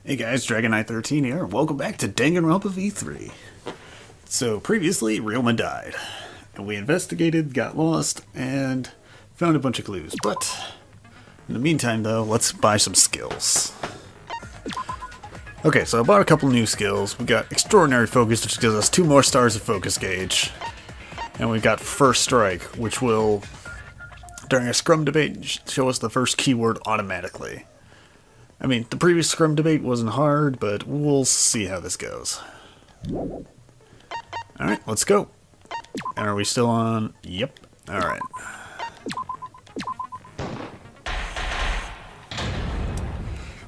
Hey guys, Dragon Knight 13 here, and welcome back to Danganronpa V3. So, previously, Ryoma died, and we investigated, got lost, and found a bunch of clues. But, in the meantime though, let's buy some skills. Okay, so I bought a couple new skills. We got Extraordinary Focus, which gives us 2 more stars of focus gauge. And we got First Strike, which will, during a scrum debate, show us the first keyword automatically. I mean, the previous scrum debate wasn't hard, but we'll see how this goes. Alright, let's go. And are we still on? Yep. Alright.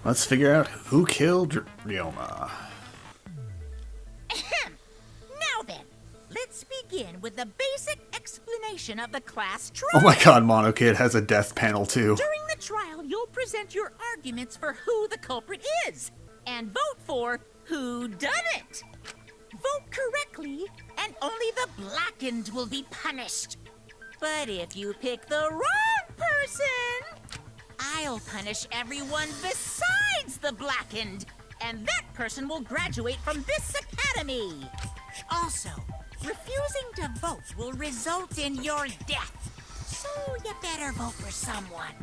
Let's figure out who killed Ryoma. Now then, let's begin with the basic explanation of the class trial. Oh my god, Mono Kid has a death panel too. During the trial, you'll present your arguments for who the culprit is, and vote for who done it. Vote correctly, and only the blackened will be punished. But if you pick the wrong person, I'll punish everyone besides the blackened, and that person will graduate from this academy. Also, refusing to vote will result in your death. So you better vote for someone.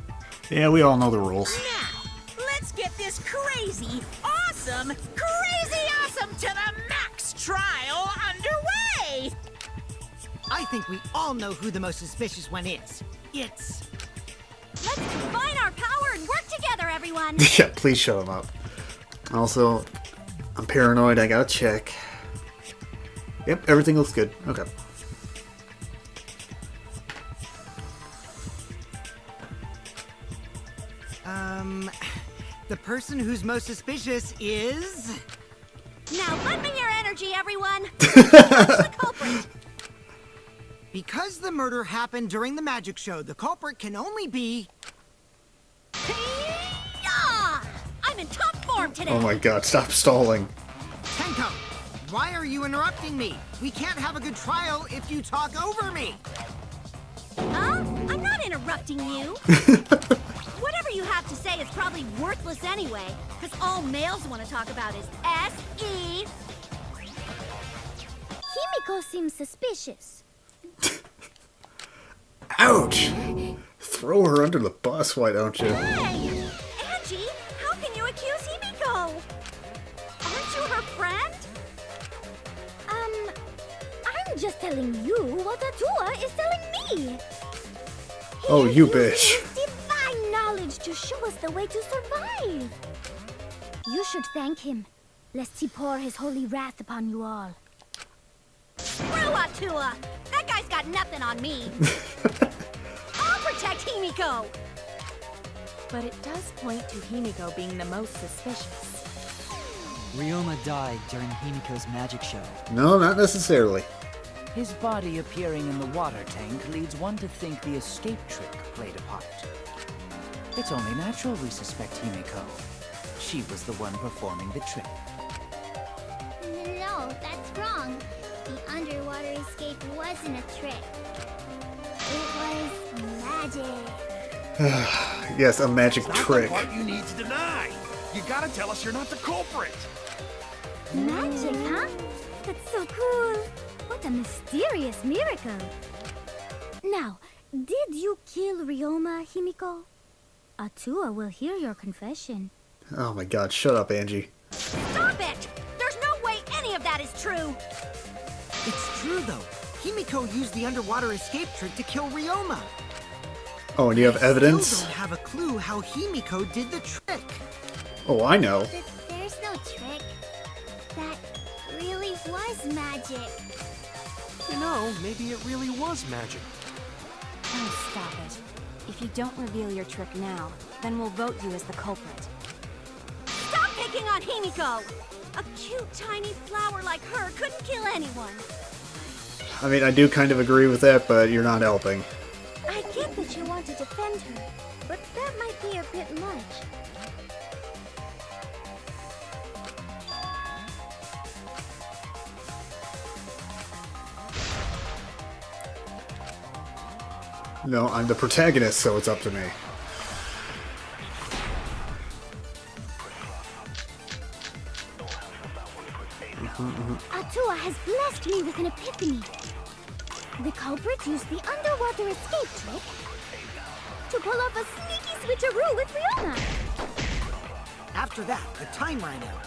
Yeah, we all know the rules. Now, let's get this crazy awesome to the max trial underway! I think we all know who the most suspicious one is. It's... Let's combine our power and work together, everyone! Yeah, please shut him up. Also, I'm paranoid, I gotta check. Yep, everything looks good. Okay. The person who's most suspicious is... Now lend me your energy, everyone! Who's the culprit? Because the murder happened during the magic show, the culprit can only be... Yeah! I'm in top form today! Oh my god, stop stalling. Tenko, why are you interrupting me? We can't have a good trial if you talk over me! Huh? I'm not interrupting you! Whatever you have to say is probably worthless anyway, because all males want to talk about is S.E. Himiko seems suspicious. Ouch! Throw her under the bus, why don't you? Hey! Angie, how can you accuse Himiko? Aren't you her friend? I'm just telling you what Atua is telling me. Oh, you He bitch. uses divine knowledge to show us the way to survive. You should thank him, lest he pour his holy wrath upon you all. Screw Atua! That guy's got nothing on me. I'll protect Himiko. But it does point to Himiko being the most suspicious. Ryoma died during Himiko's magic show. No, not necessarily. His body appearing in the water tank leads one to think the escape trick played a part. It's only natural we suspect Himiko. She was the one performing the trick. No, that's wrong. The underwater escape wasn't a trick. It was magic. Yes, a magic trick. That's the part you need to deny. You gotta tell us you're not the culprit. Magic, huh? That's so cool. What a mysterious miracle. Now, did you kill Ryoma, Himiko? Atua will hear your confession. Oh my god, shut up, Angie. Stop it! There's no way any of that is true. It's true, though. Himiko used the underwater escape trick to kill Ryoma. Oh, and you have Still evidence? don't have a clue how Himiko did the trick. Oh, I know. There's no trick. That really was magic. You know, maybe it really was magic. Oh, stop it. If you don't reveal your trick now, then we'll vote you as the culprit. Stop picking on Himiko! A cute, tiny flower like her couldn't kill anyone. I mean, I do kind of agree with that, but you're not helping. I get that you want to defend her, but that might be a bit much. No, I'm the protagonist, so it's up to me. Atua has blessed me with an epiphany. The culprit used the underwater escape trick to pull off a sneaky switcheroo with Ryoma. After that, the time ran out.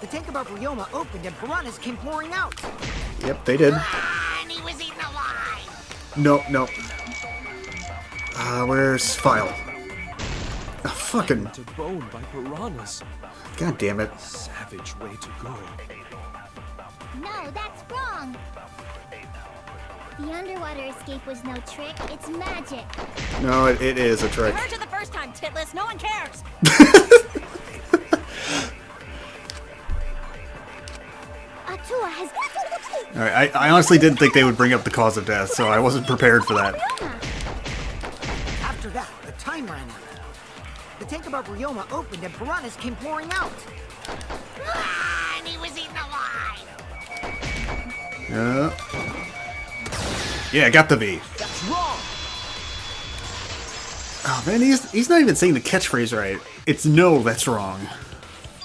The tank above Ryoma opened and piranhas came pouring out. Yep, they did. And he was eaten alive. No, no. Where's File? Fucking. To bone by piranhas. God damn it. Savage way to go. No, that's wrong. The underwater escape was no trick, it's magic. No, it is a trick. I heard you the first time, Titless. No one cares. Atua has... Alright, I honestly didn't think they would bring up the cause of death, so I wasn't prepared for that. After that, the time ran out. The tank above Ryoma opened and piranhas came pouring out. And he was eaten alive. Yeah, I got the V. That's wrong! Oh man, he's not even saying the catchphrase right. It's no, that's wrong.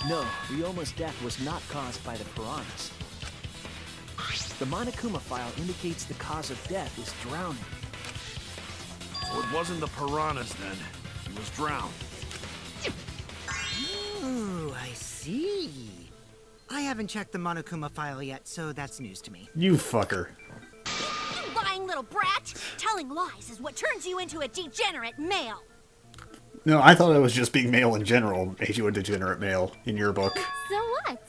No, Ryoma's death was not caused by the piranhas. The Monokuma file indicates the cause of death is drowning. So it wasn't the piranhas then. He was drowned. Ooh, I see. I haven't checked the Monokuma file yet, so that's news to me. You fucker. You lying little brat! Telling lies is what turns you into a degenerate male. No, I thought I was just being male in general, made you a degenerate male in your book. So what?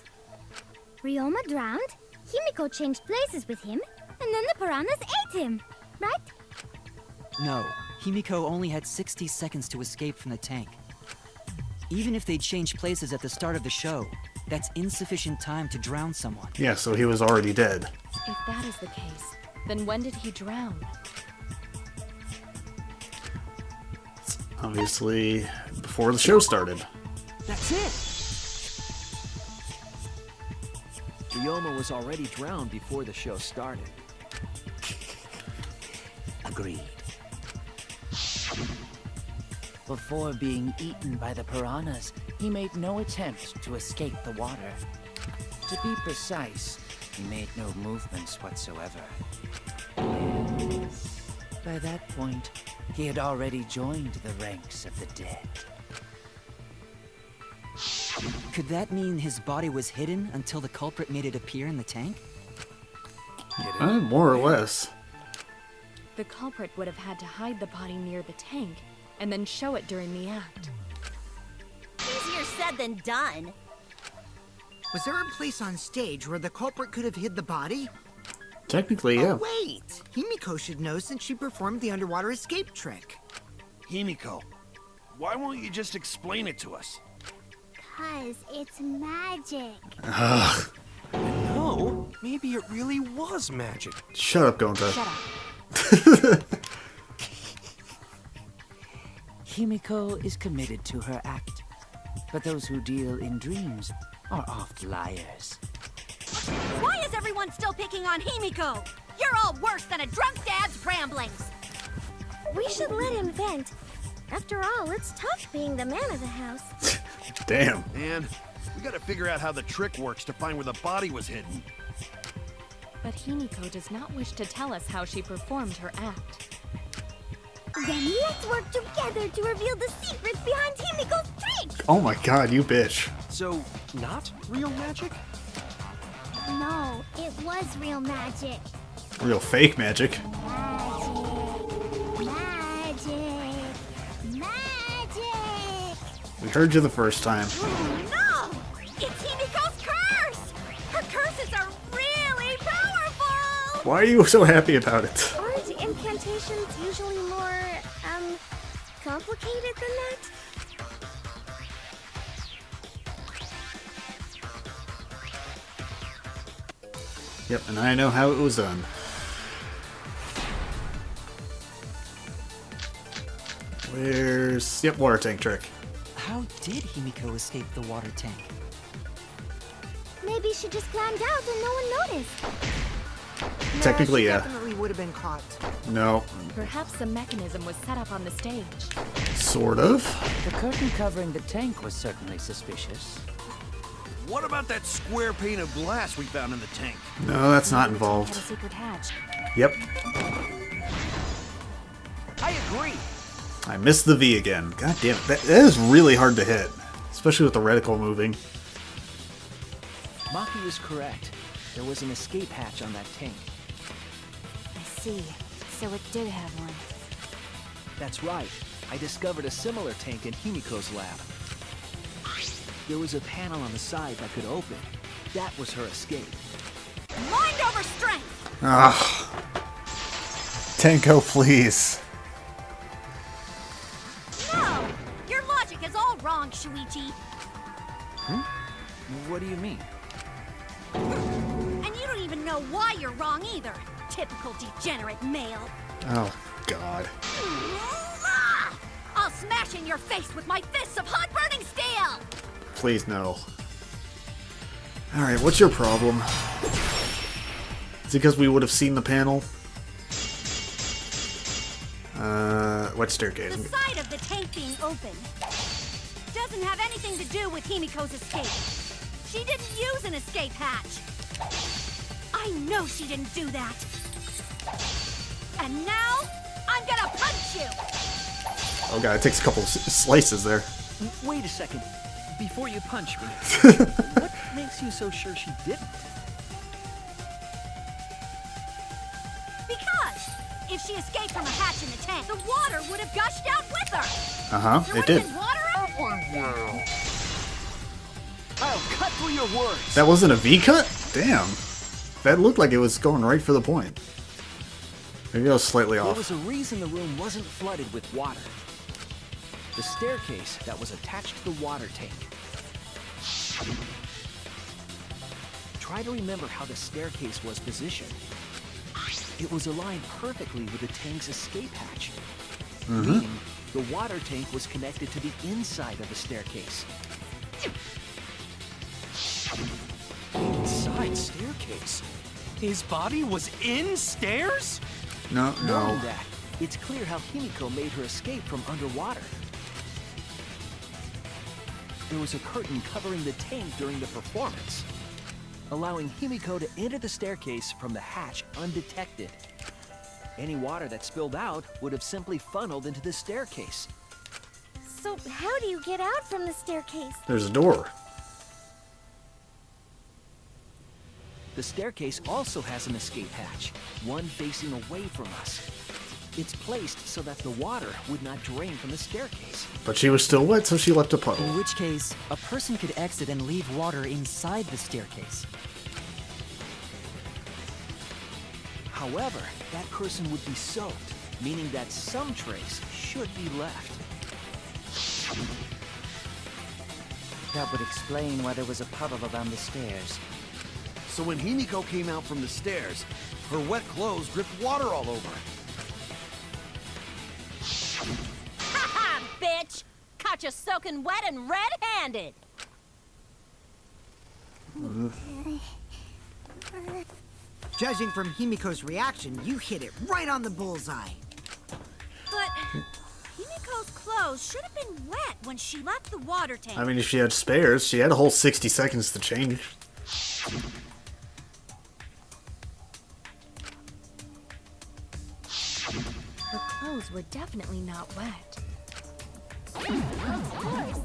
Ryoma drowned, Himiko changed places with him, and then the piranhas ate him, right? No, Himiko only had 60 seconds to escape from the tank. Even if they changed places at the start of the show, that's insufficient time to drown someone. Yeah, so he was already dead. If that is the case, then when did he drown? Obviously, before the show started. That's it! Ryoma was already drowned before the show started. Agreed. Before being eaten by the piranhas, he made no attempt to escape the water. To be precise, he made no movements whatsoever. By that point, he had already joined the ranks of the dead. Could that mean his body was hidden until the culprit made it appear in the tank? More or less. The culprit would have had to hide the body near the tank, and then show it during the act. Easier said than done. Was there a place on stage where the culprit could have hid the body? Technically, yeah. Oh, wait! Himiko should know since she performed the underwater escape trick. Himiko, why won't you just explain it to us? 'Cause it's magic. Ugh. No, maybe it really was magic. Shut up, Gonta. Shut up. Himiko is committed to her act, but those who deal in dreams are oft liars. Why is everyone still picking on Himiko? You're all worse than a drunk dad's ramblings. We should let him vent. After all, it's tough being the man of the house. Damn. Man, we gotta figure out how the trick works to find where the body was hidden. But Himiko does not wish to tell us how she performed her act. Then let's work together to reveal the secrets behind Himiko's trick! Oh my god, you bitch. So, not real magic? No, it was real magic. Real fake magic. Magic! We heard you the first time. No! It's Himiko's curse! Her curses are really powerful! Why are you so happy about it? Aren't incantations usually more, complicated than that? Yep, and I know how it was done. Where's... Yep, water tank trick. How did Himiko escape the water tank? Maybe she just climbed out and no one noticed. Technically, she yeah. definitely would have been caught. No. Perhaps the mechanism was set up on the stage. Sort of. The curtain covering the tank was certainly suspicious. What about that square pane of glass we found in the tank? No, that's not Had a involved. secret hatch. Yep. I agree. I missed the V again. God damn it. That is really hard to hit. Especially with the reticle moving. Maki was correct. There was an escape hatch on that tank. I see. So it did have one. That's right. I discovered a similar tank in Himiko's lab. There was a panel on the side that could open. That was her escape. Mind over strength! Ah. Tenko, please. No! Your logic is all wrong, Shuichi. What do you mean? And you don't even know why you're wrong either. Typical degenerate male. Oh, God. I'll smash in your face with my fists of hot burning steel! Please, no. Alright, what's your problem? It's because we would have seen the panel? What staircase? The side of the tank being open doesn't have anything to do with Himiko's escape. She didn't use an escape hatch. I know she didn't do that. And now, I'm gonna punch you! Oh god, it takes a couple of slices there. Wait a second. Before you punch me, what makes you so sure she didn't? Because if she escaped from a hatch in the tank, the water would have gushed out with her. Uh-huh, There it would did. have been water everywhere. I'll cut through your words. That wasn't a V-cut? Damn. That looked like it was going right for the point. Maybe I was slightly There off. was a reason the room wasn't flooded with water. The staircase that was attached to the water tank. Try to remember how the staircase was positioned. It was aligned perfectly with the tank's escape hatch. Meaning, the water tank was connected to the inside of the staircase. Inside staircase? His body was in stairs? No, Knowing no. that, it's clear how Himiko made her escape from underwater. There was a curtain covering the tank during the performance, allowing Himiko to enter the staircase from the hatch undetected. Any water that spilled out would have simply funneled into the staircase. So how do you get out from the staircase? There's a door. The staircase also has an escape hatch, one facing away from us. It's placed so that the water would not drain from the staircase. But she was still wet, so she left a puddle. In which case, a person could exit and leave water inside the staircase. However, that person would be soaked, meaning that some trace should be left. That would explain why there was a puddle around the stairs. So when Himiko came out from the stairs, her wet clothes dripped water all over. Ha ha, bitch! Caught you soaking wet and red-handed! Judging from Himiko's reaction, you hit it right on the bullseye. But Himiko's clothes should have been wet when she left the water tank. I mean, if she had spares, she had a whole 60 seconds to change. Her clothes were definitely not wet. Of course.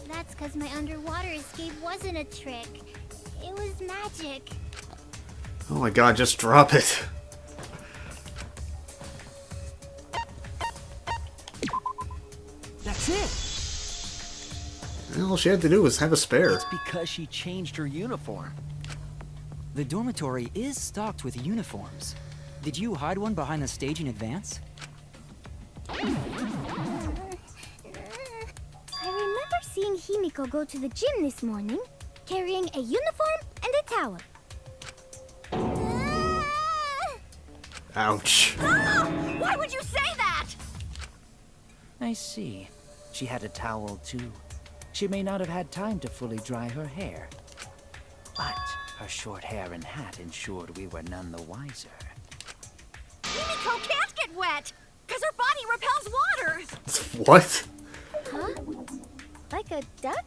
That's because my underwater escape wasn't a trick. It was magic. Oh my god, just drop it. That's it! All she had to do was have a spare. It's because she changed her uniform. The dormitory is stocked with uniforms. Did you hide one behind the stage in advance? I remember seeing Himiko go to the gym this morning, carrying a uniform and a towel. Ouch. Why would you say that? I see. She had a towel too. She may not have had time to fully dry her hair. But her short hair and hat ensured we were none the wiser. Himiko can't get wet, because her body repels water. What? Huh? Like a duck?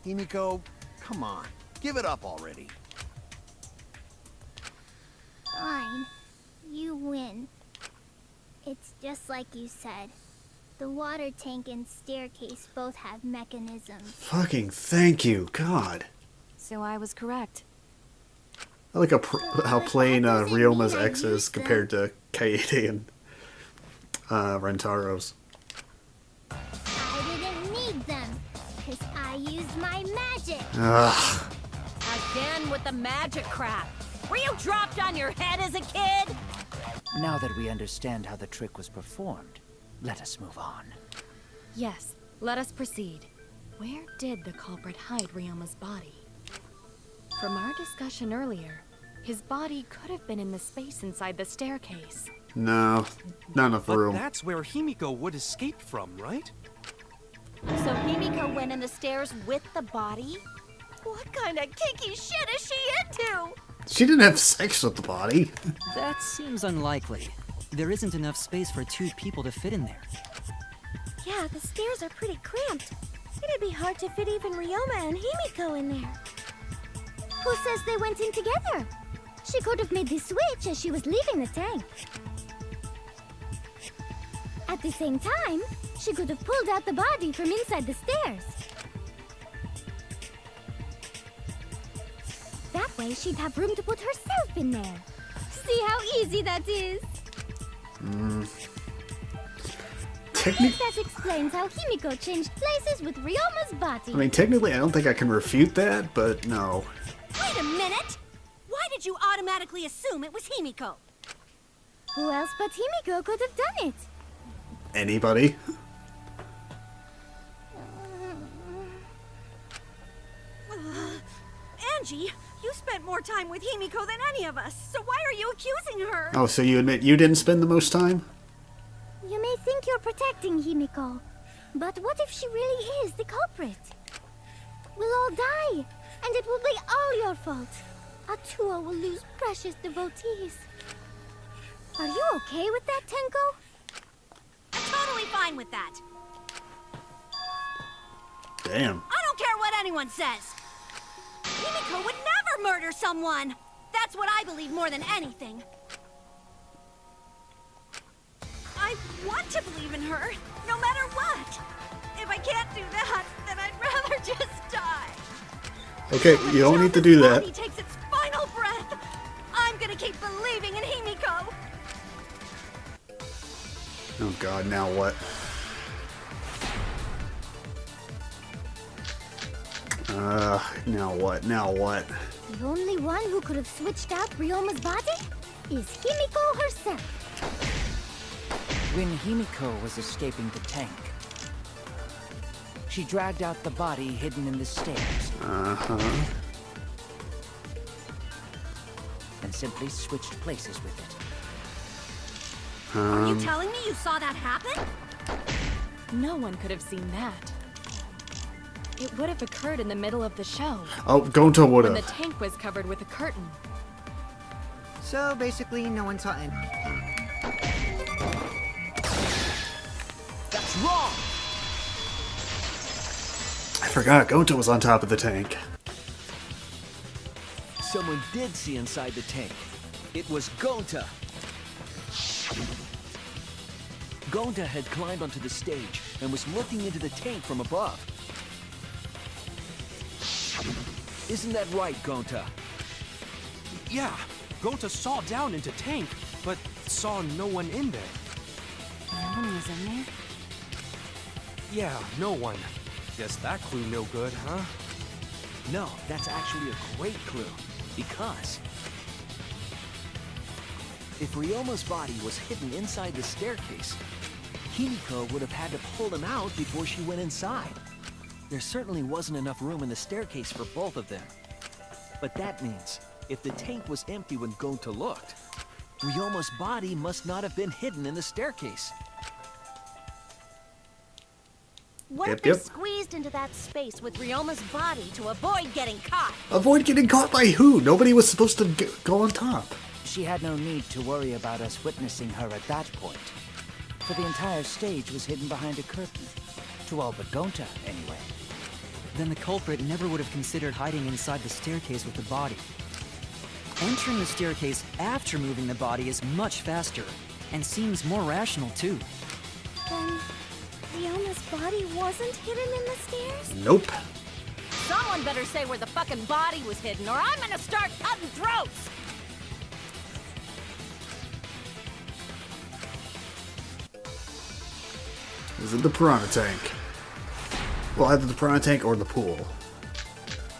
Himiko Come on, give it up already. Fine. You win. It's just like you said. The water tank and staircase both have mechanisms. Fucking thank you, God. So I was correct. I like how plain Ryoma's X is compared to Kaede and Rentaro's. I didn't need them, because I used my magic. Ugh. Again with the magic crap. Were you dropped on your head as a kid? Now that we understand how the trick was performed, let us move on. Yes, let us proceed. Where did the culprit hide Ryoma's body? From our discussion earlier, his body could have been in the space inside the staircase. No, not enough But room. that's where Himiko would escape from, right? So Himiko went in the stairs with the body? What kind of kinky shit is she into? She didn't have sex with the body. That seems unlikely. There isn't enough space for 2 people to fit in there. Yeah, the stairs are pretty cramped. It'd be hard to fit even Ryoma and Himiko in there. Who says they went in together? She could have made the switch as she was leaving the tank. At the same time, she could have pulled out the body from inside the stairs. That way, she'd have room to put herself in there. See how easy that is? That explains how Himiko changed places with Ryoma's body. I mean, technically, I don't think I can refute that, but no. Wait a minute! Why did you automatically assume it was Himiko? Who else but Himiko could have done it? Anybody? Angie, you spent more time with Himiko than any of us, so why are you accusing her? Oh, so you admit you didn't spend the most time? You may think you're protecting Himiko, but what if she really is the culprit? We'll all die, and it will be all your fault. Atua will lose precious devotees. Are you okay with that, Tenko? I'm totally fine with that. Damn. I don't care what anyone says. Himiko would never murder someone. That's what I believe more than anything. I want to believe in her, no matter what. If I can't do that, then I'd rather just die. Okay, you don't need to do that. Body takes its final breath. I'm gonna keep believing in Himiko. Oh god, now what? Now what? Now what? The only one who could have switched out Ryoma's body is Himiko herself. When Himiko was escaping the tank, she dragged out the body hidden in the stairs. And simply switched places with it. Are you telling me you saw that happen? No one could have seen that. It would have occurred in the middle of the show, Oh, Gonto would when the have. tank was covered with a curtain. So basically, no one saw any. That's wrong! I forgot, Gonto was on top of the tank. Someone did see inside the tank. It was Gonta. Gonta had climbed onto the stage and was looking into the tank from above. Isn't that right, Gonta? Yeah, Gonta saw down into tank, but saw no one in there. No one was in there? Yeah, no one. Guess that clue no good, huh? No, that's actually a great clue. Because if Ryoma's body was hidden inside the staircase, Himiko would have had to pull him out before she went inside. There certainly wasn't enough room in the staircase for both of them. But that means, if the tank was empty when Gonta looked, Ryoma's body must not have been hidden in the staircase. What Yep, if they yep. squeezed into that space with Ryoma's body to avoid getting caught? Avoid getting caught by who? Nobody was supposed to go on top. She had no need to worry about us witnessing her at that point, for the entire stage was hidden behind a curtain. To all but Gonta, anyway. then the culprit never would have considered hiding inside the staircase with the body. Entering the staircase after moving the body is much faster, and seems more rational too. Then, Rioma's body wasn't hidden in the stairs? Nope. Someone better say where the fucking body was hidden, or I'm gonna start cutting throats! Is it the piranha tank? Well, either the piranha tank or the pool.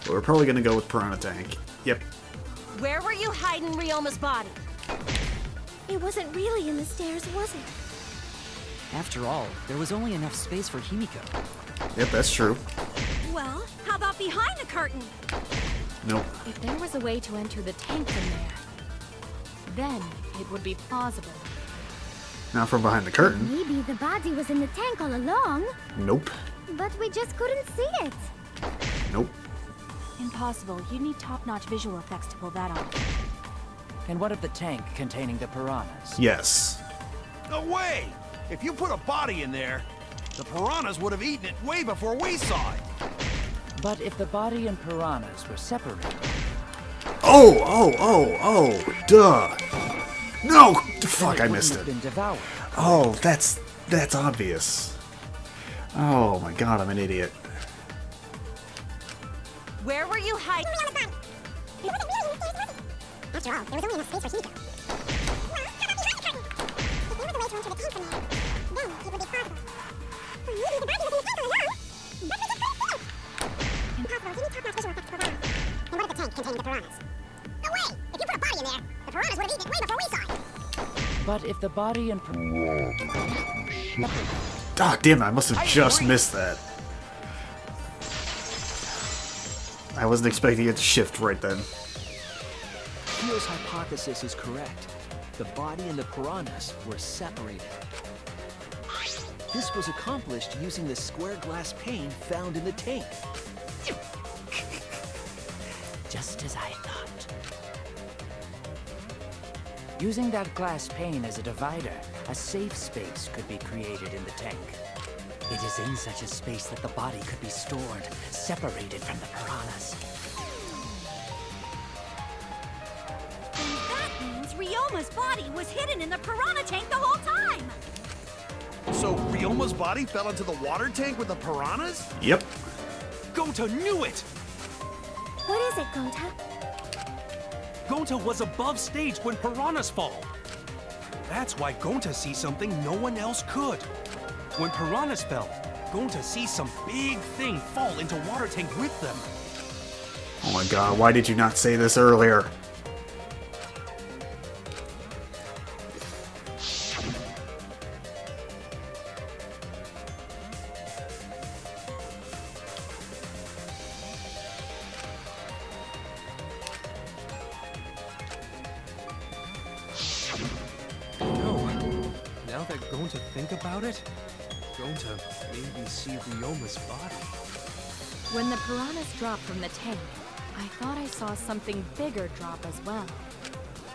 But we're probably gonna go with piranha tank. Yep. Where were you hiding Rioma's body? It wasn't really in the stairs, was it? After all, there was only enough space for Himiko. Yep, that's true. Well, how about behind the curtain? Nope. If there was a way to enter the tank from there, then it would be plausible. Now from behind the curtain. Maybe the body was in the tank all along, Nope. but we just couldn't see it. Nope. Impossible. You need top-notch visual effects to pull that off. And what of the tank containing the piranhas? Yes. No way! If you put a body in there, the piranhas would have eaten it way before we saw it. But if the body and piranhas were separated, Oh, duh. No! Fuck, then I missed wouldn't it. have been devoured. Oh, that's obvious. Oh my god, I'm an idiot. Where were you hiding? After all, there was only enough space for Himiko. If there was a way to enter the tank from there, then it would be possible. Or maybe the body was in the tank all along, but we just couldn't see it. Impossible. You need top-notch visual effects to pull that off. And what of the tank containing the piranhas? No way! If you put a body in there, the piranhas would have eaten it way before we saw it. But if the body and Ah, damn it, I must have just missed that. I wasn't expecting it to shift right then. Kyo's hypothesis is correct. The body and the piranhas were separated. This was accomplished using the square glass pane found in the tank. just as I thought. Using that glass pane as a divider, a safe space could be created in the tank. It is in such a space that the body could be stored, separated from the piranhas. Then that means Ryoma's body was hidden in the piranha tank the whole time! So Ryoma's body fell into the water tank with the piranhas? Yep. Gonta knew it! What is it, Gonta? Gonta was above stage when piranhas fall. That's why Gonta sees something no one else could. When piranhas fell, Gonta sees some big thing fall into water tank with them. Oh my god, why did you not say this earlier? Now that Gonta think about it, Gonta made me see Ryoma's body. When the piranhas dropped from the tank, I thought I saw something bigger drop as well.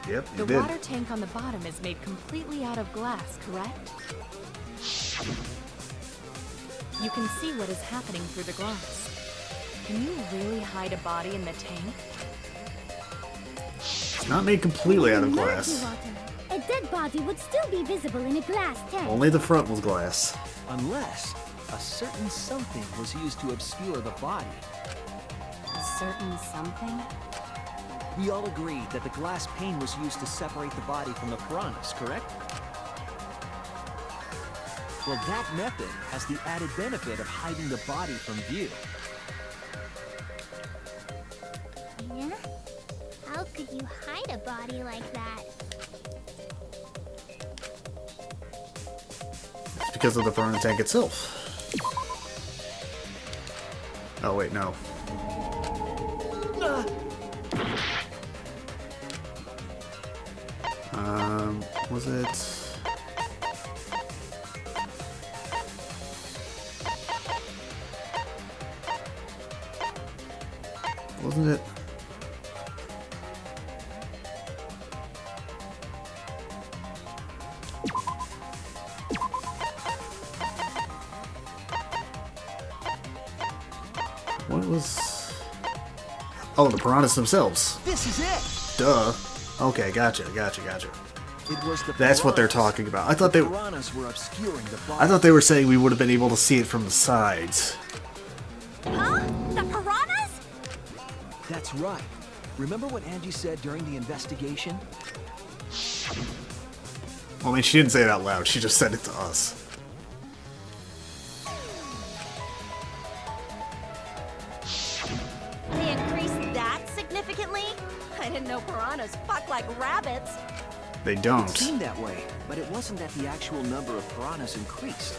Yep, The you did. water tank on the bottom is made completely out of glass, correct? You can see what is happening through the glass. Can you really hide a body in the tank? It's not made completely out of In glass. murky water, a dead body would still be visible in a glass tank. Only the front was glass. Unless a certain something was used to obscure the body. A certain something? We all agreed that the glass pane was used to separate the body from the piranhas, correct? Well, that method has the added benefit of hiding the body from view. Yeah? How could you hide a body like that? It's because of the piranha tank itself. Oh wait, no. Was it? Wasn't it? What was... Oh, the piranhas themselves. This is it! Duh. Okay, gotcha. It was the That's what they're piranhas. talking about. I thought they... Piranhas were obscuring the body. I thought they were saying we would have been able to see it from the sides. Huh? The piranhas? That's right. Remember what Angie said during the investigation? Well, I mean, she didn't say it out loud. She just said it to us. They increased that significantly? I didn't know piranhas fuck like rabbits. They It don't. seemed that way, but it wasn't that the actual number of piranhas increased.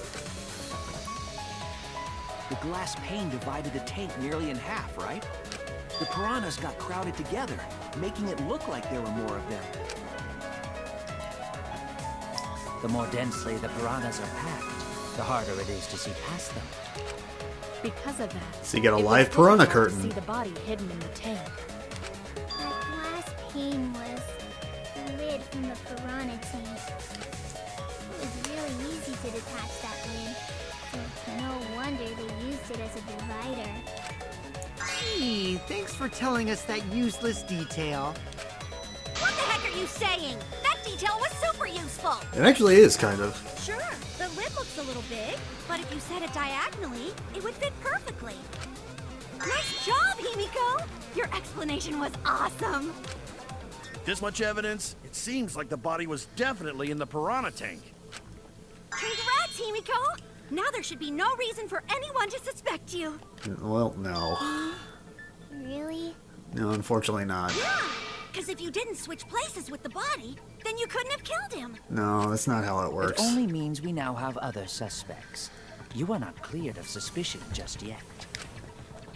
The glass pane divided the tank nearly in half, right? The piranhas got crowded together, making it look like there were more of them. The more densely the piranhas are packed, the harder it is to see past them. Because of that, So you get a it was live piranha difficult to curtain. see the body hidden in the tank. That glass pane was the lid from the piranha tank. It was really easy to detach that lid, so no wonder they used it as a divider. Gee, thanks for telling us that useless detail. What the heck are you saying? That detail was super useful. It actually is, kind of. Sure, the lid looks a little big, but if you set it diagonally, it would fit perfectly. Nice job, Himiko! Your explanation was awesome. This much evidence? It seems like the body was definitely in the piranha tank. Congrats, Himiko! Now there should be no reason for anyone to suspect you. Well, no. Really? No, unfortunately not. Yeah, because if you didn't switch places with the body, then you couldn't have killed him. No, that's not how it It works. only means we now have other suspects. You are not cleared of suspicion just yet.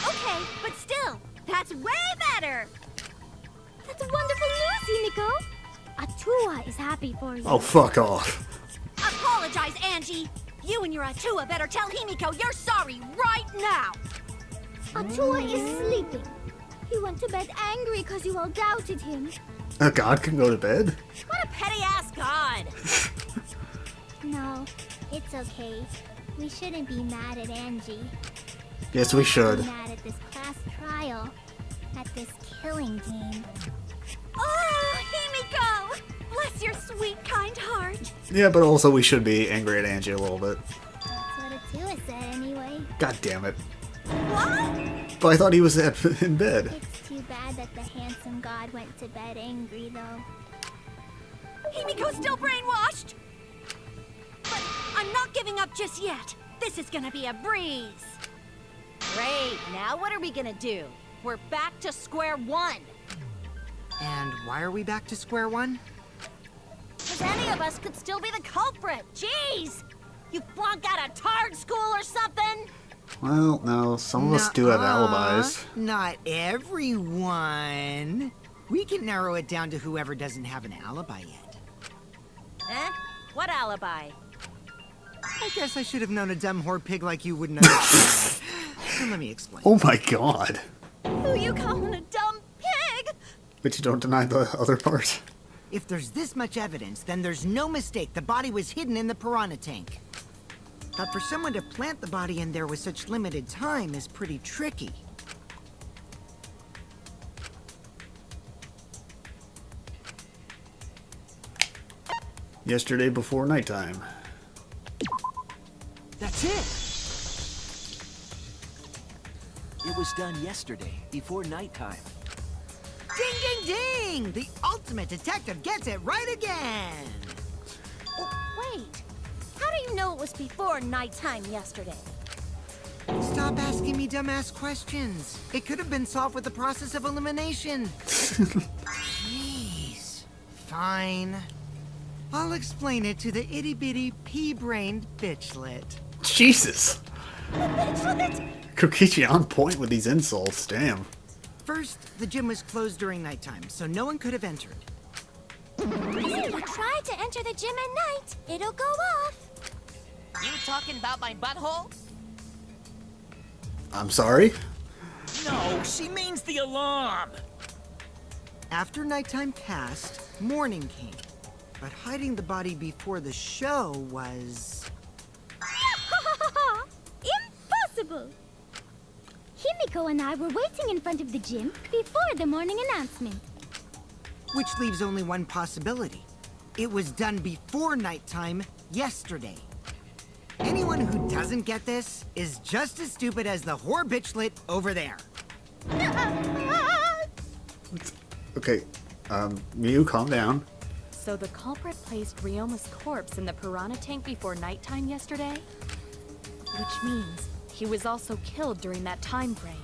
Okay, but still, that's way better. That's wonderful news, Himiko! Atua is happy for you. Oh, fuck off. Apologize, Angie. You and your Atua better tell Himiko you're sorry right now. Atua is sleeping. He went to bed angry because you all doubted him. A god can go to bed? What a petty-ass god. No, it's okay. We shouldn't be mad at Angie. Yes, we should. We're mad at this class trial. At this killing game. Oh, Himiko! Bless your sweet, kind heart. Yeah, but also we should be angry at Angie a little bit. That's what Atua said anyway. God damn it. What? But I thought he was in bed. It's too bad that the handsome god went to bed angry, though. Himiko's still brainwashed. But I'm not giving up just yet. This is gonna be a breeze. Great, now what are we gonna do? We're back to square one. And why are we back to square one? Because any of us could still be the culprit. Jeez! You flunked out of Tard school or something? Well, no, some of us do have Nuh-uh. alibis. Not everyone. We can narrow it down to whoever doesn't have an alibi yet. Eh? What alibi? I guess I should have known a dumb whore pig like you wouldn't understand. So let me explain. Oh my god. Who you calling a dumb pig? But you don't deny the other part. If there's this much evidence, then there's no mistake the body was hidden in the piranha tank. But for someone to plant the body in there with such limited time is pretty tricky. Yesterday before nighttime. That's it! It was done yesterday, before nighttime. Ding, ding, ding! The ultimate detective gets it right again! Oh, wait. How do you know it was before nighttime yesterday? Stop asking me dumbass questions. It could have been solved with the process of elimination. Jeez. Fine. I'll explain it to the itty-bitty pea-brained bitchlet. Jesus. Kokichi on point with these insults, damn. First, the gym was closed during nighttime, so no one could have entered. If you try to enter the gym at night, it'll go off. You talking about my butthole? I'm sorry? No, she means the alarm. After nighttime passed, morning came. But hiding the body before the show was... Impossible! Himiko and I were waiting in front of the gym before the morning announcement. Which leaves only one possibility. It was done before nighttime yesterday. Anyone who doesn't get this is just as stupid as the whore bitchlet over there. Okay, Miu, calm down. So the culprit placed Ryoma's corpse in the piranha tank before nighttime yesterday? Which means he was also killed during that time frame.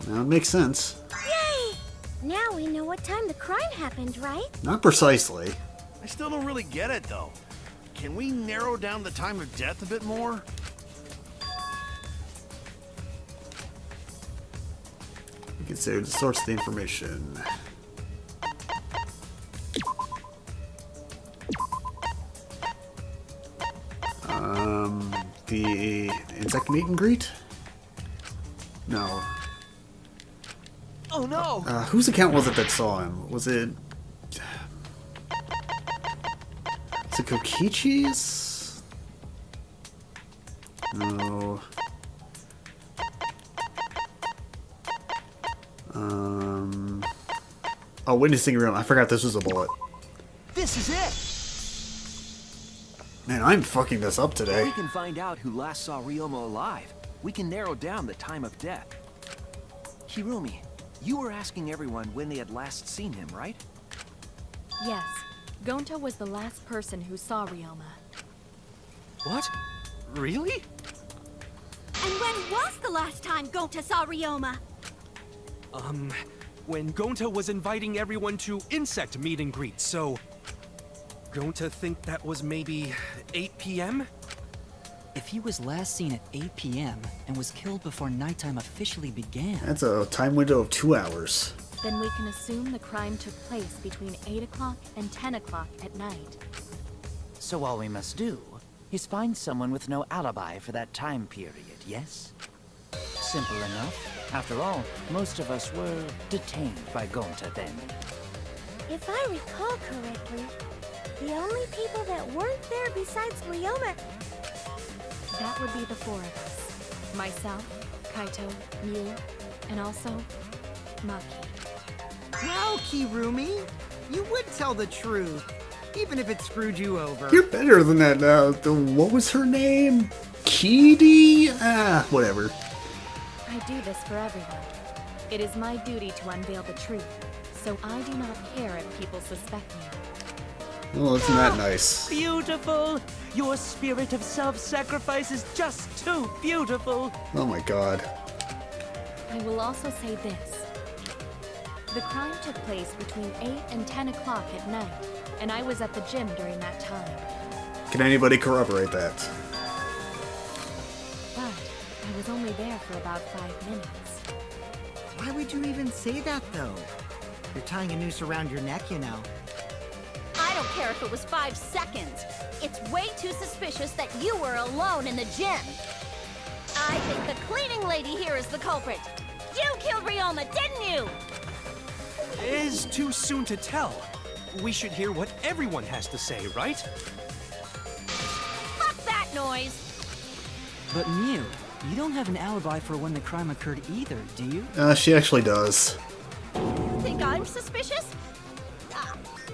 That makes sense. Yay! Now we know what time the crime happened, right? Not precisely. I still don't really get it, though. Can we narrow down the time of death a bit more? We consider the source of the information. The insect meet and greet? No. Oh no! Whose account was it that saw him? Was it Kokichi's? No. Oh, witnessing room. I forgot this was a bullet. This is it! Man, I'm fucking this up If today. we can find out who last saw Ryoma alive, we can narrow down the time of death. Hirumi, you were asking everyone when they had last seen him, right? Yes, Gonta was the last person who saw Ryoma. What? Really? And when was the last time Gonta saw Ryoma? When Gonta was inviting everyone to insect meet and greet, so... Gonta think that was maybe 8 p.m.? If he was last seen at 8 p.m. and was killed before nighttime officially began... That's a time window of 2 hours. Then we can assume the crime took place between 8 o'clock and 10 o'clock at night. So all we must do is find someone with no alibi for that time period, yes? Simple enough. After all, most of us were detained by Gonta then. If I recall correctly, the only people that weren't there besides Ryoma... That would be the four of us. Myself, Kaito, Miu, and also Maki. Well, Kirumi, you would tell the truth, even if it screwed you over. You're better than that now. What was her name? Kidi? Whatever. I do this for everyone. It is my duty to unveil the truth, so I do not care if people suspect me. Well, isn't that nice? Beautiful! Your spirit of self-sacrifice is just too beautiful! Oh my god. I will also say this. The crime took place between 8 and 10 o'clock at night, and I was at the gym during that time. Can anybody corroborate that? But I was only there for about 5 minutes. Why would you even say that, though? You're tying a noose around your neck, you know. I don't care if it was 5 seconds. It's way too suspicious that you were alone in the gym. I think the cleaning lady here is the culprit. You killed Ryoma, didn't you? It's too soon to tell. We should hear what everyone has to say, right? Fuck that noise. But Miu, you don't have an alibi for when the crime occurred either, do you? She actually does. Think I'm suspicious?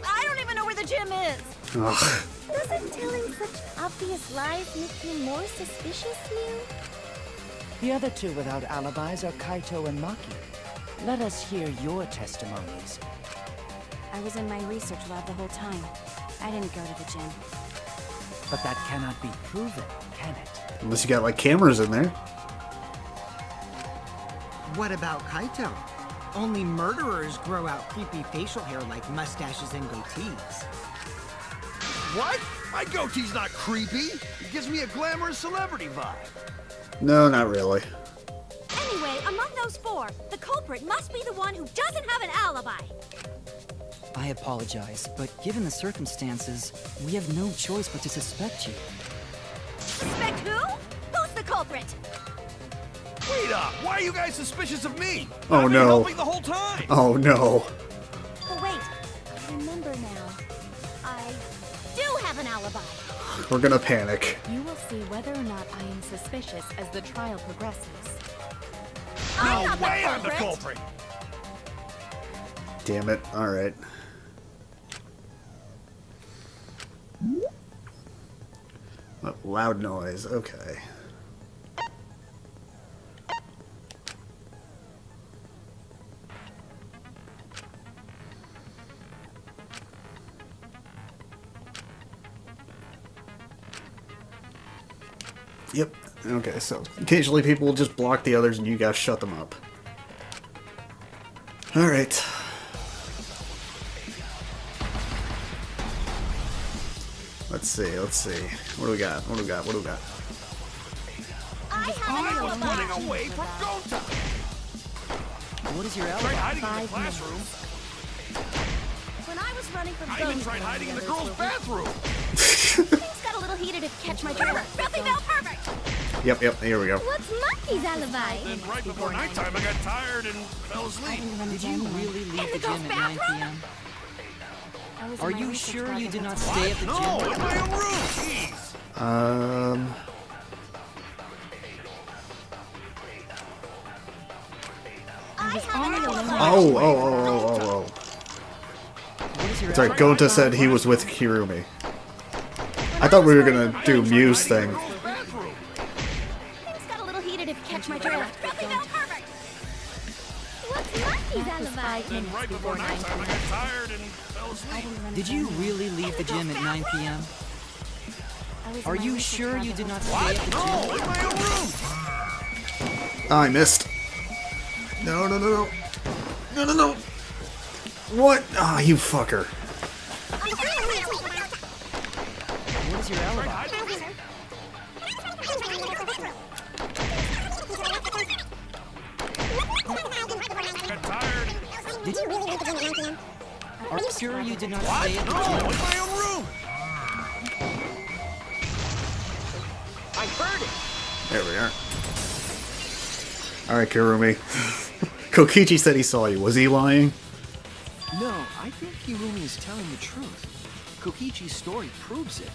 I don't even know where the gym is. Ugh. Doesn't telling such obvious lies make you more suspicious, Miu? The other two without alibis are Kaito and Maki. Let us hear your testimonies. I was in my research lab the whole time. I didn't go to the gym. But that cannot be proven, can it? Unless you got like cameras in there. What about Kaito? Only murderers grow out creepy facial hair like mustaches and goatees. What? My goatee's not creepy. It gives me a glamorous celebrity vibe. No, not really. Anyway, among those four, the culprit must be the one who doesn't have an alibi. I apologize, but given the circumstances, we have no choice but to suspect you. Suspect who? Who's the culprit? Wait up! Why are you guys suspicious of me? Oh, I've been no. helping the whole time. Oh no. But wait, I remember now. I Do have an alibi. We're gonna panic. You will see whether or not I am suspicious as the trial progresses. I'm No way not I'm the culprit! Damn it. Alright. Oh, loud noise. Okay. Yep. Okay, so occasionally people will just block the others and you guys shut them up. Alright. Let's see, let's see. What do we got? What do we got? What do we got? I was running away from Gonta! What is your Tried alibi? hiding in the classroom. When I was running from I even tried hiding in the girls' bathroom. Things got a little heated if catch my drift. Filthy Bell, perfect! Yep, here we go. What's Monkey's alibi? Then right before nighttime, I got tired and fell asleep. Did you really leave the gym at 9 p.m.? Are you sure you did not stay at the No, gym? in my own room. Jeez. Oh. What is your Sorry, Gonta said he was with Kirumi. I thought we were gonna do Muse thing. Things got a little heated if catch my drift. Filthy Bell, perfect! What's Monkey's alibi? Then right before nighttime, I got tired and fell asleep. Did you really leave the gym at 9 p.m.? Are you sure you did not stay at the No, gym? in my own room. I missed. No. What? Ah, you fucker. What is your alibi? Got tired. Are you sure you did not stay at the No, gym? in my own room. I heard it. There we are. Alright, Kirumi. Kokichi said he saw you. Was he lying? No, I think Kirumi is telling the truth. Kokichi's story proves it.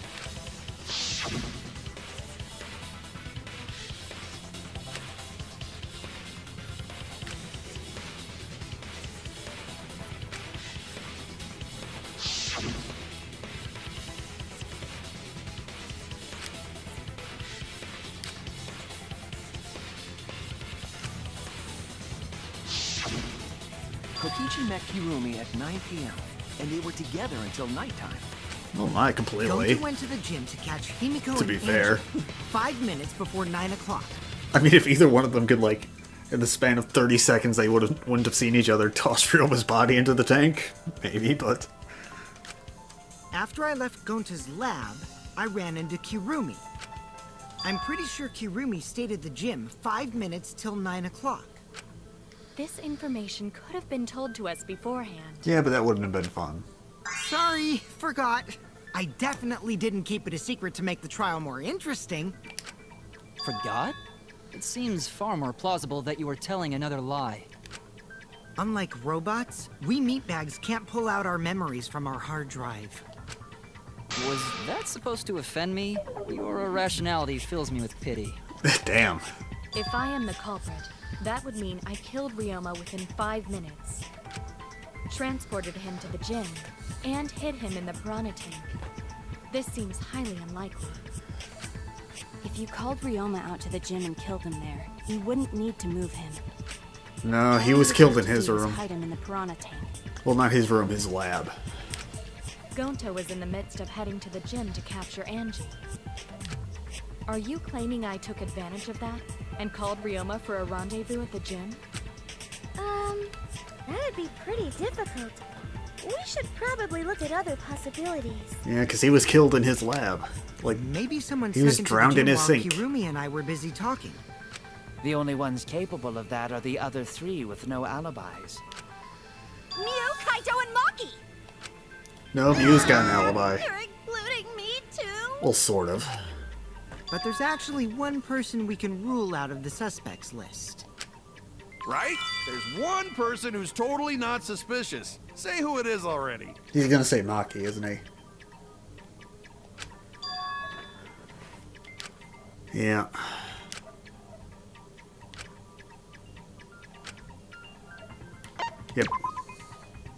Kokichi met Kirumi at 9 p.m., and they were together until nighttime. Oh my, completely. Gonta went to the gym to catch Himiko To and be Angie fair. 5 minutes before 9 o'clock. I mean, if either one of them could, like, in the span of 30 seconds, they wouldn't have seen each other toss Ryoma's body into the tank. Maybe, but... After I left Gonta's lab, I ran into Kirumi. I'm pretty sure Kirumi stayed at the gym 5 minutes till 9 o'clock. This information could have been told to us beforehand. Yeah, but that wouldn't have been fun. Sorry, forgot. I definitely didn't keep it a secret to make the trial more interesting. Forgot? It seems far more plausible that you were telling another lie. Unlike robots, we meatbags can't pull out our memories from our hard drive. Was that supposed to offend me? Your irrationality fills me with pity. Damn. If I am the culprit, that would mean I killed Ryoma within 5 minutes, transported him to the gym, and hid him in the piranha tank. This seems highly unlikely. If you called Ryoma out to the gym and killed him there, you wouldn't need to move him. No, he was killed in his room. Hide him in the piranha tank. Well, not his room, his lab. Gonta was in the midst of heading to the gym to capture Angie. Are you claiming I took advantage of that and called Ryoma for a rendezvous at the gym? That'd be pretty difficult. We should probably look at other possibilities. Yeah, because he was killed in his lab. Like, Maybe someone he was snuck into the drowned in gym his while sink. Kirumi and I were busy talking. The only ones capable of that are the other three with no alibis. Mew, Kaito, and Maki! No, Mew's got an alibi. You're including me too? Well, sort of. But there's actually one person we can rule out of the suspects list. Right? There's one person who's totally not suspicious. Say who it is already. He's gonna say Maki, isn't he? Yeah. Yep.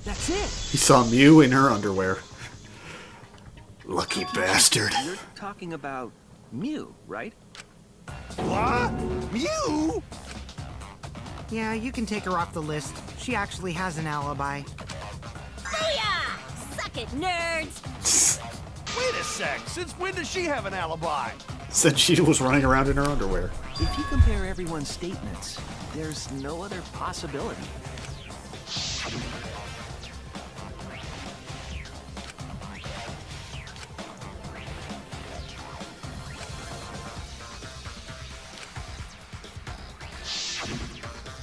That's it. He saw Mew in her underwear. Lucky bastard. You're talking about Mew, right? What? Mew? Yeah, you can take her off the list. She actually has an alibi. Booyah! Suck it, nerds! Wait a sec. Since when does she have an alibi? Said she was running around in her underwear. If you compare everyone's statements, there's no other possibility.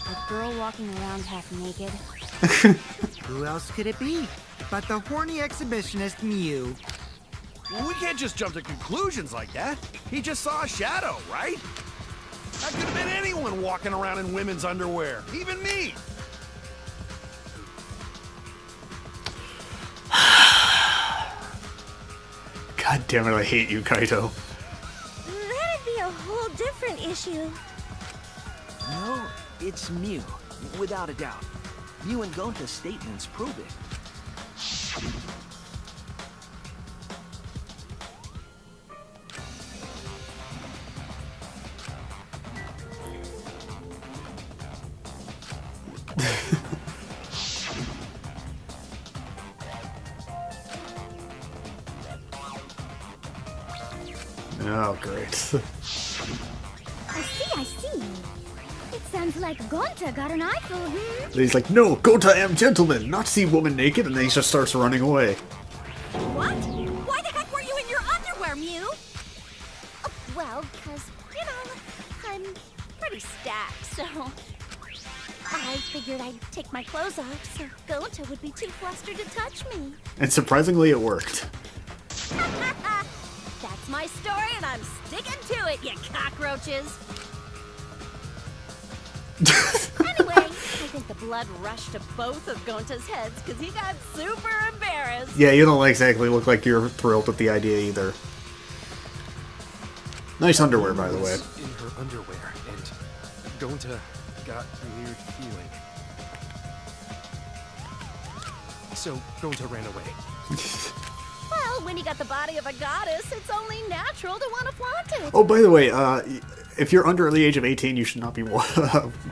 A girl walking around half naked. Who else could it be but the horny exhibitionist Mew? We can't just jump to conclusions like that. He just saw a shadow, right? That could have been anyone walking around in women's underwear, even me. God damn it, I hate you, Kaito. That'd be a whole different issue. No, it's Mew, without a doubt. Mew and Gonta's statements prove it. Oh, great. I see. It sounds like Gonta got an eyeful, And he's like, no, Gota am gentleman, not see woman naked, and then he just starts running away. What? Why the heck were you in your underwear, Mew? Oh, well, because, I'm pretty stacked, so... I figured I'd take my clothes off so Gonta would be too flustered to touch me. And surprisingly, it worked. That's my story, and I'm sticking to it, you cockroaches. Anyway, I think the blood rushed to both of Gonta's heads because he got super embarrassed. Yeah, you don't exactly look like you're thrilled with the idea either. Nice underwear, by the way. In her underwear, and Gonta got a weird feeling. So Gonta ran away. Well, when you got the body of a goddess, it's only natural to want to flaunt it. Oh, by the way, if you're under the age of 18, you should not be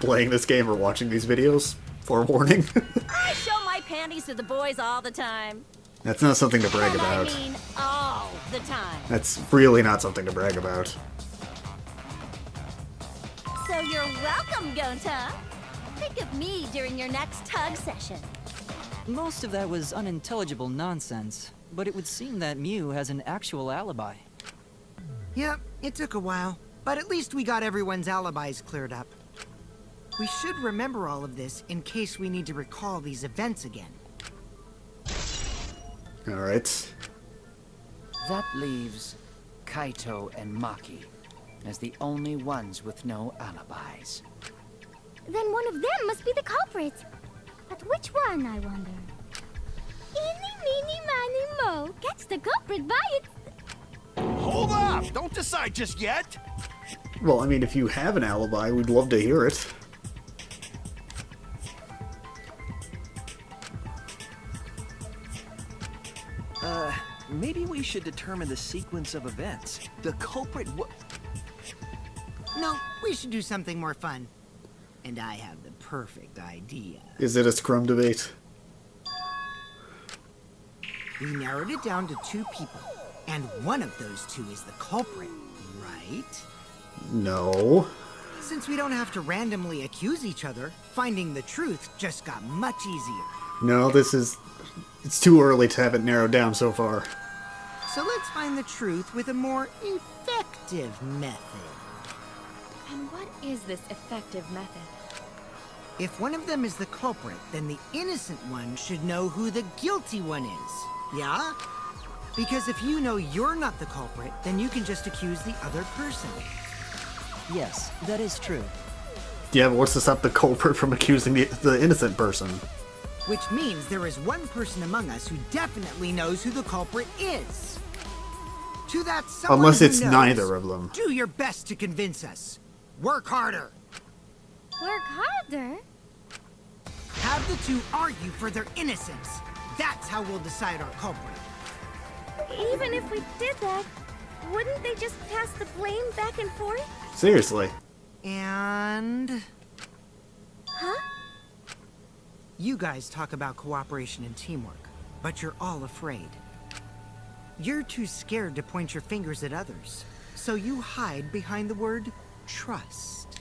playing this game or watching these videos. Forewarning. I show my panties to the boys all the time. That's not something to brag And about. I mean all the time. That's really not something to brag about. So you're welcome, Gonta. Think of me during your next tug session. Most of that was unintelligible nonsense, but it would seem that Mew has an actual alibi. Yep, it took a while, but at least we got everyone's alibis cleared up. We should remember all of this in case we need to recall these events again. Alright. That leaves Kaito and Maki as the only ones with no alibis. Then one of them must be the culprit. But which one, I wonder? Eeny, meeny, miny, mo. Catch the culprit by its... Hold up! Don't decide just yet! Well, I mean, if you have an alibi, we'd love to hear it. Maybe we should determine the sequence of events. The culprit No, we should do something more fun. And I have the perfect idea. Is it a scrum debate? We narrowed it down to 2 people, and one of those 2 is the culprit, right? No. Since we don't have to randomly accuse each other, finding the truth just got much easier. No, it's too early to have it narrowed down so far. So let's find the truth with a more effective method. And what is this effective method? If one of them is the culprit, then the innocent one should know who the guilty one is. Yeah? Because if you know you're not the culprit, then you can just accuse the other person. Yes, that is true. Yeah, but what's to stop the culprit from accusing the innocent person? Which means there is one person among us who definitely knows who the culprit is. To that someone Unless who it's knows, neither of them. do your best to convince us. Work harder. Work harder? have the two argue for their innocence. That's how we'll decide our culprit. Even if we did that, wouldn't they just pass the blame back and forth? Seriously. And... Huh? You guys talk about cooperation and teamwork, but you're all afraid. You're too scared to point your fingers at others, so you hide behind the word trust.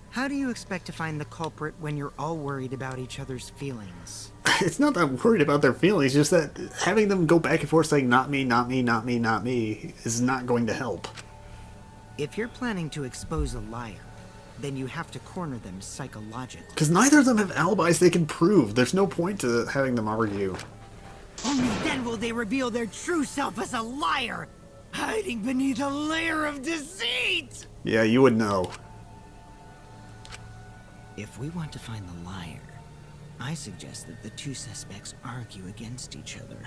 How do you expect to find the culprit when you're all worried about each other's feelings? It's not that I'm worried about their feelings, just that having them go back and forth saying not me, not me, not me, not me is not going to help. If you're planning to expose a liar, then you have to corner them psychologically. Because neither of them have alibis they can prove. There's no point to having them argue. Only then will they reveal their true self as a liar, hiding beneath a layer of deceit! Yeah, you would know. If we want to find the liar, I suggest that the two suspects argue against each other.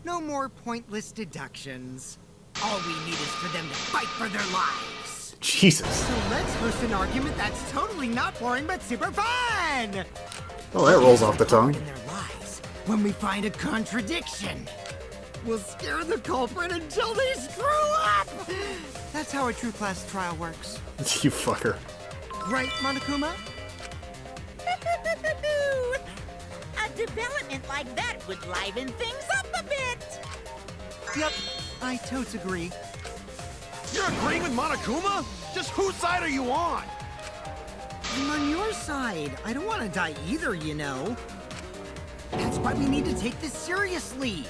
No more pointless deductions. All we need is for them to fight for their lives. Jesus. So let's host an argument that's totally not boring but super fun! Well, that rolls off the tongue. In their lives, when we find a contradiction, we'll scare the culprit until they screw up! That's how a true class trial works. You fucker. Right, Monokuma? A development like that would liven things up a bit. Yep, I totes agree. You're agreeing with Monokuma? Just whose side are you on? I'm on your side. I don't want to die either, you know. That's why we need to take this seriously.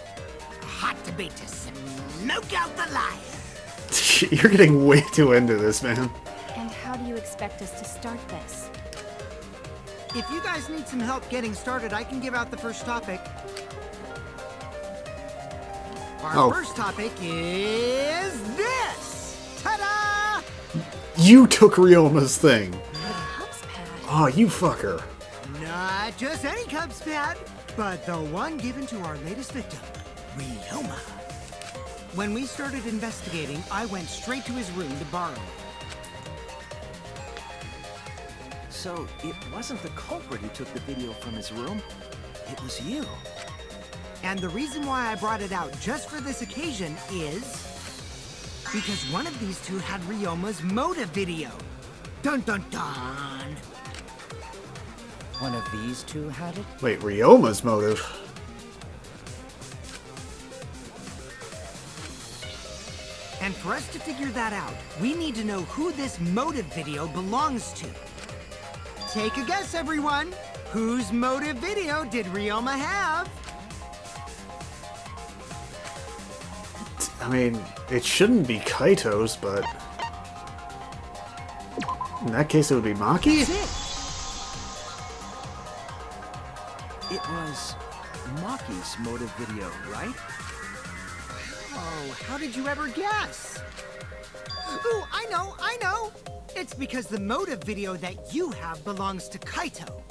A hot debate to smoke out the liar. You're getting way too into this, man. And how do you expect us to start this? If you guys need some help getting started, I can give out the first topic. Our first topic is this! Ta-da! You took Ryoma's thing. Oh, you fucker. Not just any Cubs pad, but the one given to our latest victim, Ryoma. When we started investigating, I went straight to his room to borrow it. So, it wasn't the culprit who took the video from his room. It was you. And the reason why I brought it out just for this occasion is... because one of these two had Ryoma's motive video. Dun dun dun! One of these two had it? Wait, Ryoma's motive? And for us to figure that out, we need to know who this motive video belongs to. Take a guess, everyone! Whose motive video did Ryoma have? I mean, it shouldn't be Kaito's, but... in that case, it would be Maki? It was Maki's motive video, right? Oh, how did you ever guess? Ooh, I know! It's because the motive video that you have belongs to Kaito.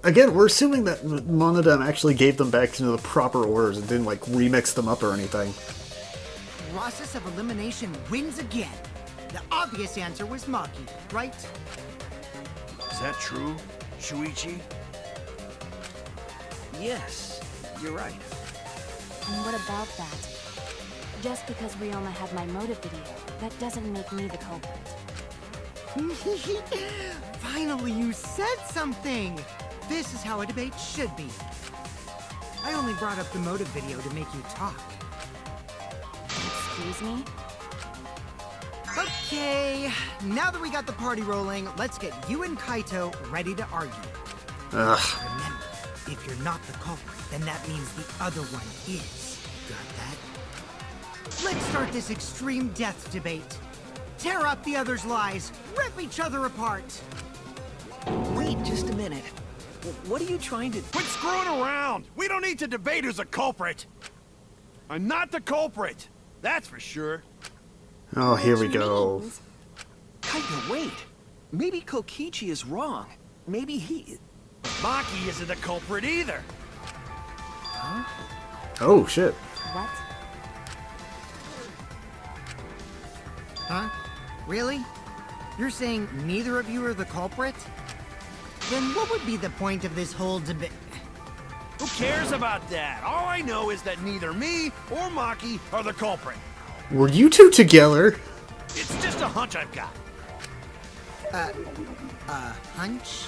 Again, we're assuming that Monodam actually gave them back into the proper orders and didn't, like, remix them up or anything. Process of elimination wins again. The obvious answer was Maki, right? Is that true, Shuichi? Yes, you're right. And what about that? Just because Ryoma had my motive video, that doesn't make me the culprit. Finally, you said something! This is how a debate should be. I only brought up the motive video to make you talk. Excuse me? Okay, now that we got the party rolling, let's get you and Kaito ready to argue. Ugh. Remember, if you're not the culprit, then that means the other one is. Got that? Let's start this extreme death debate. Tear up the other's lies, rip each other apart. Wait just a minute. What are you trying to... Quit screwing around! We don't need to debate who's a culprit! I'm not the culprit! That's for sure. Oh, here we go. Kaito, wait. Maybe Kokichi is wrong. Maybe he... But Maki isn't the culprit either. Huh? Oh, shit. What? Huh? Really? You're saying neither of you are the culprit? Then what would be the point of this whole debate? Who cares about that? All I know is that neither me or Maki are the culprit. Were you two together? It's just a hunch I've got. Hunch?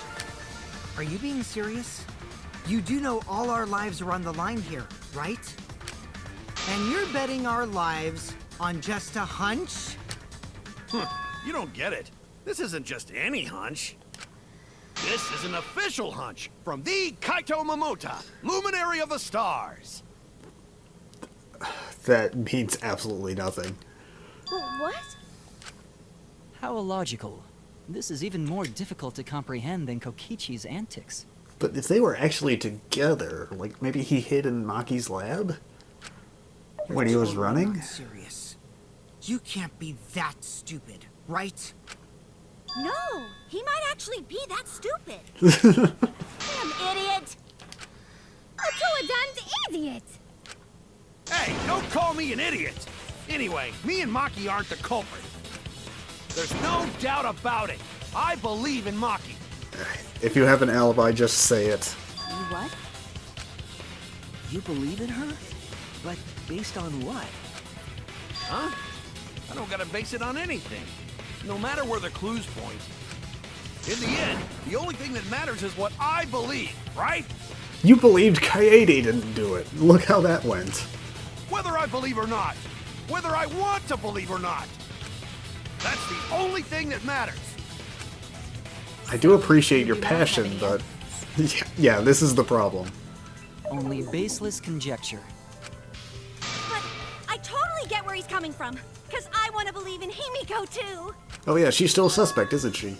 Are you being serious? You do know all our lives are on the line here, right? And you're betting our lives on just a hunch? You don't get it. This isn't just any hunch. This is an official hunch from the Kaito Momota, Luminary of the Stars. That means absolutely nothing. What? How illogical. This is even more difficult to comprehend than Kokichi's antics. But if they were actually together, like maybe he hid in Maki's lab? When he was running? Not serious. You can't be that stupid, right? No, he might actually be that stupid. Damn idiot! A damned idiot. Hey, don't call me an idiot. Anyway, me and Maki aren't the culprit. There's no doubt about it. I believe in Maki. If you have an alibi, just say it. You what? You believe in her? But based on what? Huh? I don't gotta base it on anything. No matter where the clues point. In the end, the only thing that matters is what I believe, right? You believed Kaede didn't do it. Look how that went. Whether I believe or not. Whether I want to believe or not. That's the only thing that matters. I do appreciate your passion, but... yeah, this is the problem. Only baseless conjecture. But I totally get where he's coming from. Because I want to believe in Himiko, too. Oh yeah, she's still a suspect, isn't she?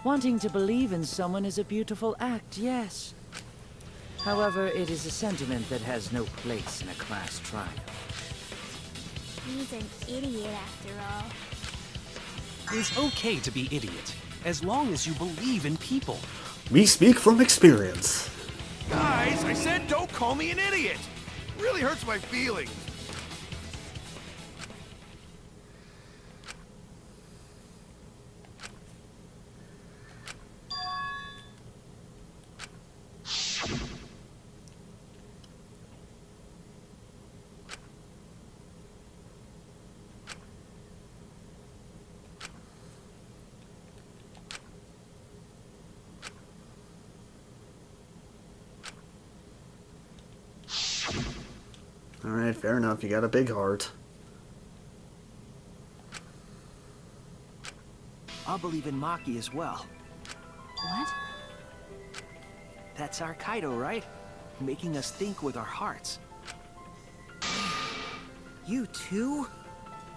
Wanting to believe in someone is a beautiful act, yes. However, it is a sentiment that has no place in a class trial. He's an idiot after all. It's okay to be idiot, as long as you believe in people. We speak from experience. Guys, I said don't call me an idiot. It really hurts my feelings. Alright, fair enough. You got a big heart. I'll believe in Maki as well. What? That's our Kaido, right? Making us think with our hearts. You too?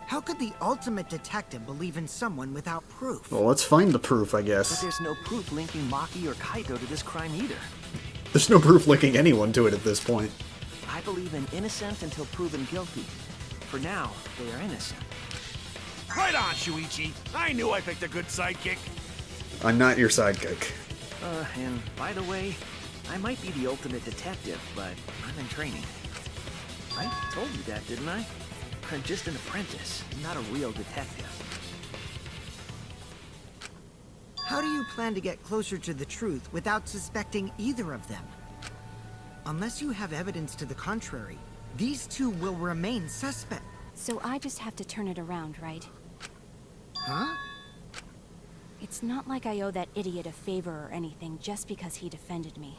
How could the ultimate detective believe in someone without proof? Well, let's find the proof, I But guess. there's no proof linking Maki or Kaito to this crime either. There's no proof linking anyone to it at this point. I believe in innocent until proven guilty. For now, they are innocent. Right on, Shuichi. I knew I picked a good sidekick. I'm not your sidekick. And by the way, I might be the ultimate detective, but I'm in training. I told you that, didn't I? I'm just an apprentice, not a real detective. How do you plan to get closer to the truth without suspecting either of them? Unless you have evidence to the contrary, these two will remain suspect. So I just have to turn it around, right? Huh? It's not like I owe that idiot a favor or anything just because he defended me.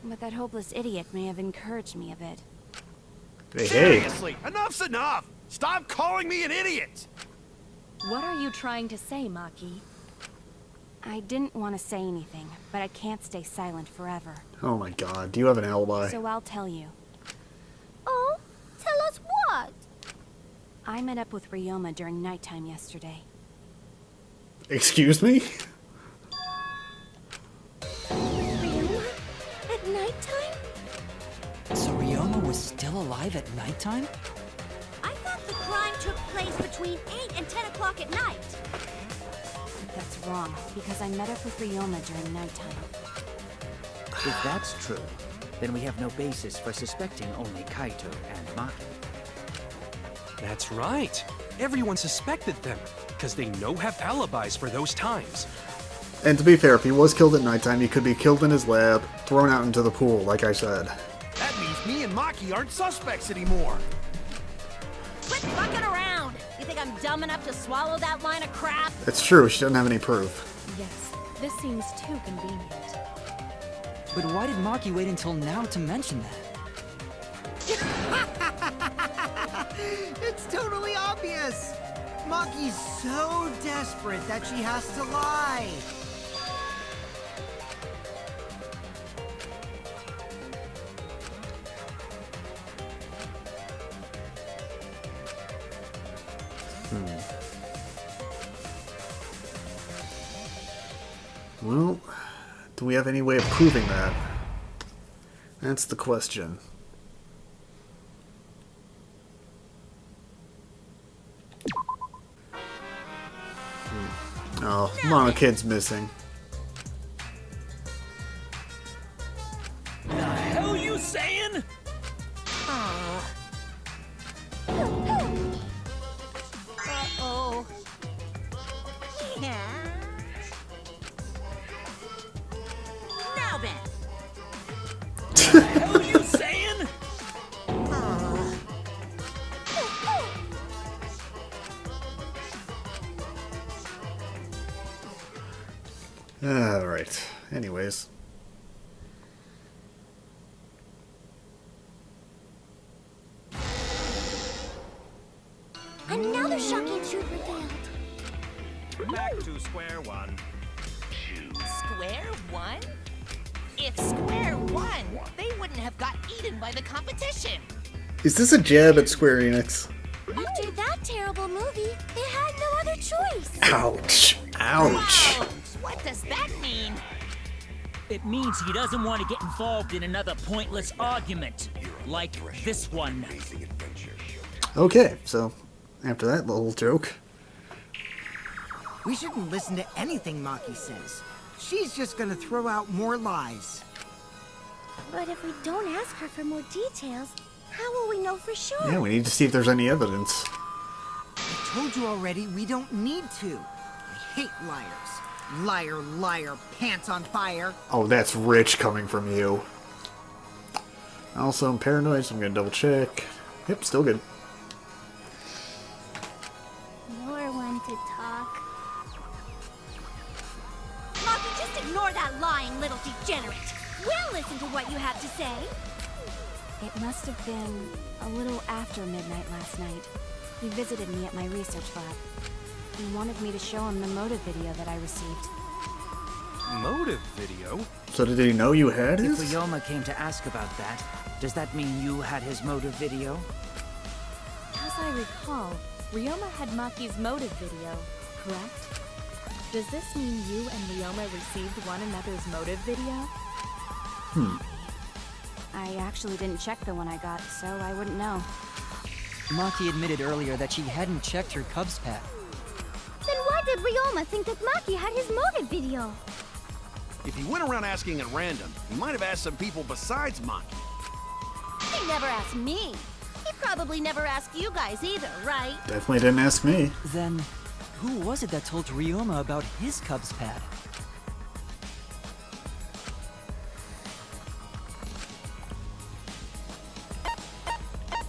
But that hopeless idiot may have encouraged me a bit. Hey, hey. Seriously, enough's enough. Stop calling me an idiot. What are you trying to say, Maki? I didn't want to say anything, but I can't stay silent forever. Oh my god, do you have an alibi? So I'll tell you. Oh, tell us what? I met up with Ryoma during nighttime yesterday. Excuse me? Ryoma? At nighttime? So Ryoma was still alive at nighttime? I thought the crime took place between 8 and 10 o'clock at night. That's wrong, because I met up with Ryoma during nighttime. If that's true, then we have no basis for suspecting only Kaito and Maki. That's right. Everyone suspected them, because they no have alibis for those times. And to be fair, if he was killed at nighttime, he could be killed in his lab, thrown out into the pool, like I said. That means me and Maki aren't suspects anymore. Quit fucking around! You think I'm dumb enough to swallow that line of crap? It's true, she doesn't have any proof. Yes, this seems too convenient. But why did Maki wait until now to mention that? It's totally obvious! Maki's so desperate that she has to lie. Well, do we have any way of proving that? That's the question. Oh, Mono Kid's missing. The hell you saying? Uh-oh. Yeah. Now then. The hell you saying? Alright. Anyways. Another shocking truth revealed. Back to square one. Square one? If square one, they wouldn't have got eaten by the competition. Is this a jab at Square Enix? After that terrible movie, they had no other choice. Ouch. Ouch. Whoa, what does that mean? It means he doesn't want to get involved in another pointless argument, like this one. Okay, so after that little joke. We shouldn't listen to anything Maki says. She's just gonna throw out more lies. But if we don't ask her for more details, how will we know for sure? Yeah, we need to see if there's any evidence. I told you already, we don't need to. I hate liars. Liar, liar, pants on fire. Oh, that's rich coming from you. Also, I'm paranoid, so I'm gonna double check. Yep, still good. You're one to talk. Maki, just ignore that lying little degenerate. We'll listen to what you have to say. It must have been a little after midnight last night. He visited me at my research lab. He wanted me to show him the motive video that I received. Motive video? So did he know you had If his? Ryoma came to ask about that, does that mean you had his motive video? As I recall, Ryoma had Maki's motive video, correct? Does this mean you and Ryoma received one another's motive video? I actually didn't check the one I got, so I wouldn't know. Maki admitted earlier that she hadn't checked her Cubs pad. Then why did Ryoma think that Maki had his motive video? If he went around asking at random, he might have asked some people besides Maki. He never asked me. He probably never asked you guys either, right? Definitely didn't ask me. Then, who was it that told Ryoma about his Cubs pad?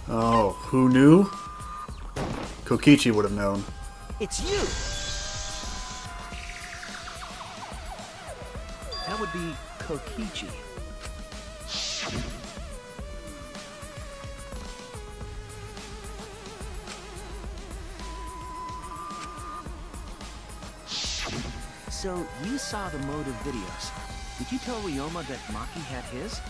Oh, who knew? Kokichi would have known. It's you! That would be Kokichi. So, you saw the motive videos. Did you tell Ryoma that Maki had his?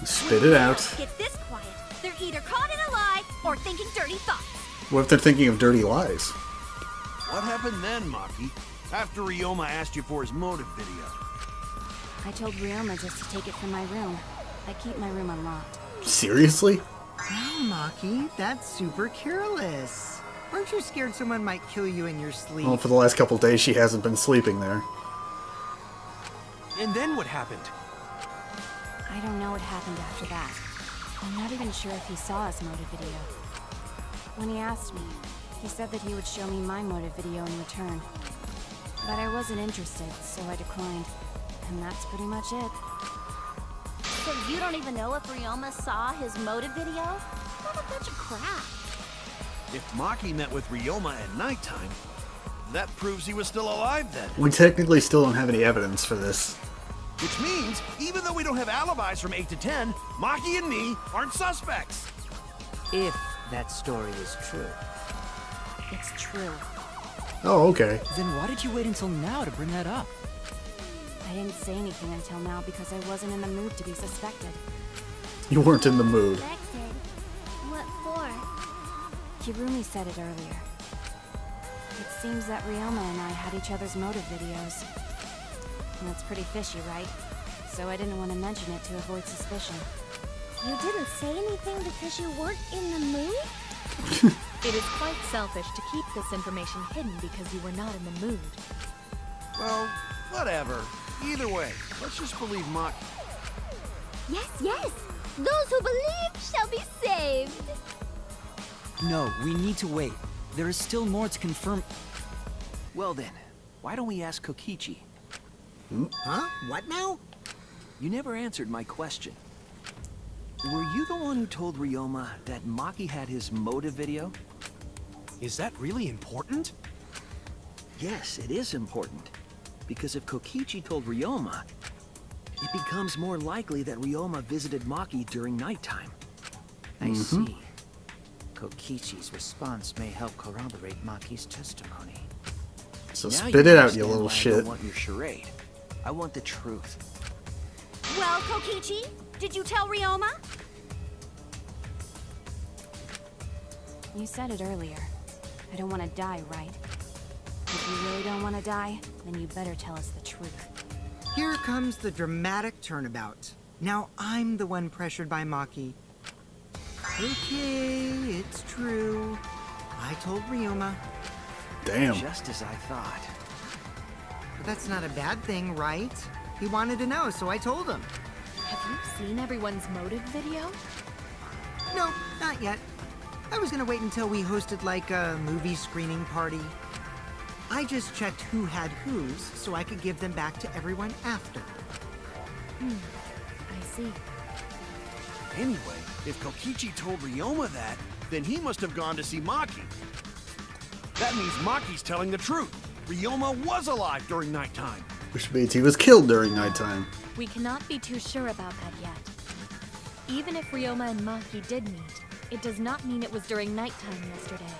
Spit it out. Get this quiet. They're either caught in a lie or thinking dirty thoughts. What if they're thinking of dirty lies? What happened then, Maki? After Ryoma asked you for his motive video? I told Ryoma just to take it from my room. I keep my room unlocked. Seriously? Wow, Maki, that's super careless. Aren't you scared someone might kill you in your sleep? Well, for the last couple days, she hasn't been sleeping there. And then what happened? I don't know what happened after that. I'm not even sure if he saw his motive video. When he asked me, he said that he would show me my motive video in return. But I wasn't interested, so I declined. And that's pretty much it. So you don't even know if Ryoma saw his motive video? What a bunch of crap. If Maki met with Ryoma at nighttime, that proves he was still alive then. We technically still don't have any evidence for this. Which means, even though we don't have alibis from 8 to 10, Maki and me aren't suspects. If that story is true. It's true. Oh, okay. Then why did you wait until now to bring that up? I didn't say anything until now because I wasn't in the mood to be suspected. You weren't in the mood. Suspected? What for? Kirumi said it earlier. It seems that Ryoma and I had each other's motive videos. And that's pretty fishy, right? So I didn't want to mention it to avoid suspicion. You didn't say anything because you weren't in the mood? It is quite selfish to keep this information hidden because you were not in the mood. Well, whatever. Either way, let's just believe Maki. Yes, yes! Those who believe shall be saved! No, we need to wait. There is still more to confirm. Well then, why don't we ask Kokichi? Huh? What now? You never answered my question. Were you the one who told Ryoma that Maki had his motive video? Is that really important? Yes, it is important. Because if Kokichi told Ryoma, it becomes more likely that Ryoma visited Maki during nighttime. I see. Kokichi's response may help corroborate Maki's testimony. So Now spit it out, understand you little why I shit. don't want your charade. I want the truth. Well, Kokichi, did you tell Ryoma? You said it earlier. I don't want to die, right? If you really don't want to die, then you better tell us the truth. Here comes the dramatic turnabout. Now I'm the one pressured by Maki. Okay, it's true. I told Ryoma. Damn. Just as I thought. But that's not a bad thing, right? He wanted to know, so I told him. Have you seen everyone's motive video? No, not yet. I was gonna wait until we hosted like a movie screening party. I just checked who had whose so I could give them back to everyone after. I see. Anyway, if Kokichi told Ryoma that, then he must have gone to see Maki. That means Maki's telling the truth. Ryoma was alive during nighttime. Which means he was killed during nighttime. We cannot be too sure about that yet. Even if Ryoma and Maki did meet, it does not mean it was during nighttime yesterday.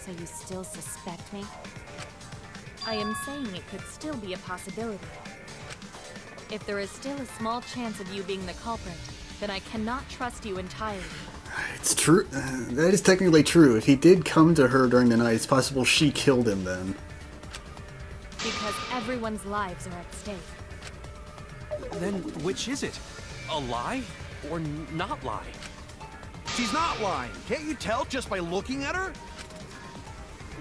So you still suspect me? I am saying it could still be a possibility. If there is still a small chance of you being the culprit, then I cannot trust you entirely. It's true. That is technically true. If he did come to her during the night, it's possible she killed him then. Because everyone's lives are at stake. Then which is it? A lie or not lie? She's not lying. Can't you tell just by looking at her?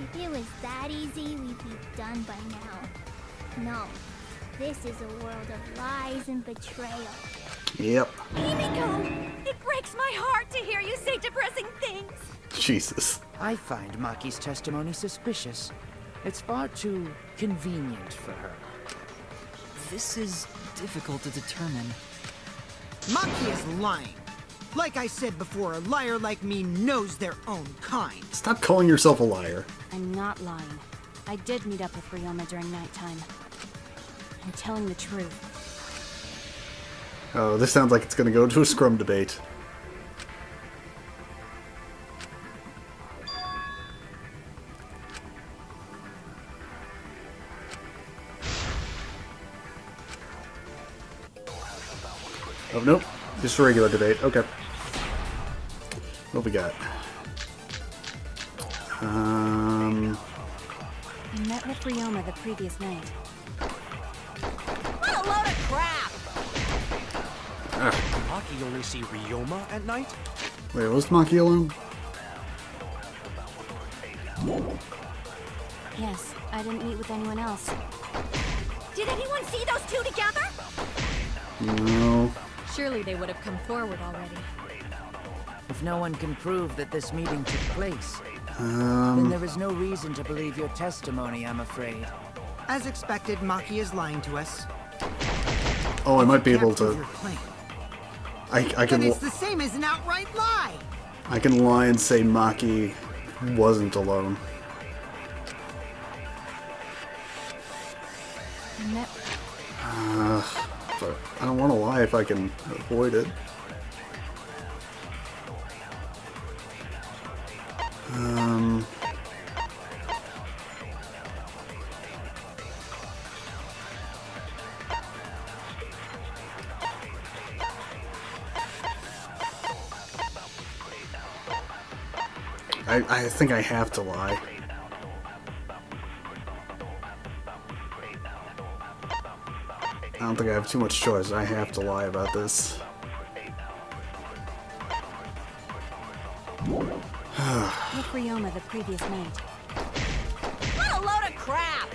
If it was that easy, we'd be done by now. No. This is a world of lies and betrayal. Yep. Himiko! It breaks my heart to hear you say depressing things! Jesus. I find Maki's testimony suspicious. It's far too convenient for her. This is difficult to determine. Maki is lying. Like I said before, a liar like me knows their own kind. Stop calling yourself a liar. I'm not lying. I did meet up with Ryoma during nighttime. I'm telling the truth. Oh, this sounds like it's gonna go to a scrum debate. Oh, nope. Just a regular debate. Okay. What we got? I met with Ryoma the previous night. What a load of crap! Maki only see Ryoma at night? Wait, was Maki alone? Yes, I didn't meet with anyone else. Did anyone see those two together? No. Surely they would have come forward already. If no one can prove that this meeting took place, then there is no reason to believe your testimony, I'm afraid. As expected, Maki is lying to us. Oh, I might be able Can't prove to. your claim. I can. Then it's the same as an outright lie. I can lie and say Maki wasn't alone. And that But I don't want to lie if I can avoid it. I think I have to lie. I don't think I have too much choice. I have to lie about this. with Ryoma the previous night. What a load of crap!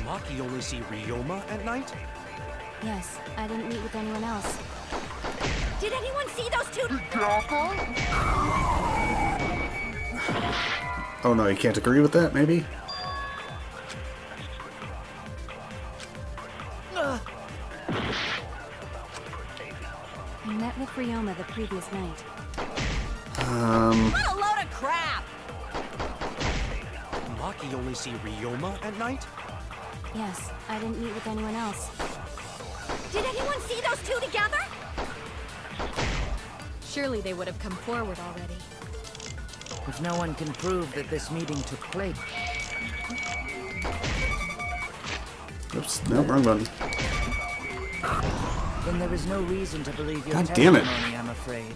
Maki only see Ryoma at night? Yes, I didn't meet with anyone else. Did anyone see those two? Oh no, you can't agree with that, maybe? I met with Ryoma the previous night. What a load of crap! Maki only see Ryoma at night? Yes, I didn't meet with anyone else. Did anyone see those two together? Surely they would have come forward already. If no one can prove that this meeting took place... Oops, no, wrong button. then there is no reason to believe your God damn it. testimony, I'm afraid.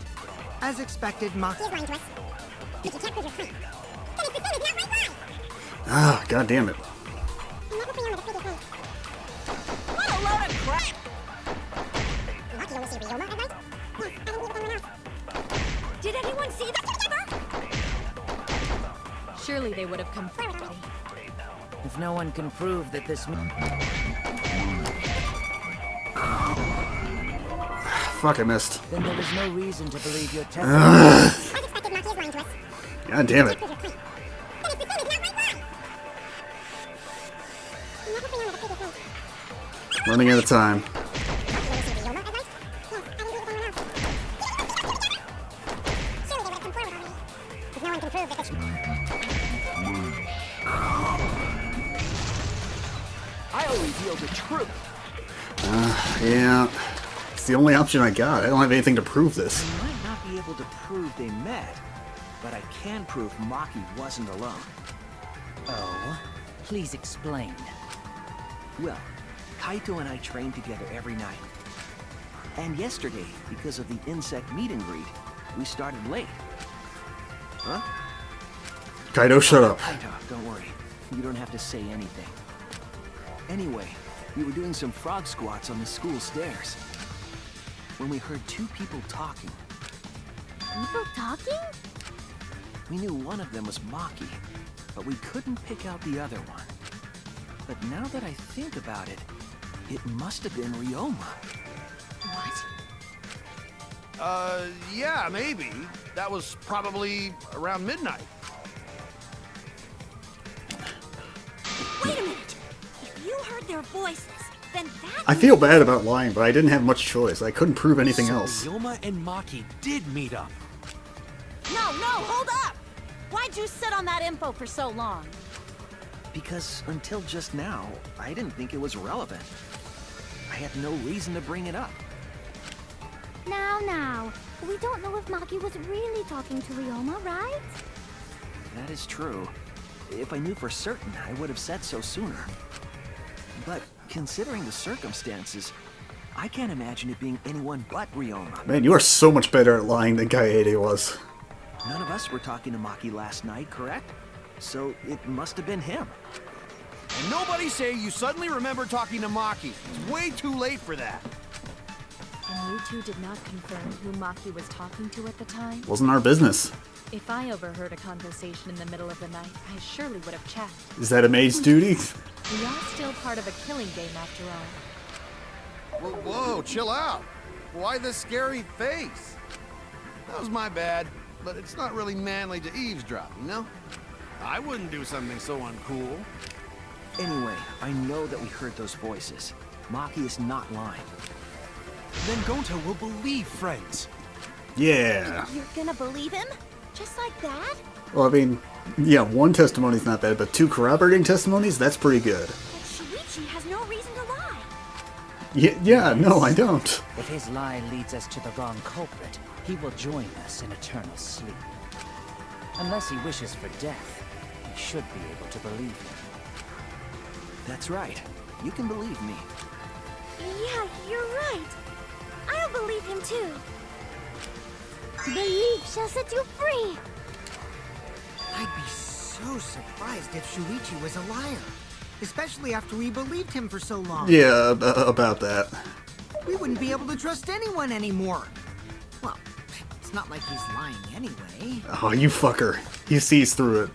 As expected, Maki... Ah, god damn it. What a load of crap! Did anyone see them together? Surely they would have come forward. If no one can prove that this... Fuck, I missed. then there is no reason to believe your testimony. God damn it. Running out of time. I'll reveal the truth. Yeah. It's the only option I got. I don't have anything to prove this. I might not be able to prove they met, but I can prove Maki wasn't alone. Oh? Please explain. Well, Kaito and I trained together every night. And yesterday, because of the insect meet and greet, we started late. Huh? Kaido, shut up. Kaito, don't worry. You don't have to say anything. Anyway, we were doing some frog squats on the school stairs when we heard two people talking. People talking? We knew one of them was Maki, but we couldn't pick out the other one. But now that I think about it, it must have been Ryoma. What? Yeah, maybe. That was probably around midnight. Wait a minute! If you heard their voices, then that... I feel bad about lying, but I didn't have much choice. I couldn't prove anything So else. Ryoma and Maki did meet up. No, hold up! Why'd you sit on that info for so long? Because until just now, I didn't think it was relevant. I had no reason to bring it up. Now. We don't know if Maki was really talking to Ryoma, right? That is true. If I knew for certain, I would have said so sooner. But considering the circumstances, I can't imagine it being anyone but Ryoma. Man, you are so much better at lying than Kaede was. None of us were talking to Maki last night, correct? So it must have been him. And nobody say you suddenly remember talking to Maki. It's way too late for that. And you two did not confirm who Maki was talking to at the time? Wasn't our business. If I overheard a conversation in the middle of the night, I surely would have checked. Is that a maid's duty? We are still part of a killing game after all. Whoa, chill out. Why the scary face? That was my bad, but it's not really manly to eavesdrop, you know? I wouldn't do something so uncool. Anyway, I know that we heard those voices. Maki is not lying. Then Gonta will believe friends. Yeah. You're gonna believe him? Just like that? Well, I mean, yeah, one testimony's not bad, but 2 corroborating testimonies, that's pretty good. But Shuichi has no reason to lie. Yeah, no, I don't. If his lie leads us to the wrong culprit, he will join us in eternal sleep. Unless he wishes for death, we should be able to believe him. That's right. You can believe me. Yeah, you're right. I'll believe him too. Belief shall set you free. I'd be so surprised if Shuichi was a liar. Especially after we believed him for so long. Yeah, about that. We wouldn't be able to trust anyone anymore. Well, it's not like he's lying anyway. Oh, you fucker. He sees through it.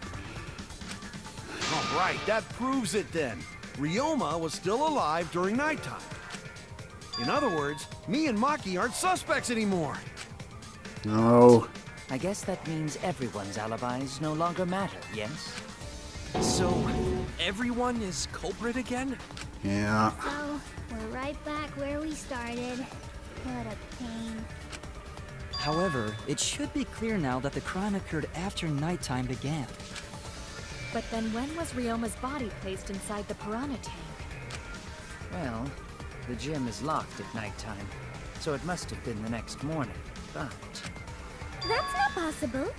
All right, that proves it then. Ryoma was still alive during nighttime. In other words, me and Maki aren't suspects anymore. No. I guess that means everyone's alibis no longer matter, yes? So, everyone is culprit again? Yeah. So, we're right back where we started. What a pain. However, it should be clear now that the crime occurred after nighttime began. But then when was Ryoma's body placed inside the piranha tank? Well, the gym is locked at nighttime, so it must have been the next morning, but... That's not possible.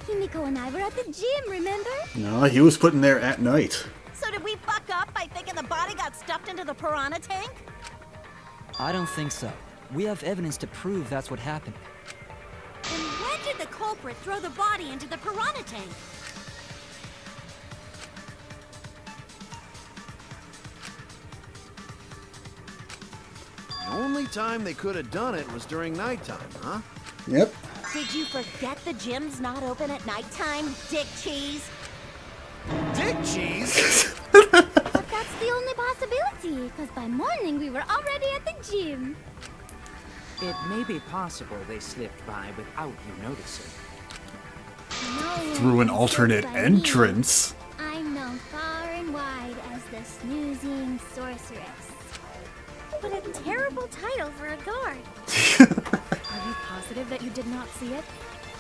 Himiko and I were at the gym, remember? No, he was put in there at night. So did we fuck up by thinking the body got stuffed into the piranha tank? I don't think so. We have evidence to prove that's what happened. And when did the culprit throw the body into the piranha tank? The only time they could have done it was during nighttime, huh? Yep. Did you forget the gym's not open at nighttime, dick cheese? Dick cheese? But that's the only possibility, because by morning we were already at the gym. It may be possible they slipped by without you noticing. No Through an one alternate slipped by me. entrance. I'm known far and wide as the snoozing sorceress. What a terrible title for a guard. Are you positive that you did not see it?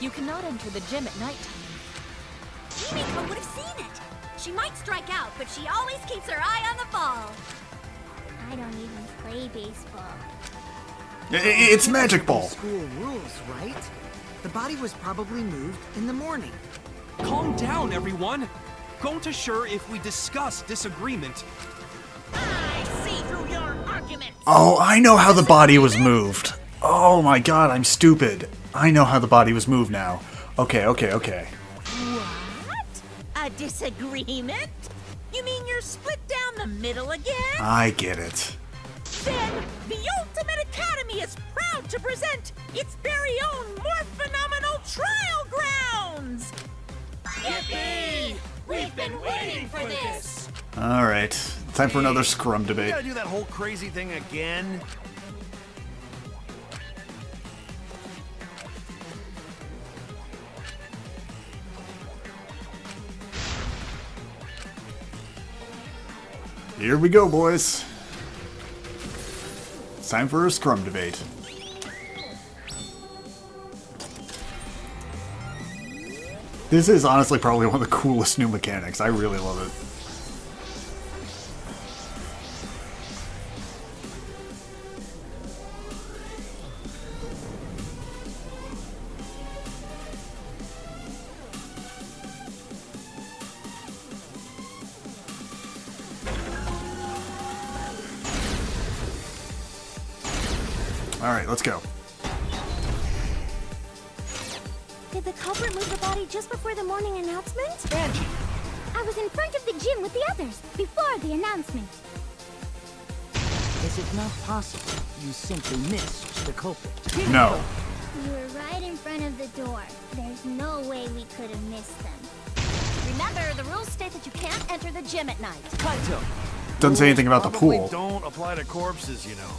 You cannot enter the gym at nighttime. Himiko would have seen it. She might strike out, but she always keeps her eye on the ball. I don't even play baseball. It's Magic Ball. School rules, right? The body was probably moved in the morning. Calm down, everyone. Gonta sure if we discuss disagreement. I see through your arguments. Oh, I know how the body was moved. Oh my god, I'm stupid. I know how the body was moved now. Okay. What? A disagreement? You mean you're split down the middle again? I get it. Then the Ultimate Academy is proud to present its very own more phenomenal trial grounds! Yippee! We've been waiting for this! Alright, time for another scrum You debate. gotta do that whole crazy thing again? Here we go, boys. It's time for a scrum debate. This is honestly probably one of the coolest new mechanics. I really love it. Alright, let's go. Did the culprit move the body just before the morning announcement? Angie! I was in front of the gym with the others, before the announcement. Is it not possible you simply missed the culprit? No. You were right in front of the door. There's no way we could have missed them. Remember, the rules state that you can't enter the gym at night. Kaito! Doesn't say anything about the Probably pool. don't apply to corpses, you know.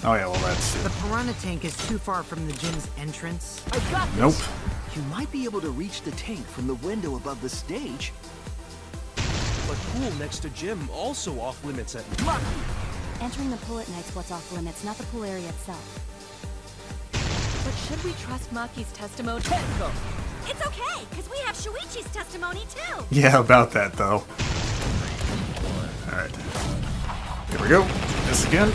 Oh yeah, well that's... The piranha tank is too far from the gym's entrance. I got this! Nope. You might be able to reach the tank from the window above the stage. But but pool next to gym also off limits at night. Maki! Entering the pool at night's what's off limits, not the pool area itself. But should we trust Maki's testimony? Tenko! It's okay, because we have Shuichi's testimony too. Yeah, about that though. Alright. Here we go. This again.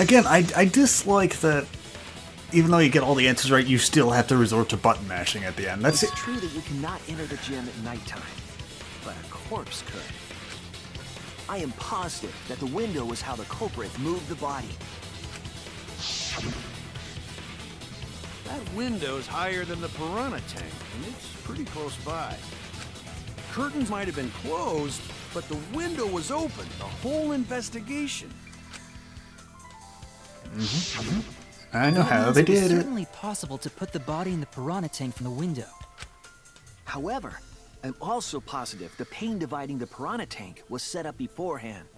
Again, I dislike that even though you get all the answers right, you still have to resort to button mashing at the end. That's It's true that you cannot enter the gym at nighttime, but a corpse could. I am positive that the window was how the culprit moved the body. That window's higher than the piranha tank, and it's pretty close by. Curtains might have been closed, but the window was open the whole investigation. I know how they It was did it. certainly possible to put the body in the piranha tank from the window. However, I'm also positive the pane dividing the piranha tank was set up beforehand.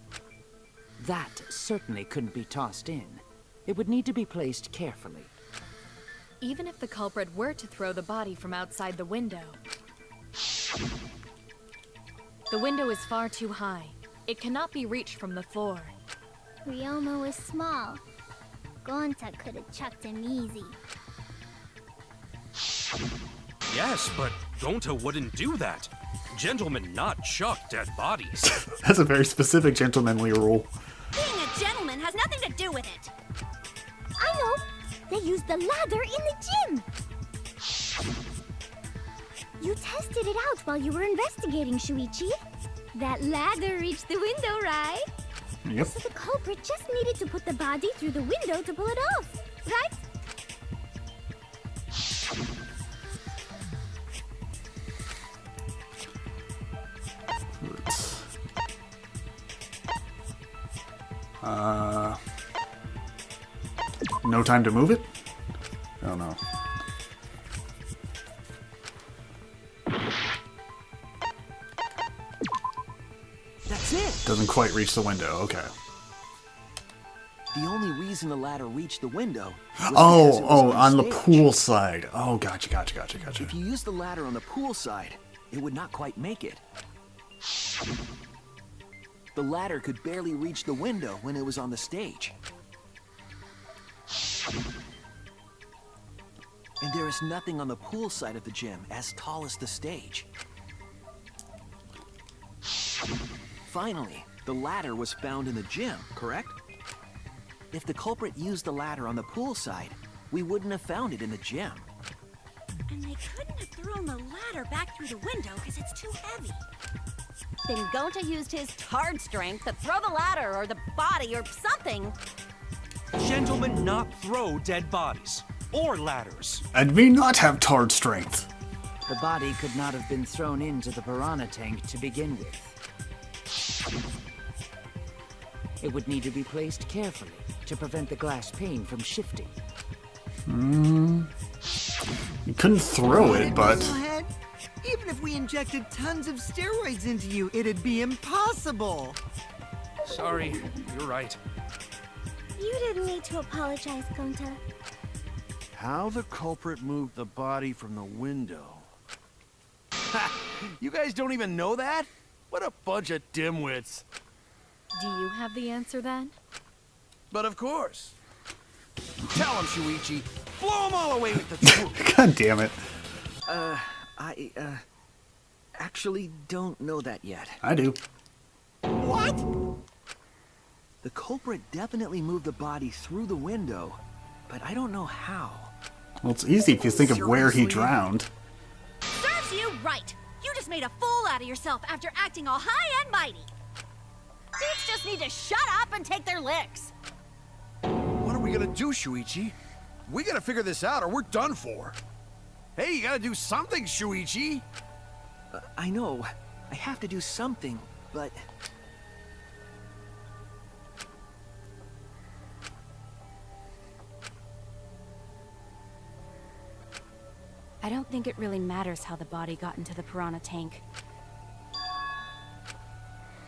That certainly couldn't be tossed in. It would need to be placed carefully. Even if the culprit were to throw the body from outside the window, the window is far too high. It cannot be reached from the floor. Ryoma was small. Gonta could have chucked him easy. Yes, but Gonta wouldn't do that. Gentlemen not chuck dead bodies. That's a very specific gentlemanly rule. Being a gentleman has nothing to do with it. I know. They used the ladder in the gym. You tested it out while you were investigating, Shuichi. That ladder reached the window, right? Yep. So the culprit just needed to put the body through the window to pull it off, right? No time to move it? Oh no. That's it! Doesn't quite reach the window, okay. The only reason the ladder reached the window was because it Oh, was on the stage. pool side. Oh, gotcha. If you used the ladder on the pool side, it would not quite make it. The ladder could barely reach the window when it was on the stage. And there is nothing on the pool side of the gym as tall as the stage. Finally, the ladder was found in the gym, correct? If the culprit used the ladder on the pool side, we wouldn't have found it in the gym. And they couldn't have thrown the ladder back through the window because it's too heavy. Then Gonta used his tard strength to throw the ladder or the body or something. Gentlemen not throw dead bodies. Or ladders. And me not have tard strength. The body could not have been thrown into the piranha tank to begin with. It would need to be placed carefully to prevent the glass pane from shifting. You couldn't throw it, but... Metalhead, even if we injected tons of steroids into you, it'd be impossible. Sorry, you're right. You didn't need to apologize, Gonta. How the culprit moved the body from the window. Ha! You guys don't even know that? What a bunch of dimwits. Do you have the answer then? But of course. Tell him, Shuichi. Blow him all away with the truth. God damn it. I actually don't know that yet. I do. What? The culprit definitely moved the body through the window, but I don't know how. Well, it's easy if you think of where he drowned. Serves you right. You just made a fool out of yourself after acting all high and mighty. Dudes just need to shut up and take their licks. What are we gonna do, Shuichi? We gotta figure this out or we're done for. Hey, you gotta do something, Shuichi. I know. I have to do something, but... I don't think it really matters how the body got into the piranha tank.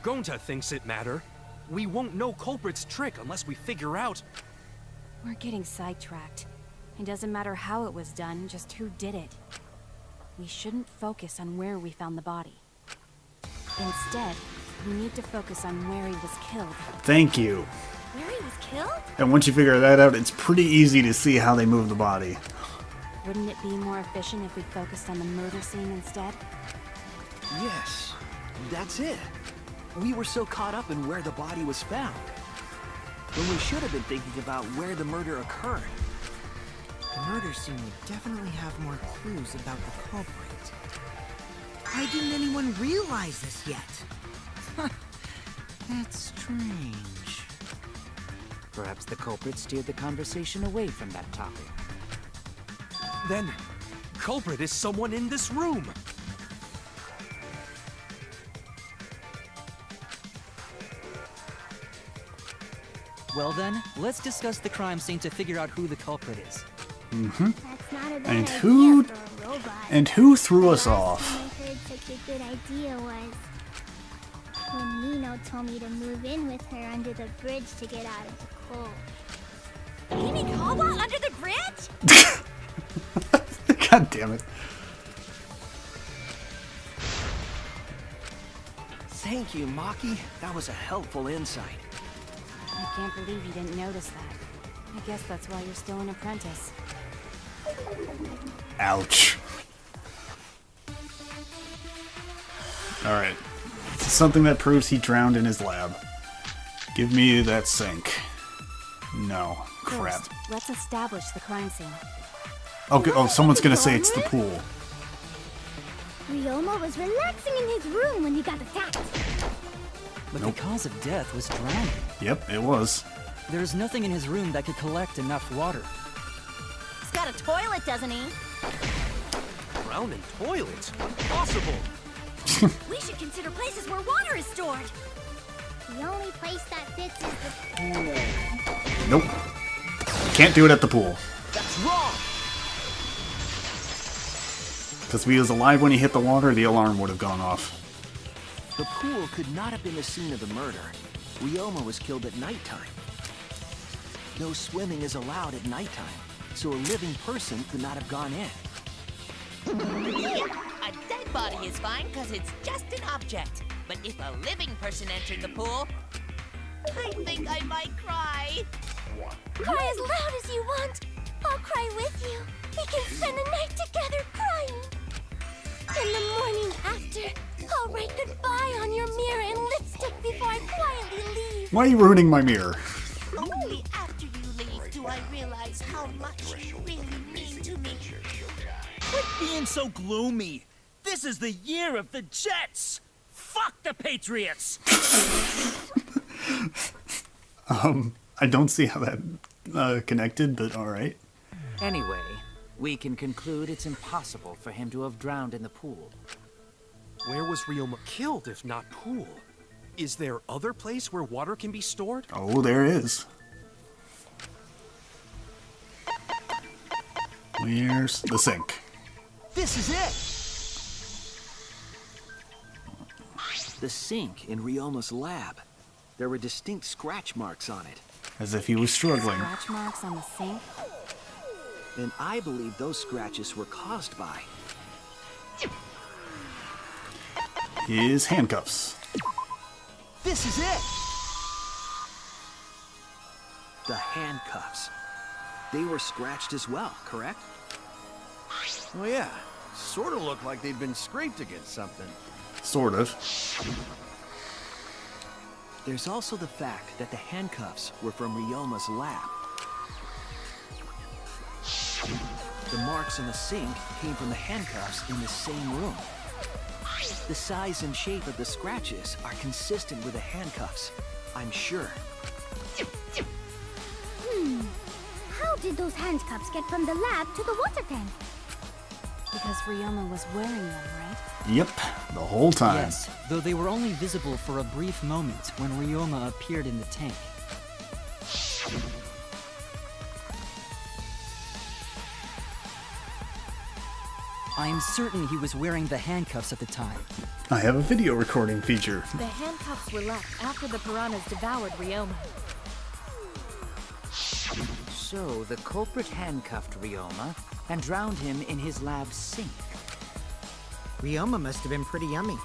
Gonta thinks it matter. We won't know culprit's trick unless we figure out... We're getting sidetracked. It doesn't matter how it was done, just who did it. We shouldn't focus on where we found the body. Instead, we need to focus on where he was killed. Thank you. Where he was killed? And once you figure that out, it's pretty easy to see how they move the body. Wouldn't it be more efficient if we focused on the murder scene instead? Yes, that's it. We were so caught up in where the body was found, when we should have been thinking about where the murder occurred. The murder scene would definitely have more clues about the culprit. Why didn't anyone realize this yet? That's strange. Perhaps the culprit steered the conversation away from that topic. Then, culprit is someone in this room. Well then, let's discuss the crime scene to figure out who the culprit is. Mm-hmm. That's not a bad And idea who for a robot. and who threw us The last off? time I heard such a good idea was when Nino told me to move in with her under the bridge to get out of the cold. Himikawa under the bridge? God damn it. Thank you, Maki. That was a helpful insight. I can't believe you didn't notice that. I guess that's why you're still an apprentice. Ouch. Alright. Something that proves he drowned in his lab. Give me that sink. No. Crap. First, let's establish the crime scene. Okay, oh, someone's gonna say it's the pool. Ryoma was relaxing in his room when he got attacked. But Nope. the cause of death was drowning. Yep, it was. There's nothing in his room that could collect enough water. He's got a toilet, doesn't he? Drown in toilets? Impossible. We should consider places where water is stored. The only place that fits is the pool. Nope. Can't do it at the pool. That's wrong! Because if he was alive when he hit the water, the alarm would have gone off. The pool could not have been the scene of the murder. Ryoma was killed at nighttime. No swimming is allowed at nighttime, so a living person could not have gone in. A dead body is fine because it's just an object. But if a living person entered the pool, I think I might cry. Cry as loud as you want. I'll cry with you. We can spend the night together crying. In the morning after, I'll write goodbye on your mirror in lipstick before I quietly leave. Why are you ruining my mirror? Only after you leave do I realize how much you really mean to me. Quit being so gloomy. This is the year of the Jets. Fuck the Patriots. I don't see how that connected, but alright. Anyway, we can conclude it's impossible for him to have drowned in the pool. Where was Ryoma killed if not pool? Is there other place where water can be stored? Oh, there is. Where's the sink? This is it! The sink in Ryoma's lab. There were distinct scratch marks on it. As if he was struggling. Scratch marks on the sink? And I believe those scratches were caused by His handcuffs. This is it! The handcuffs. They were scratched as well, correct? Oh yeah, sort of looked like they'd been scraped against something. Sort of. There's also the fact that the handcuffs were from Ryoma's lab. The marks on the sink came from the handcuffs in the same room. The size and shape of the scratches are consistent with the handcuffs, I'm sure. How did those handcuffs get from the lab to the water tank? Because Ryoma was wearing them, right? Yep, the whole time. Yes, though they were only visible for a brief moment when Ryoma appeared in the tank. I am certain he was wearing the handcuffs at the time. I have a video recording feature. The handcuffs were left after the piranhas devoured Ryoma. So, the culprit handcuffed Ryoma and drowned him in his lab sink. Ryoma must have been pretty yummy.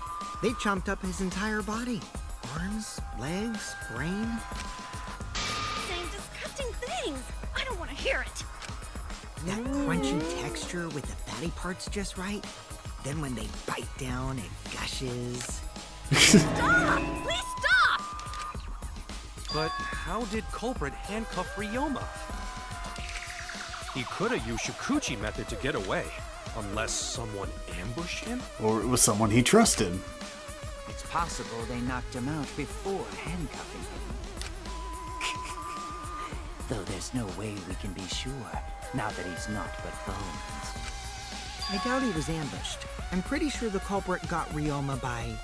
They chomped up his entire body. Arms, legs, brain. Saying disgusting things. I don't want to hear it. That crunchy texture with the fatty parts just right. Then when they bite down, it gushes. Stop! Please stop! But how did culprit handcuff Ryoma? He could have used Shuichi method to get away, unless someone ambushed him? Or it was someone he trusted. It's possible they knocked him out before handcuffing him. Though there's no way we can be sure, now that he's not but bones. I doubt he was ambushed. I'm pretty sure the culprit got Ryoma by...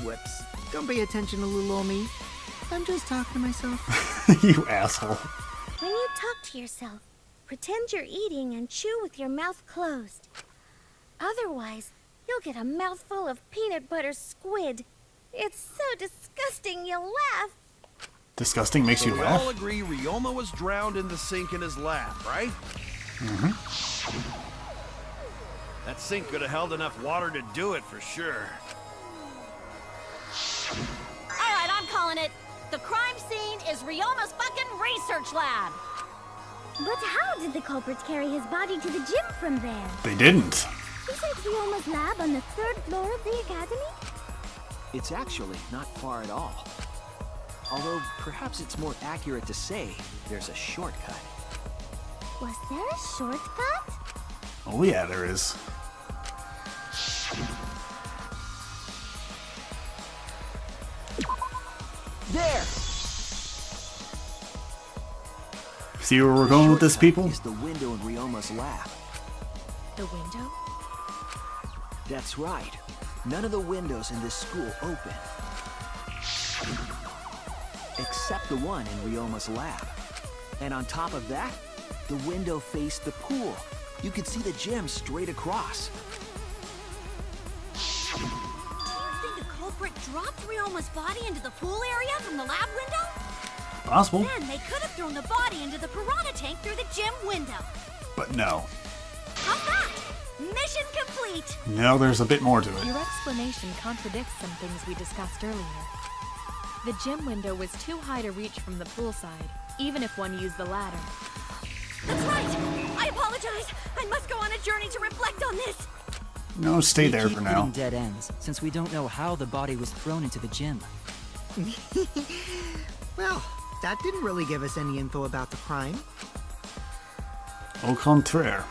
whoops. Don't pay attention to little old me. I'm just talking to myself. You asshole. When you talk to yourself, pretend you're eating and chew with your mouth closed. Otherwise, you'll get a mouthful of peanut butter squid. It's so disgusting you'll laugh. Disgusting makes you we laugh? all agree Ryoma was drowned in the sink in his lab, right? Mm-hmm. That sink could have held enough water to do it for sure. All right, I'm calling it. The crime scene is Ryoma's fucking research lab. But how did the culprits carry his body to the gym from there? They didn't. Isn't Ryoma's lab on the 3rd floor of the academy? It's actually not far at all. Although, perhaps it's more accurate to say there's a shortcut. Was there a shortcut? Oh yeah, there is. There! See where we're going with this, people? Is the window in Ryoma's lab. The window? That's right. None of the windows in this school open. Except the one in Ryoma's lab. And on top of that, the window faced the pool. You could see the gym straight across. Do you think the culprit dropped Ryoma's body into the pool area from the lab window? Possible. Then they could have thrown the body into the piranha tank through the gym window. But no. How's that? Mission complete! No, there's a bit more to it. Your explanation contradicts some things we discussed earlier. The gym window was too high to reach from the poolside, even if one used the ladder. That's right! I apologize! I must go on a journey to reflect on this! No, stay We there keep for now. hitting dead ends, since we don't know how the body was thrown into the gym. Well, that didn't really give us any info about the crime. Au contraire.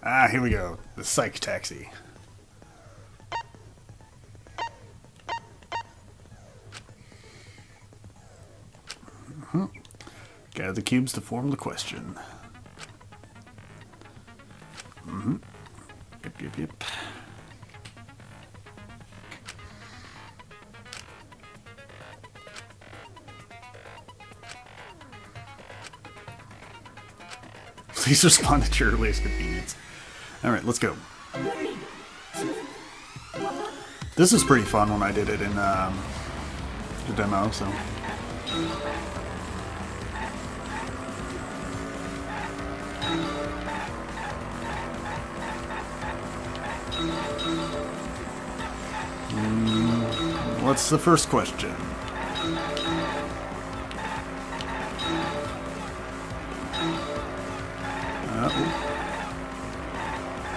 Ah, here we go. The psych taxi. Gather the cubes to form the question. Yep. Please respond at your earliest convenience. Alright, let's go. This was pretty fun when I did it in the demo, so... What's the first question?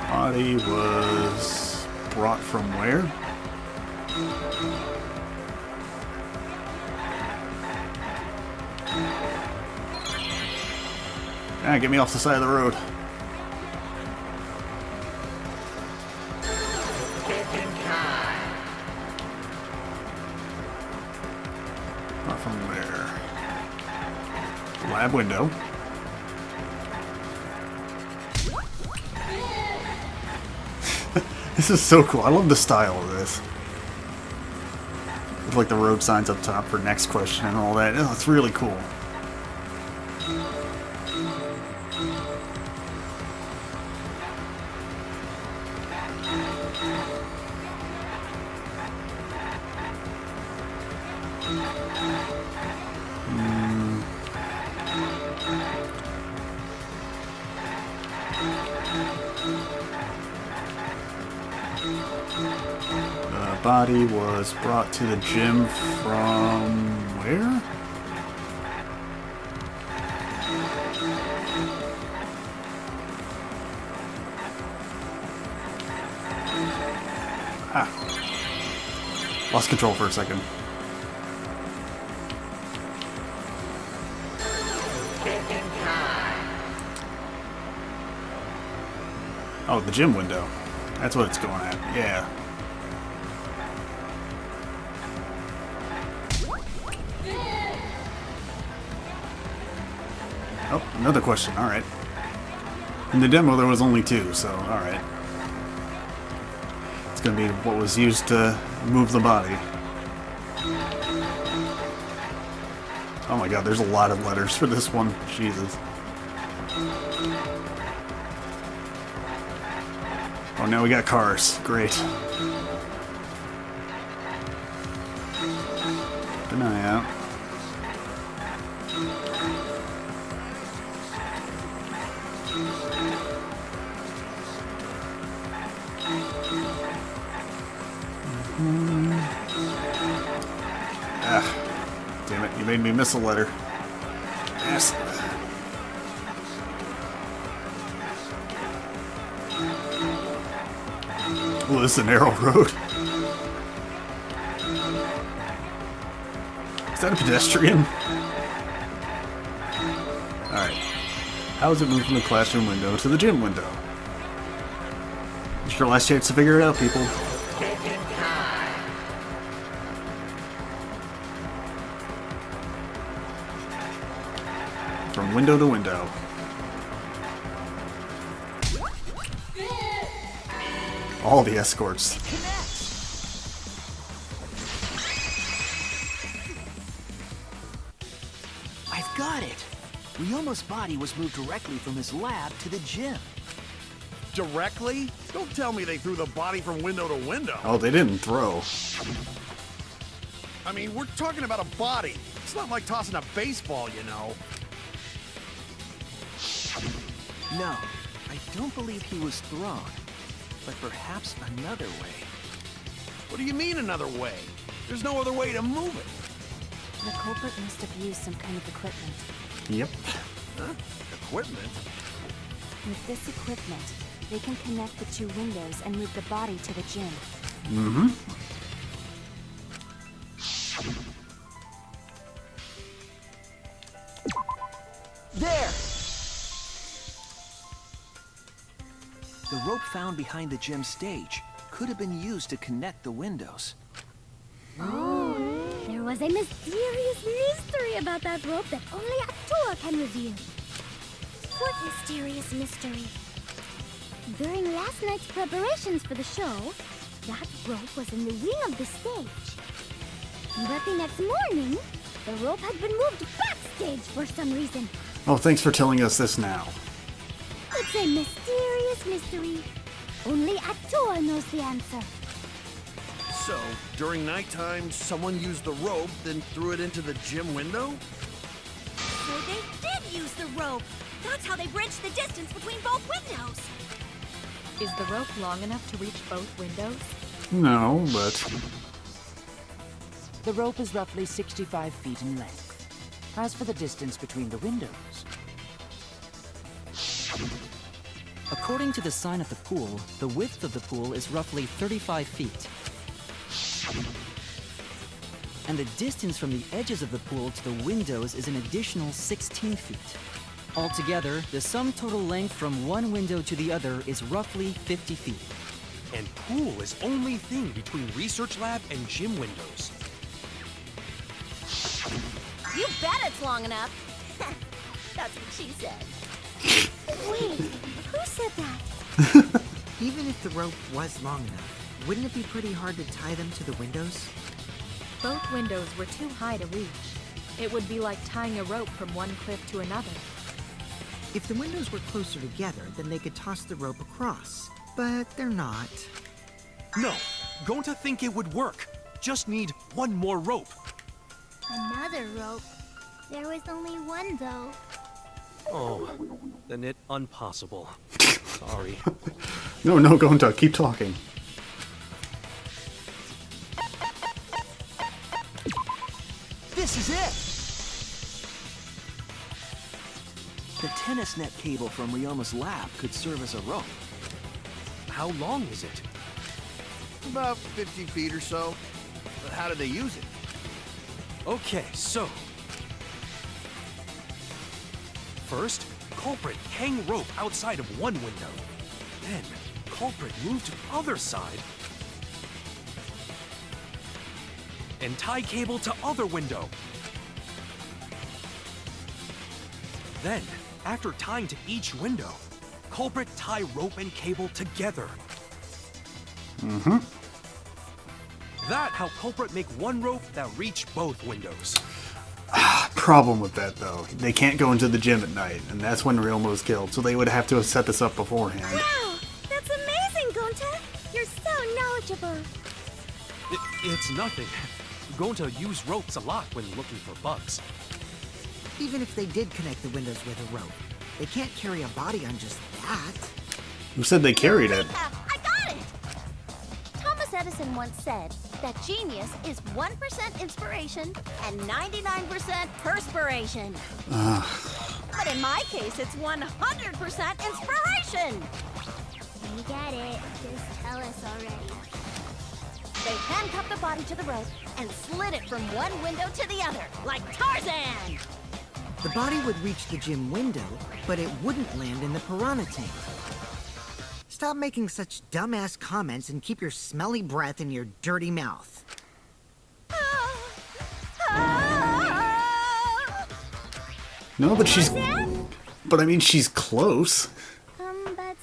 Body was brought from where? Ah, get me off the side of the road. Brought from where? Lab window. This is so cool. I love the style of this. With like the road signs up top for next question and all that. Oh, it's really cool. The body was brought to the gym from where? Ah. Lost control for a second. Oh, the gym window. That's what it's going at. Yeah. Oh, another question. Alright. In the demo, there was only 2, so alright. It's gonna be what was used to move the body. Oh my god, there's a lot of letters for this one. Jesus. Oh, now we got cars. Great. Keep an eye out. Ah, damn it, you made me miss a letter. Yes. Oh, this is a narrow road. Is that a pedestrian? Alright. How does it move from the classroom window to the gym window? It's your last chance to figure it out, people. From window to window. All the escorts. I've got it! Ryoma's body was moved directly from his lab to the gym. Directly? Don't tell me they threw the body from window to window. Oh, they didn't throw. I mean, we're talking about a body. It's not like tossing a baseball, you know. No, I don't believe he was thrown. But perhaps another way. What do you mean another way? There's no other way to move it. The culprit must have used some kind of equipment. Yep. Huh? Equipment? With this equipment, they can connect the 2 windows and move the body to the gym. Mm-hmm. There! The rope found behind the gym stage could have been used to connect the windows. Oh, there was a mysterious mystery about that rope that only Atua can reveal. What mysterious mystery? During last night's preparations for the show, that rope was in the wing of the stage. But the next morning, the rope had been moved backstage for some reason. Oh, thanks for telling us this now. It's a mysterious mystery. Only Atua knows the answer. So, during nighttime, someone used the rope, then threw it into the gym window? So they did use the rope. That's how they bridged the distance between both windows. Is the rope long enough to reach both windows? No, but... The rope is roughly 65 feet in length. As for the distance between the windows... According to the sign at the pool, the width of the pool is roughly 35 feet. And the distance from the edges of the pool to the windows is an additional 16 feet. Altogether, the sum total length from one window to the other is roughly 50 feet. And pool is only thing between research lab and gym windows. You bet it's long enough. That's what she said. Wait, who said that? Even if the rope was long enough, wouldn't it be pretty hard to tie them to the windows? Both windows were too high to reach. It would be like tying a rope from one cliff to another. If the windows were closer together, then they could toss the rope across. But they're not. No, going to think it would work. Just need one more rope. Another rope. There was only one, though. Oh, then it impossible. Sorry. No, Gonta, keep talking. This is it! The tennis net cable from Ryoma's lab could serve as a rope. How long is it? About 50 feet or so. But how did they use it? Okay, so... First, culprit hang rope outside of one window. Then, culprit move to other side. And tie cable to other window. Then, after tying to each window, culprit tie rope and cable together. Mm-hmm. That how culprit make one rope that reach both windows. Problem with that, though. They can't go into the gym at night, and that's when Ryoma was killed, so they would have to have set this up beforehand. Wow! That's amazing, Gonta! You're so knowledgeable. It's nothing. Gonta use ropes a lot when looking for bugs. Even if they did connect the windows with a rope, they can't carry a body on just that. Who said they carried it? I got it! Thomas Edison once said that genius is 1% inspiration and 99% perspiration. But in my case, it's 100% inspiration! We get it. Just tell us already. They handcuffed the body to the rope and slid it from one window to the other, like Tarzan! The body would reach the gym window, but it wouldn't land in the piranha tank. Stop making such dumbass comments and keep your smelly breath in your dirty mouth. No, but she's... But I mean, she's close. But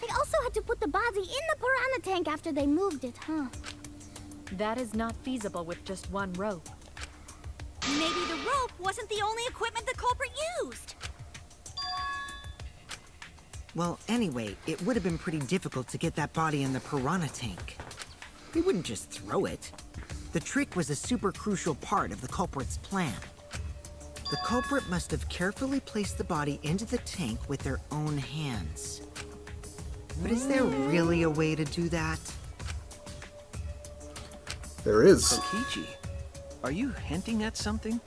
they also had to put the body in the piranha tank after they moved it, huh? That is not feasible with just one rope. Maybe the rope wasn't the only equipment the culprit used. Well, anyway, it would have been pretty difficult to get that body in the piranha tank. They wouldn't just throw it. The trick was a super crucial part of the culprit's plan. The culprit must have carefully placed the body into the tank with their own hands. But is there really a way to do that? There is. Kokichi, are you hinting at something?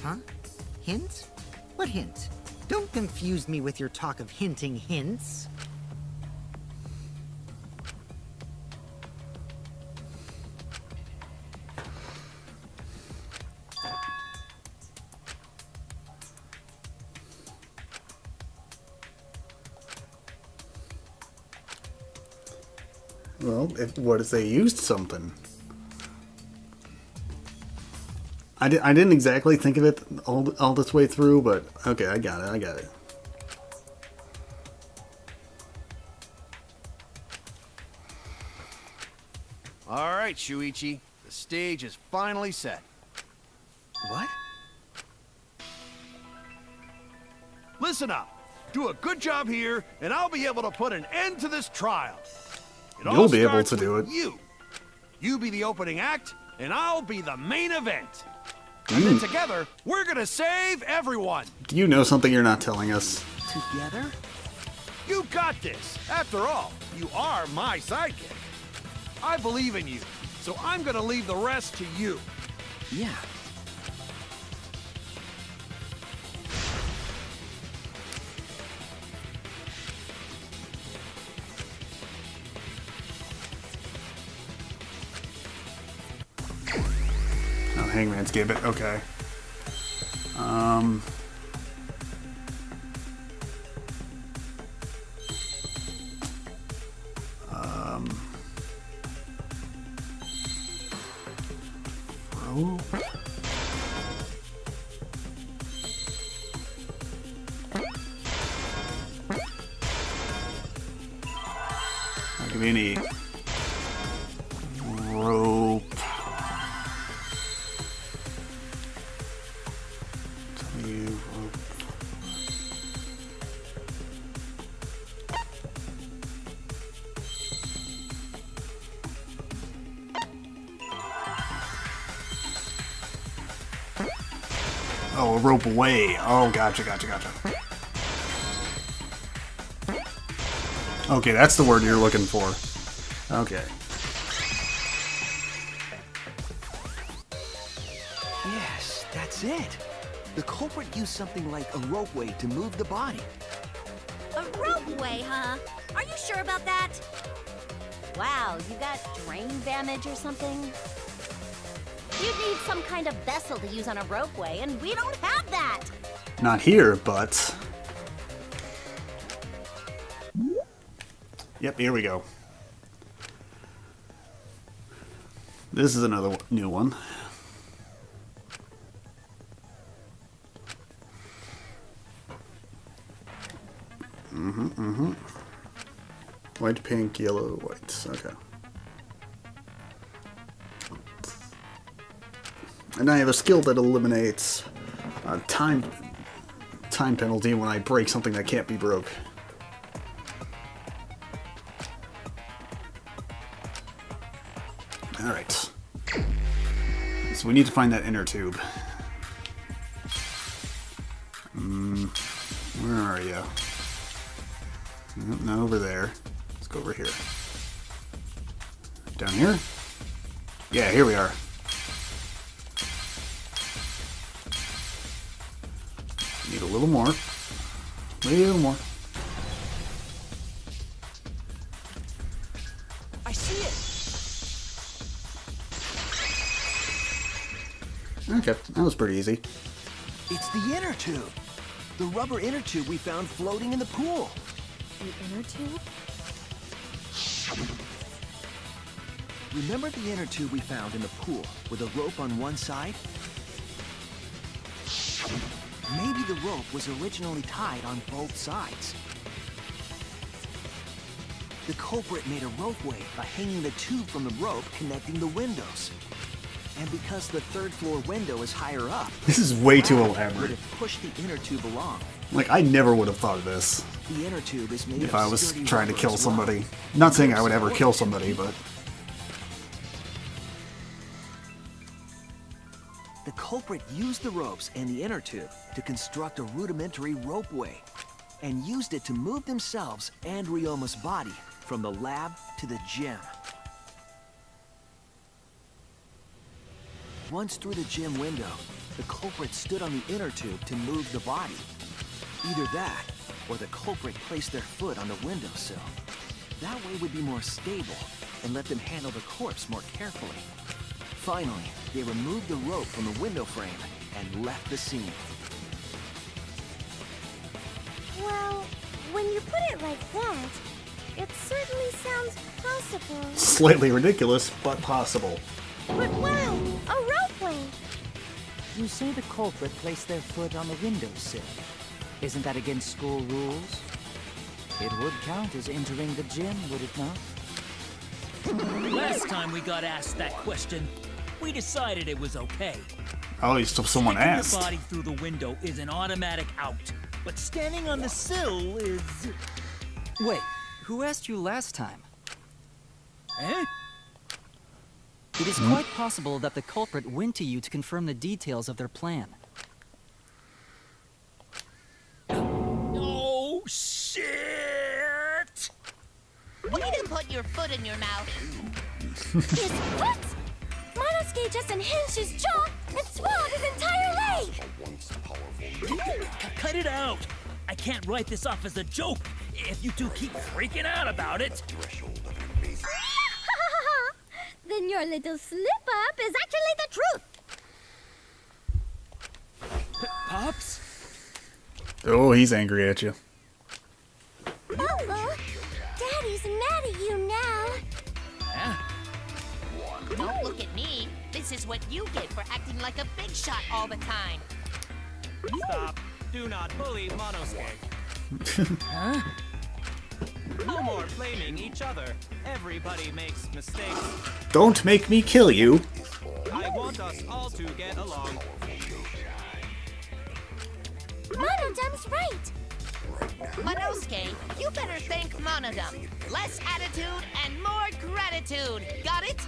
Huh? Hint? What hint? Don't confuse me with your talk of hinting hints. Well, what if they used something? I didn't exactly think of it all this way through, but okay, I got it. All right, Shuichi. The stage is finally set. What? Listen up. Do a good job here, and I'll be able to put an end to this trial. It all You'll be able starts to do with it. You be the opening act, and I'll be the main event. And then together, we're gonna save everyone. Do you know something you're not telling us? Together? You got this. After all, you are my sidekick. I believe in you, so I'm gonna leave the rest to you. Yeah. Oh, Hangman's Gibbet. Okay. Rope. I'll give you any rope. Oh, a rope away. Oh, gotcha. Okay, that's the word you're looking for. Okay. Yes, that's it. The culprit used something like a ropeway to move the body. A ropeway, huh? Are you sure about that? Wow, you got drain damage or something? You'd need some kind of vessel to use on a ropeway, and we don't have that! Not here, but... Yep, here we go. This is another new one. White, pink, yellow, white. Okay. And I have a skill that eliminates time penalty when I break something that can't be broke. Alright. So we need to find that inner tube. Where are you? No, over there. Let's go over here. Down here? Yeah, here we are. Need a little more. A little more. I see it! Okay, that was pretty easy. It's the inner tube. The rubber inner tube we found floating in the pool. The inner tube? Remember the inner tube we found in the pool with a rope on one side? Maybe the rope was originally tied on both sides. The culprit made a ropeway by hanging the tube from the rope connecting the windows. And because the third floor window is higher up, This is way too would elaborate. have pushed the inner tube along. Like, I never would have thought of this The inner tube is made if of I was sturdy trying to rubber kill as well. somebody. Not saying I would ever kill somebody, but... The culprit used the ropes and the inner tube to construct a rudimentary ropeway, and used it to move themselves and Ryoma's body from the lab to the gym. Once through the gym window, the culprit stood on the inner tube to move the body. Either that, or the culprit placed their foot on the windowsill. That way would be more stable, and let them handle the corpse more carefully. Finally, they removed the rope from the window frame and left the scene. Well, when you put it like that, it certainly sounds possible. Slightly ridiculous, but possible. But wow, a ropeway! You say the culprit placed their foot on the windowsill. Isn't that against school rules? It would count as entering the gym, would it not? Last time we got asked that question, we decided it was okay. Oh, so someone Sticking asked. the body through the window is an automatic out, but standing on the sill is... Wait, who asked you last time? Eh? It is quite possible that the culprit went to you to confirm the details of their plan. Oh, shit! Way to put your foot in your mouth. His foot! Monosuke just unhinged his jaw and swallowed his entire leg! Cut it out! I can't write this off as a joke if you two keep freaking out about it. Then your little slip-up is actually the truth! Pops? Oh, he's angry at you. Uh-oh! Daddy's mad at you now! Yeah? Don't look at me. This is what you get for acting like a big shot all the time. Stop. Do not bully Monosuke. Huh? No more blaming each other. Everybody makes mistakes. Don't make me kill you. I want us all to get along. Monodam's right! Monosuke, you better thank Monodam. Less attitude and more gratitude. Got it?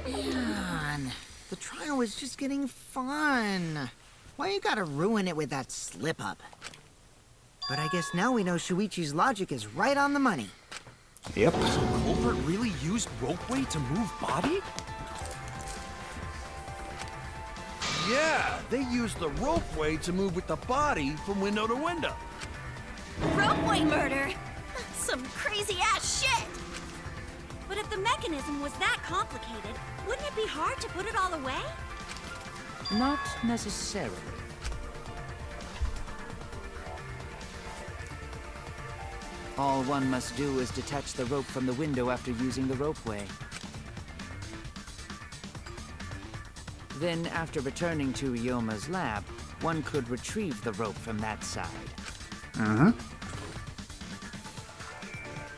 Yawn. The trial was just getting fun. Why you gotta ruin it with that slip-up? But I guess now we know Shuichi's logic is right on the money. Yep. So culprit really used ropeway to move body? Yeah, they used the ropeway to move with the body from window to window. Ropeway murder? Some crazy-ass shit! But if the mechanism was that complicated, wouldn't it be hard to put it all away? Not necessarily. All one must do is detach the rope from the window after using the ropeway. Then, after returning to Ryoma's lab, one could retrieve the rope from that side. Uh-huh.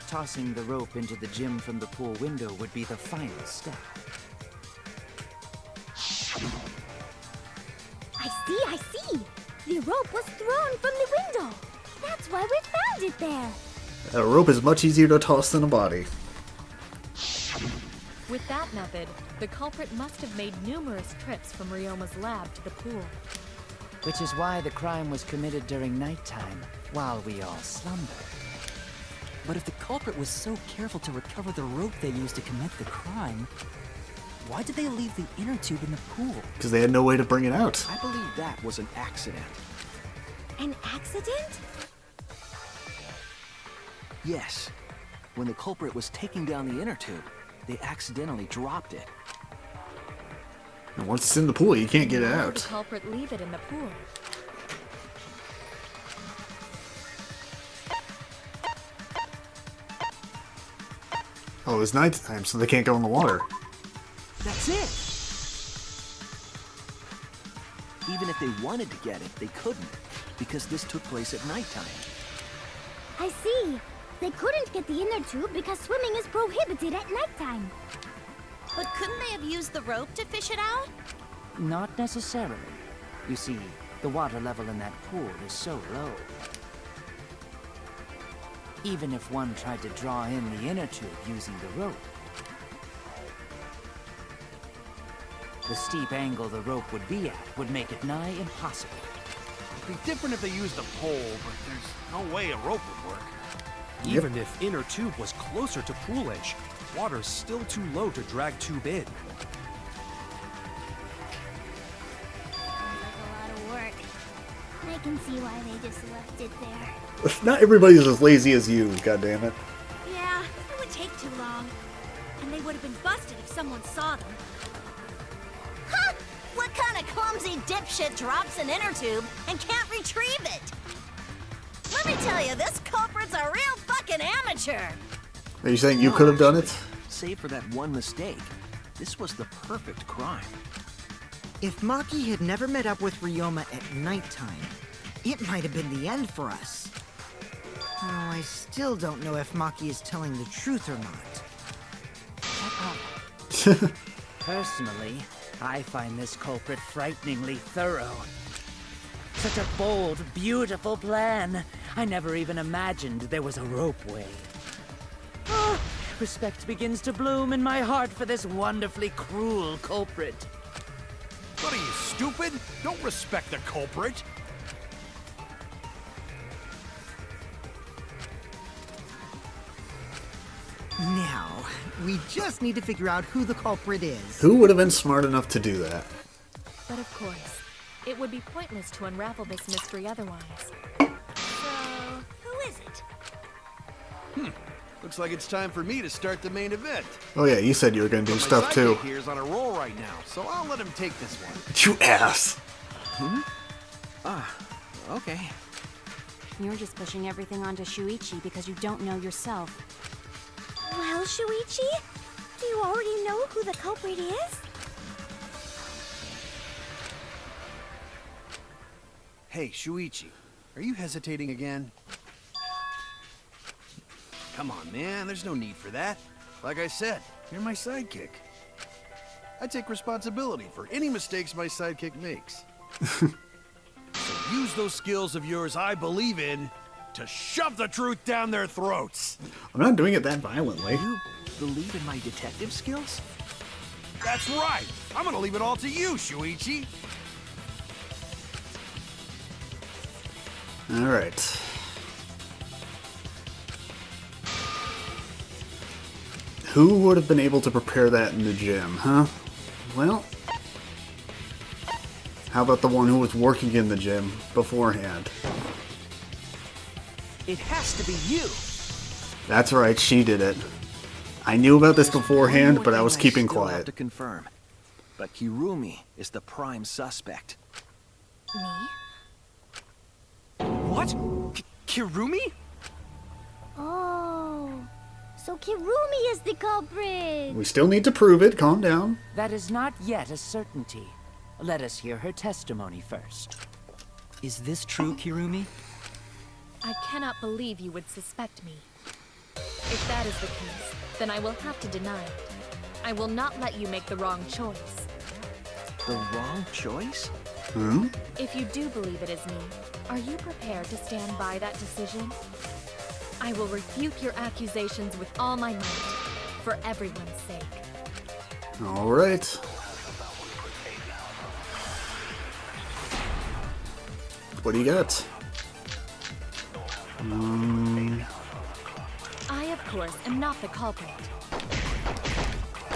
Tossing the rope into the gym from the pool window would be the final step. I see. The rope was thrown from the window. That's why we found it there. A rope is much easier to toss than a body. With that method, the culprit must have made numerous trips from Ryoma's lab to the pool. Which is why the crime was committed during nighttime, while we all slumbered. But if the culprit was so careful to recover the rope they used to commit the crime, why did they leave the inner tube in the pool? Because they had no way to bring it out. I believe that was an accident. An accident? Yes. When the culprit was taking down the inner tube, they accidentally dropped it. And once it's in the pool, you can't get it Why did out. the culprit leave it in the pool? Oh, it was nighttime, so they can't go in the water. That's it! Even if they wanted to get it, they couldn't, because this took place at nighttime. I see. They couldn't get the inner tube because swimming is prohibited at nighttime. But couldn't they have used the rope to fish it out? Not necessarily. You see, the water level in that pool is so low. Even if one tried to draw in the inner tube using the rope, the steep angle the rope would be at would make it nigh impossible. It'd be different if they used a pole, but there's no way a rope would work. Even if inner tube was closer to pool edge, water's still too low to drag tube in. Like a lot of work. I can see why they just left it there. Not everybody's as lazy as you, goddammit. Yeah, it would take too long. And they would have been busted if someone saw them. Huh! What kind of clumsy dipshit drops an inner tube and can't retrieve it? Let me tell you, this culprit's a real fucking amateur! Are you saying you could have done it? Save for that one mistake, this was the perfect crime. If Maki had never met up with Ryoma at nighttime, it might have been the end for us. Oh, I still don't know if Maki is telling the truth or not. Personally, I find this culprit frighteningly thorough. Such a bold, beautiful plan. I never even imagined there was a ropeway. Oh, respect begins to bloom in my heart for this wonderfully cruel culprit. What are you, stupid? Don't respect the culprit. Now, we just need to figure out who the culprit is. Who would have been smart enough to do that? But of course, it would be pointless to unravel this mystery otherwise. So, who is it? Looks like it's time for me to start the main event. Oh yeah, you said you were gonna do But stuff my too. sidekick here is on a roll right now, so I'll let him take this one. You ass! Okay. You're just pushing everything onto Shuichi because you don't know yourself. Well, Shuichi, do you already know who the culprit is? Hey, Shuichi, are you hesitating again? Come on, man, there's no need for that. Like I said, you're my sidekick. I take responsibility for any mistakes my sidekick makes. So use those skills of yours I believe in to shove the truth down their throats. I'm not doing it that violently. You believe in my detective skills? That's right. I'm gonna leave it all to you, Shuichi. All right. Who would have been able to prepare that in the gym, huh? Well, how about the one who was working in the gym beforehand? It has to be you! That's right, she did it. I knew about this beforehand, but I was keeping still have quiet. to confirm, but Kirumi is the prime suspect. Me? What? Kirumi? Oh, so Kirumi is the culprit. We still need to prove it, calm down. That is not yet a certainty. Let us hear her testimony first. Is this true, Kirumi? I cannot believe you would suspect me. If that is the case, then I will have to deny it. I will not let you make the wrong choice. The wrong choice? Hmm? If you do believe it is me, are you prepared to stand by that decision? I will refute your accusations with all my might, for everyone's sake. All right. What do you got? I, of course, am not the culprit.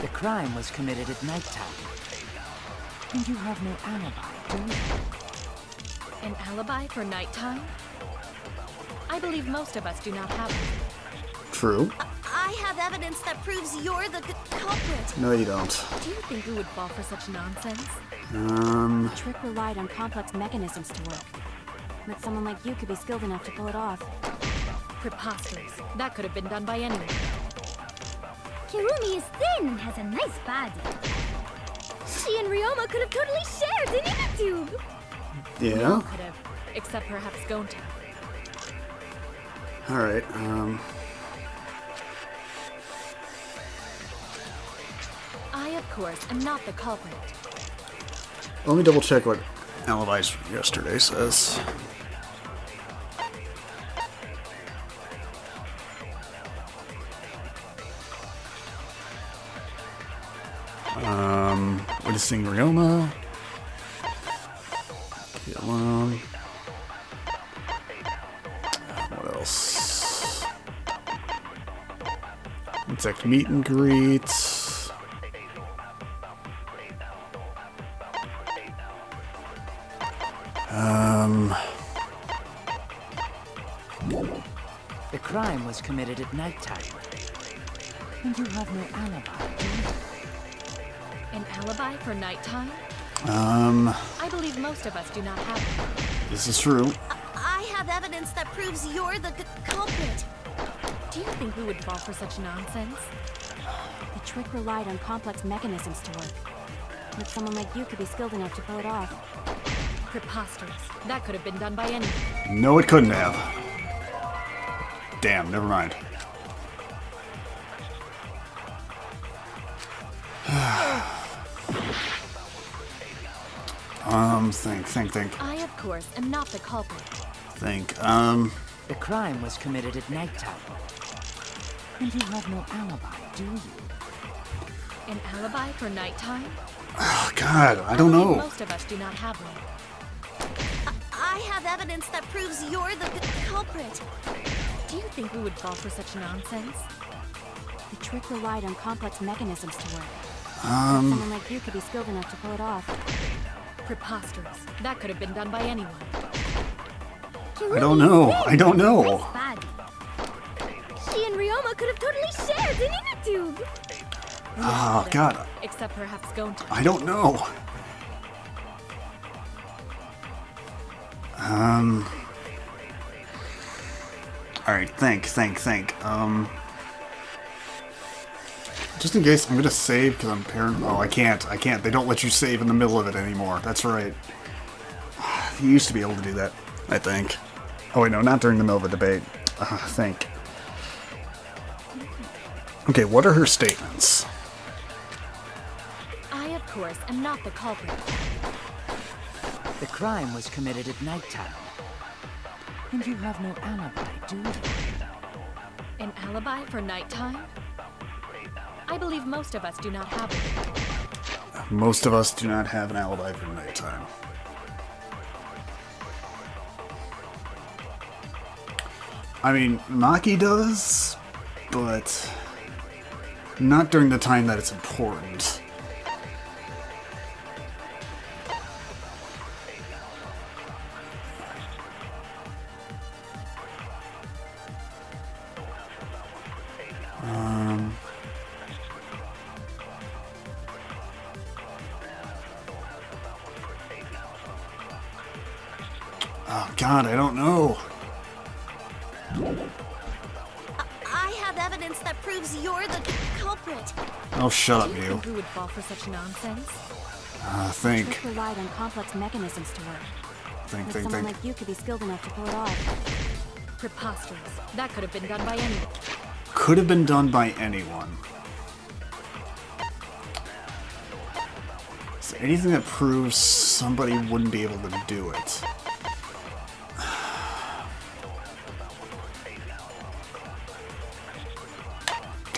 The crime was committed at nighttime. And you have no alibi, do you? An alibi for nighttime? I believe most of us do not have one. True. I have evidence that proves you're the culprit. No, you don't. Do you think we would fall for such nonsense? The trick relied on complex mechanisms to work. But someone like you could be skilled enough to pull it off. Preposterous. That could have been done by anyone. Kirumi is thin and has a nice body. She and Ryoma could have totally shared an inner tube. Yeah. Could have, except perhaps Gonta. All right. I, of course, am not the culprit. Let me double check what Alibis from yesterday says. Witnessing Ryoma. Kill him. What else? Insect meet and greets. The crime was committed at nighttime. And you have no alibi, do you? An alibi for nighttime? I believe most of us do not have one. This is true. I have evidence that proves you're the culprit. Do you think we would fall for such nonsense? The trick relied on complex mechanisms to work. But someone like you could be skilled enough to pull it off. Preposterous. That could have been done by anyone. No, it couldn't have. Damn, never mind. Think. I, of course, am not the culprit. The crime was committed at nighttime. And you have no alibi, do you? An alibi for nighttime? Oh, God, I don't know. Most of us do not have one. I have evidence that proves you're the culprit. Do you think we would fall for such nonsense? The trick relied on complex mechanisms to work. Someone like you could be skilled enough to pull it off. Preposterous. That could have been done by anyone. I don't know. I don't know. She and Ryoma could have totally shared an inner tube. Oh, God. Except perhaps Gonta. I don't know. Alright, think. Just in case, I'm gonna save because I'm paranoid. Oh, I can't. They don't let you save in the middle of it anymore. That's right. You used to be able to do that, I think. Oh, wait, no, not during the middle of a debate. Think. Okay, what are her statements? I, of course, am not the culprit. The crime was committed at nighttime. And you have no alibi, do you? An alibi for nighttime? I believe most of us do not have one. Most of us do not have an alibi for nighttime. I mean, Maki does, but not during the time that it's important. Oh God, I don't know. I have evidence that proves you're the culprit. Oh, shut up, Do you you. think we would fall for such nonsense? Think. Trick relied on complex mechanisms to work. Think, But think, someone think. like you could be skilled enough to pull it off. Preposterous. That could have been done by anyone. Could have been done by anyone. Is there anything that proves somebody wouldn't be able to do it?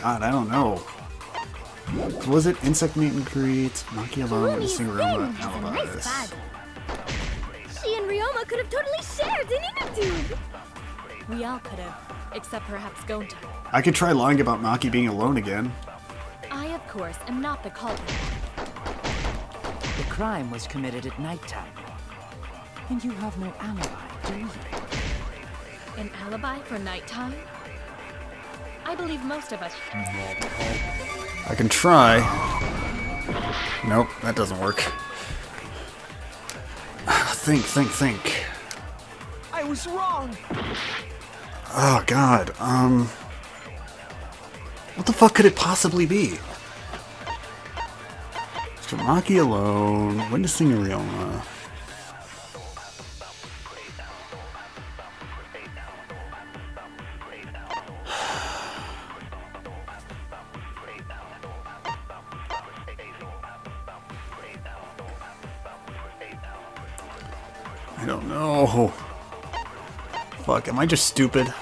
God, I don't know. Was it insect meet and greet? Maki alone and Rumi's Singaroma revenge is a nice alibis. bag. She and Ryoma could have totally shared an interview. We all could have, except perhaps Gonta. I could try lying about Maki being alone again. I, of course, am not the culprit. The crime was committed at nighttime. And you have no alibi, do you? An alibi for nighttime? I believe most of us. I can try. Nope, that doesn't work. Think. I was wrong. Oh God, what the fuck could it possibly be? So Maki alone, witnessing Ryoma. I don't know. Fuck, am I just stupid?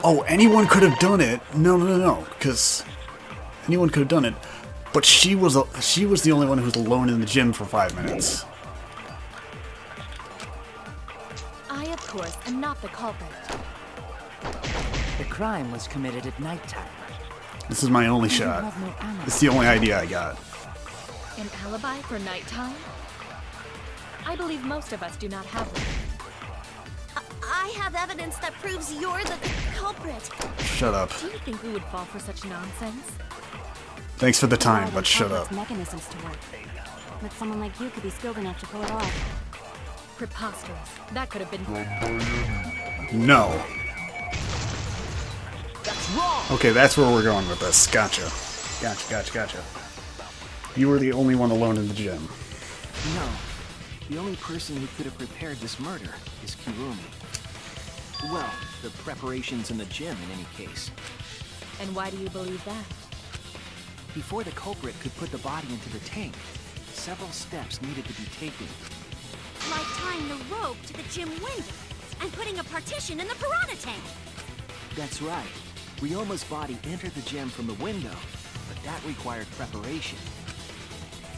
Oh, anyone could have done it. No, because anyone could have done it, but she was the only one who was alone in the gym for 5 minutes. I, of course, am not the culprit. The crime was committed at nighttime. This is my only And you shot. have no alibi. It's the only idea I got. An alibi for nighttime? I believe most of us do not have one. I have evidence that proves you're the culprit. Shut up. Do you think we would fall for such nonsense? Thanks for the time, Relied on but shut complex up. mechanisms to work. But someone like you could be skilled enough to pull it off. Preposterous. That could have been. No. That's wrong. Okay, that's where we're going with this. Gotcha. Gotcha. You were the only one alone in the gym. No. The only person who could have prepared this murder is Kirumi. Well, the preparations in the gym in any case. And why do you believe that? Before the culprit could put the body into the tank, several steps needed to be taken. Like tying the rope to the gym window and putting a partition in the piranha tank. That's right. Ryoma's body entered the gym from the window, but that required preparation.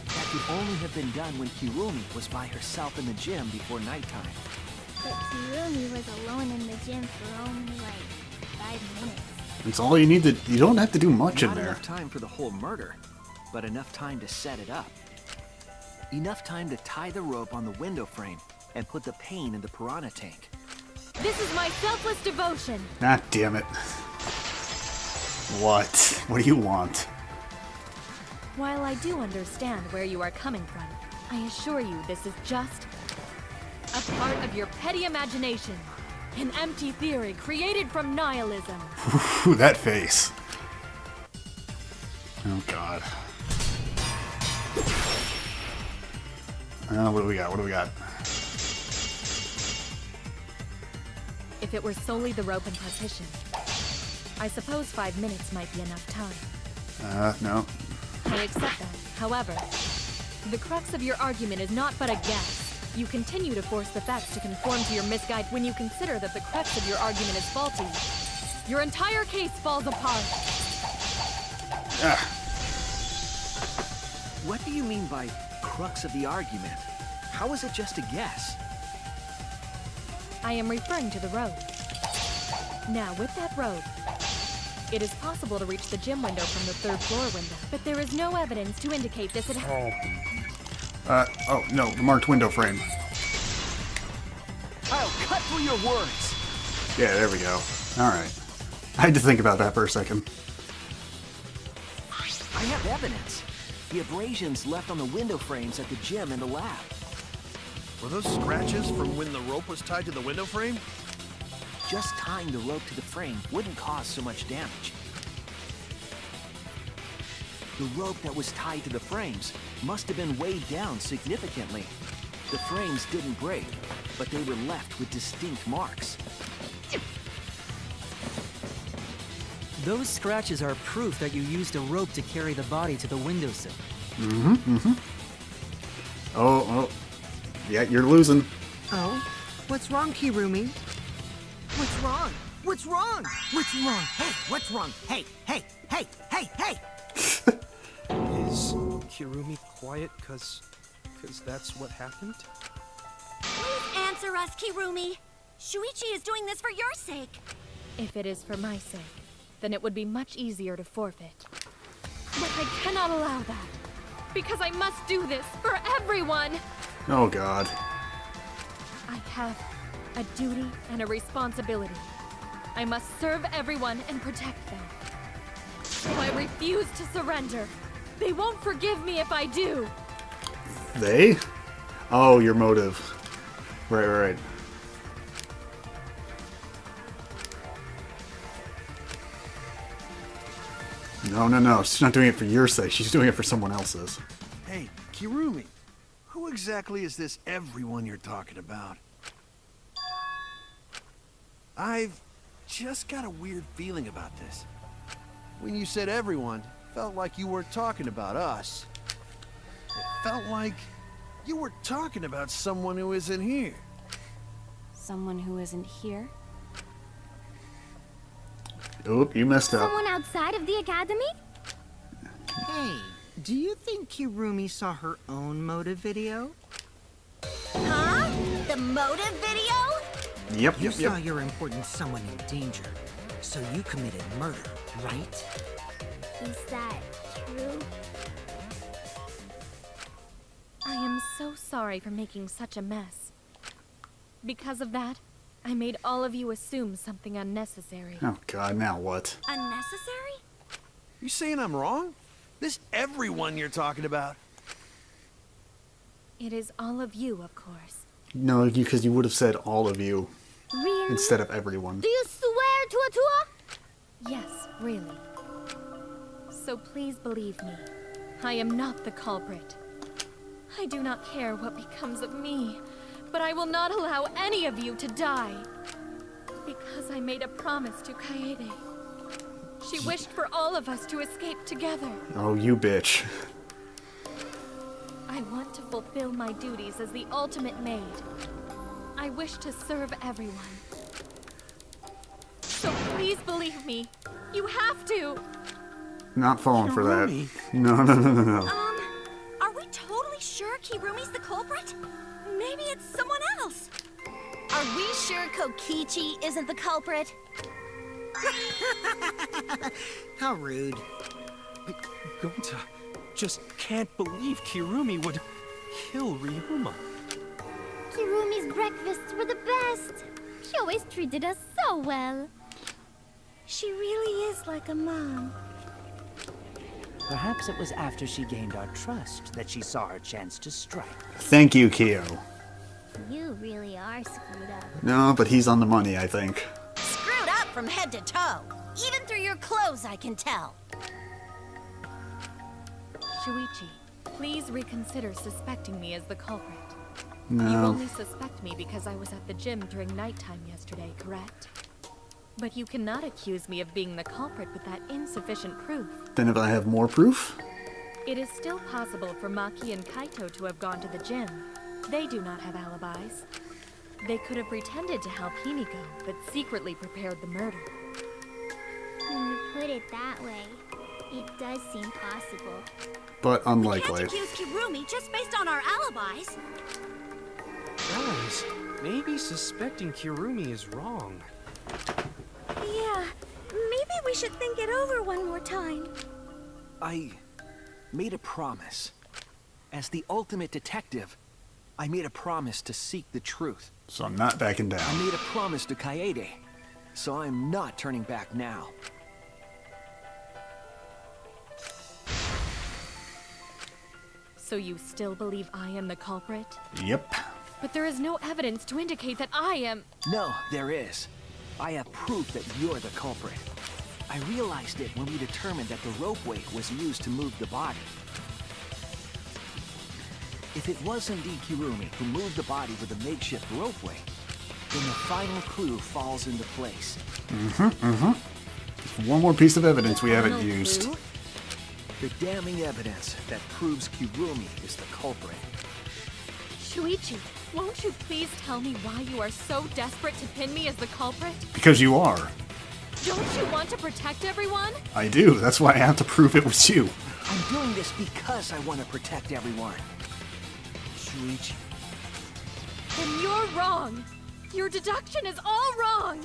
That could only have been done when Kirumi was by herself in the gym before nighttime. But Kirumi was alone in the gym for only like 5 minutes. It's all you need to. You don't have to do much in Not there. enough time for the whole murder, but enough time to set it up. Enough time to tie the rope on the window frame and put the pain in the piranha tank. This is my selfless devotion. Ah, damn it. What? What do you want? While I do understand where you are coming from, I assure you this is just a part of your petty imagination. An empty theory created from nihilism. Ooh, that face. Oh God. What do we got? If it were solely the rope and partition, I suppose 5 minutes might be enough time. No. I accept that. However, the crux of your argument is not but a guess. You continue to force the facts to conform to your misguided. When you consider that the crux of your argument is faulty, your entire case falls apart. What do you mean by crux of the argument? How is it just a guess? I am referring to the road. Now, with that road, it is possible to reach the gym window from the third floor window, but there is no evidence to indicate this had happened. Oh, no, the marked window frame. I'll cut through your words! Yeah, there we go. Alright. I had to think about that for a second. I have evidence. The abrasions left on the window frames at the gym and the lab. Were those scratches from when the rope was tied to the window frame? Just tying the rope to the frame wouldn't cause so much damage. The rope that was tied to the frames must have been weighed down significantly. The frames didn't break, but they were left with distinct marks. Those scratches are proof that you used a rope to carry the body to the windowsill. Oh. Yeah, you're losing. Oh? What's wrong, Kirumi? What's wrong? What's wrong? What's wrong? Hey, what's wrong? Hey! Is Kirumi quiet cause that's what happened? Please answer us, Kirumi. Shuichi is doing this for your sake. If it is for my sake, then it would be much easier to forfeit. But I cannot allow that, because I must do this for everyone. Oh, God. I have a duty and a responsibility. I must serve everyone and protect them. So I refuse to surrender. They won't forgive me if I do. They? Oh, your motive. Right. No. She's not doing it for your sake. She's doing it for someone else's. Hey, Kirumi, who exactly is this everyone you're talking about? I've just got a weird feeling about this. When you said everyone, it felt like you weren't talking about us. It felt like you were talking about someone who isn't here. Someone who isn't here? Oop, you messed up. Someone outside of the academy? Hey, do you think Kirumi saw her own motive video? Huh? The motive video? Yep. You saw your important someone in danger, so you committed murder, right? Is that true? I am so sorry for making such a mess. Because of that, I made all of you assume something unnecessary. Oh, God, now what? Unnecessary? You saying I'm wrong? This everyone you're talking about? It is all of you, of course. No, because you would have said all of you Really? instead of everyone. Do you swear, Tua? Yes, really. So please believe me. I am not the culprit. I do not care what becomes of me, but I will not allow any of you to die. Because I made a promise to Kaede. She wished for all of us to escape together. Oh, you bitch. I want to fulfill my duties as the ultimate maid. I wish to serve everyone. So please believe me. You have to. Not falling for that. Kirumi. No. Are we totally sure Kirumi's the culprit? Maybe it's someone else. Are we sure Kokichi isn't the culprit? How rude. Gonta just can't believe Kirumi would kill Ryoma. Kirumi's breakfasts were the best. She always treated us so well. She really is like a mom. Perhaps it was after she gained our trust that she saw her chance to strike. Thank you, Kyo. You really are screwed up. No, but he's on the money, I think. Screwed up from head to toe. Even through your clothes, I can tell. Shuichi, please reconsider suspecting me as the culprit. No. You only suspect me because I was at the gym during nighttime yesterday, correct? But you cannot accuse me of being the culprit with that insufficient proof. Then if I have more proof? It is still possible for Maki and Kaito to have gone to the gym. They do not have alibis. They could have pretended to help Himiko, but secretly prepared the murder. When you put it that way, it does seem possible. But unlikely. Can't accuse Kirumi just based on our alibis. Guys, maybe suspecting Kirumi is wrong. Yeah, maybe we should think it over one more time. I made a promise. As the ultimate detective, I made a promise to seek the truth. So I'm not backing down. I made a promise to Kaede, so I'm not turning back now. So you still believe I am the culprit? Yep. But there is no evidence to indicate that I am... No, there is. I have proof that you're the culprit. I realized it when we determined that the ropeway was used to move the body. If it was indeed Kirumi who moved the body with a makeshift ropeway, then the final clue falls into place. One more piece of evidence we haven't Final used. clue? The damning evidence that proves Kirumi is the culprit. Shuichi, won't you please tell me why you are so desperate to pin me as the culprit? Because you are. Don't you want to protect everyone? I do. That's why I have to prove it was you. I'm doing this because I want to protect everyone. Shuichi. Then you're wrong. Your deduction is all wrong.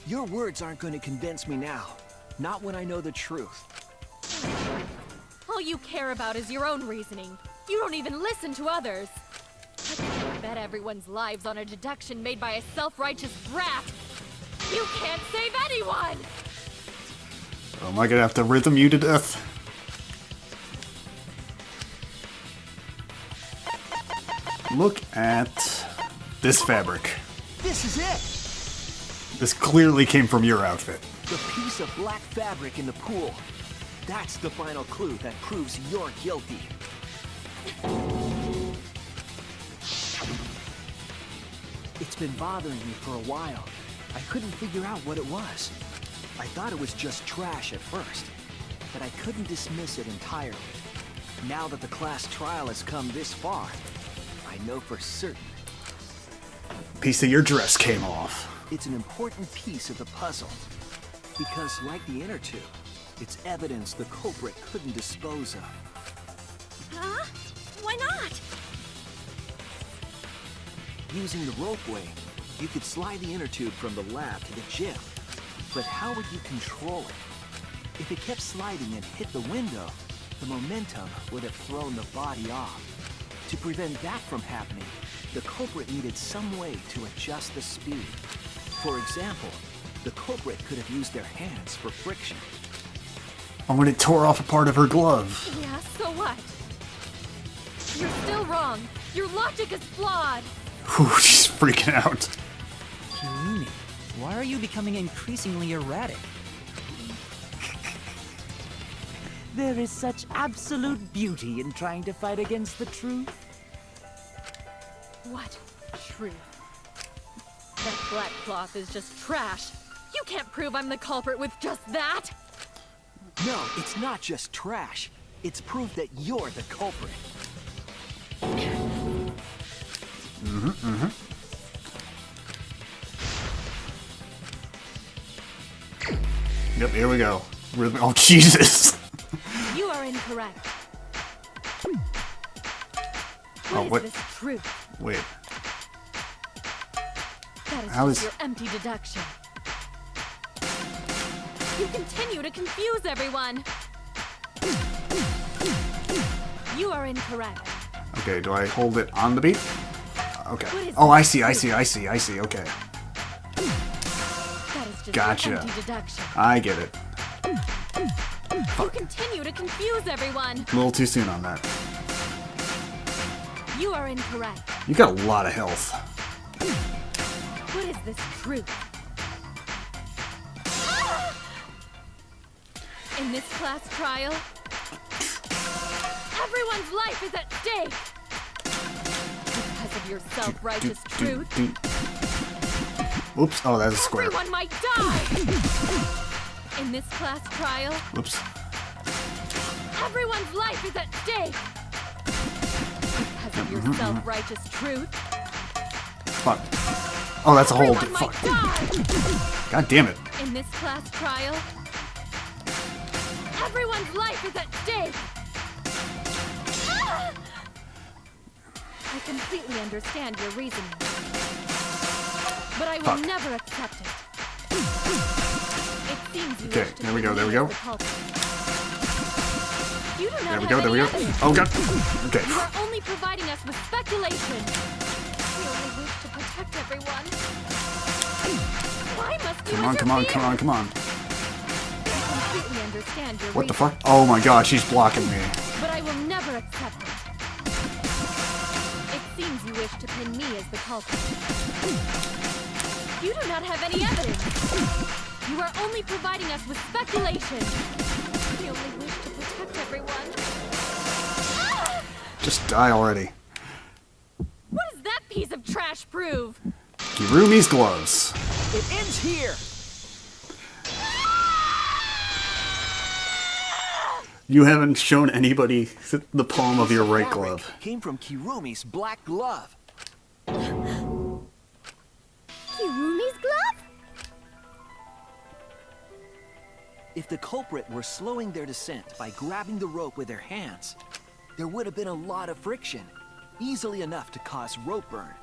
Your words aren't going to convince me now. Not when I know the truth. All you care about is your own reasoning. You don't even listen to others. I can't bet everyone's lives on a deduction made by a self-righteous brat. You can't save anyone! Am I gonna have to rhythm you to death? Look at this fabric. This is it! This clearly came from your outfit. The piece of black fabric in the pool. That's the final clue that proves you're guilty. It's been bothering me for a while. I couldn't figure out what it was. I thought it was just trash at first, but I couldn't dismiss it entirely. Now that the class trial has come this far, I know for certain. Piece of your dress came off. It's an important piece of the puzzle. Because, like the inner tube, it's evidence the culprit couldn't dispose of. Huh? Why not? Using the ropeway, you could slide the inner tube from the lab to the gym. But how would you control it? If it kept sliding and hit the window, the momentum would have thrown the body off. To prevent that from happening, the culprit needed some way to adjust the speed. For example, the culprit could have used their hands for friction. Oh, when it tore off a part of her glove. Yeah, so what? You're still wrong. Your logic is flawed. Whew, she's freaking out. Kirumi, why are you becoming increasingly erratic? There is such absolute beauty in trying to fight against the truth. What truth? That black cloth is just trash. You can't prove I'm the culprit with just that. No, it's not just trash. It's proof that you're the culprit. Yep, here we go. Oh, Jesus. You are incorrect. Oh, what? Is this truth? Wait. That is How just is- your empty deduction. You continue to confuse everyone. You are incorrect. Okay, do I hold it on the beat? Okay. What is Oh, I this see, I truth? see, I see, I see, okay. That is just Gotcha. your empty deduction. I get it. You continue to confuse everyone. A little too soon on that. You are incorrect. You got a lot of health. What is this truth? In this class trial, everyone's life is at stake. Because of your self-righteous truth, Oops. Oh, that's a square. everyone might die. In this class trial, Oops. Everyone's life is at stake! Because of your self-righteous truth. Fuck. Oh, that's a whole... Everyone might Fuck. die! God damn it. In this class trial, everyone's life is at stake! Ah! I completely understand your reasoning, but I will never accept it. It seems you Okay, wish to there we go, be there we go. the culprit. You do not There we have go, there we any go. evidence. Oh, God. Okay. You are only providing us with speculation. We only wish to protect everyone. Why must you Come on, come on, come on, come on. I completely understand your What the reasoning, fuck? Oh my god, she's blocking me. but I will never accept it. It seems you wish to pin me as the culprit. You do not have any evidence. You are only providing us with speculation. We only wish to protect everyone. Ah! Just die already. What does that piece of trash prove? Kirumi's gloves. It ends here! You haven't shown anybody the palm of your right Fabric glove. came from Kirumi's black glove. Kirumi's glove? If the culprit were slowing their descent by grabbing the rope with their hands, there would have been a lot of friction, easily enough to cause rope burn.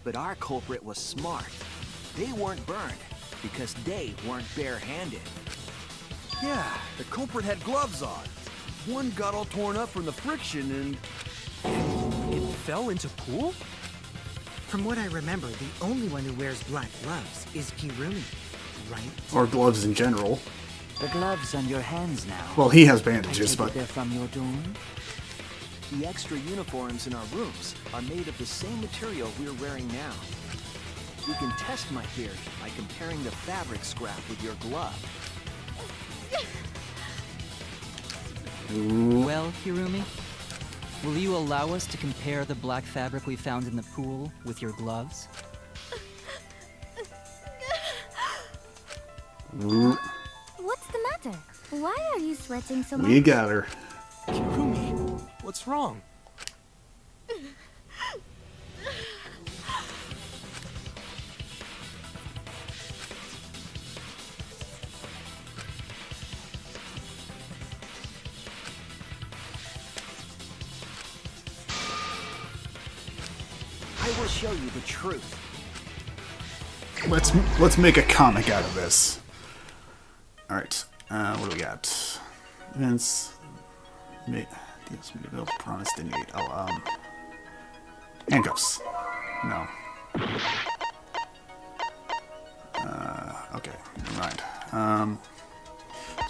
But our culprit was smart. They weren't burned because they weren't barehanded. Yeah, the culprit had gloves on. One got all torn up from the friction and... It fell into pool? From what I remember, the only one who wears black gloves is Kirumi, right? Or gloves in general. The gloves on your hands now. Well, he has I bandages, take but... it they're from your dorm? The extra uniforms in our rooms are made of the same material we're wearing now. We can test my theory by comparing the fabric scrap with your glove. Well, Hirumi, will you allow us to compare the black fabric we found in the pool with your gloves? What's the matter? Why are you sweating so much? We got her. Kirumi, what's wrong? I will show you the truth. Let's make a comic out of this. Alright, what do we got? Events... Yes, we developed Piranha Stimulate. Oh, handcuffs. No. Okay, never mind.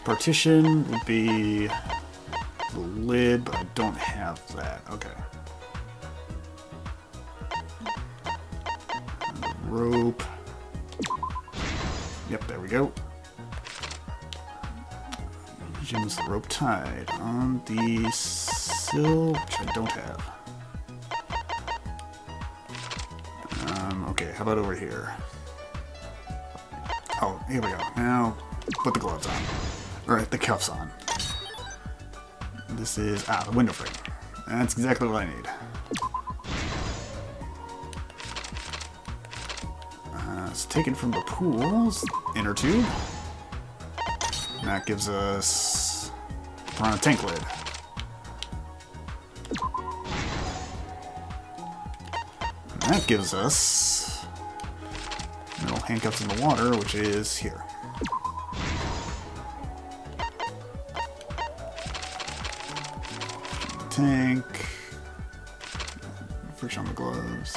Partition would be the lid, but I don't have that. Okay. And the rope. Yep, there we go. Jim's the rope tied on the sill, which I don't have. Okay, how about over here? Oh, here we go. Now, put the gloves on. Alright, the cuffs on. This is, the window frame. That's exactly what I need. It's taken from the pool's inner tube. And that gives us Piranha tank lid. And that gives us metal handcuffs in the water, which is here. Tank. Friction on the gloves.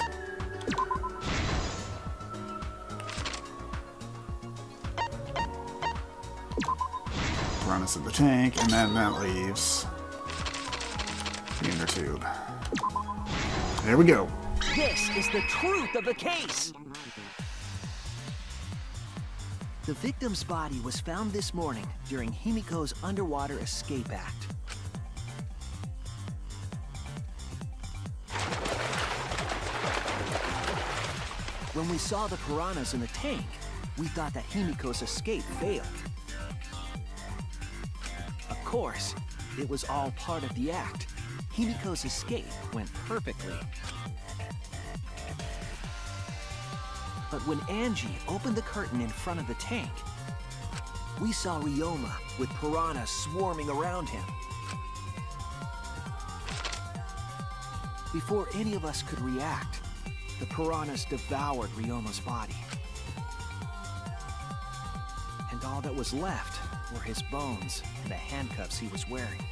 Piranhas in the tank, and then that leaves the inner tube. There we go. This is the truth of the case! The victim's body was found this morning during Himiko's underwater escape act. When we saw the piranhas in the tank, we thought that Himiko's escape failed. course, it was all part of the act. Himiko's escape went perfectly. But when Angie opened the curtain in front of the tank, we saw Ryoma with piranhas swarming around him. Before any of us could react, the piranhas devoured Ryoma's body. And all that was left were his bones and the handcuffs he was wearing.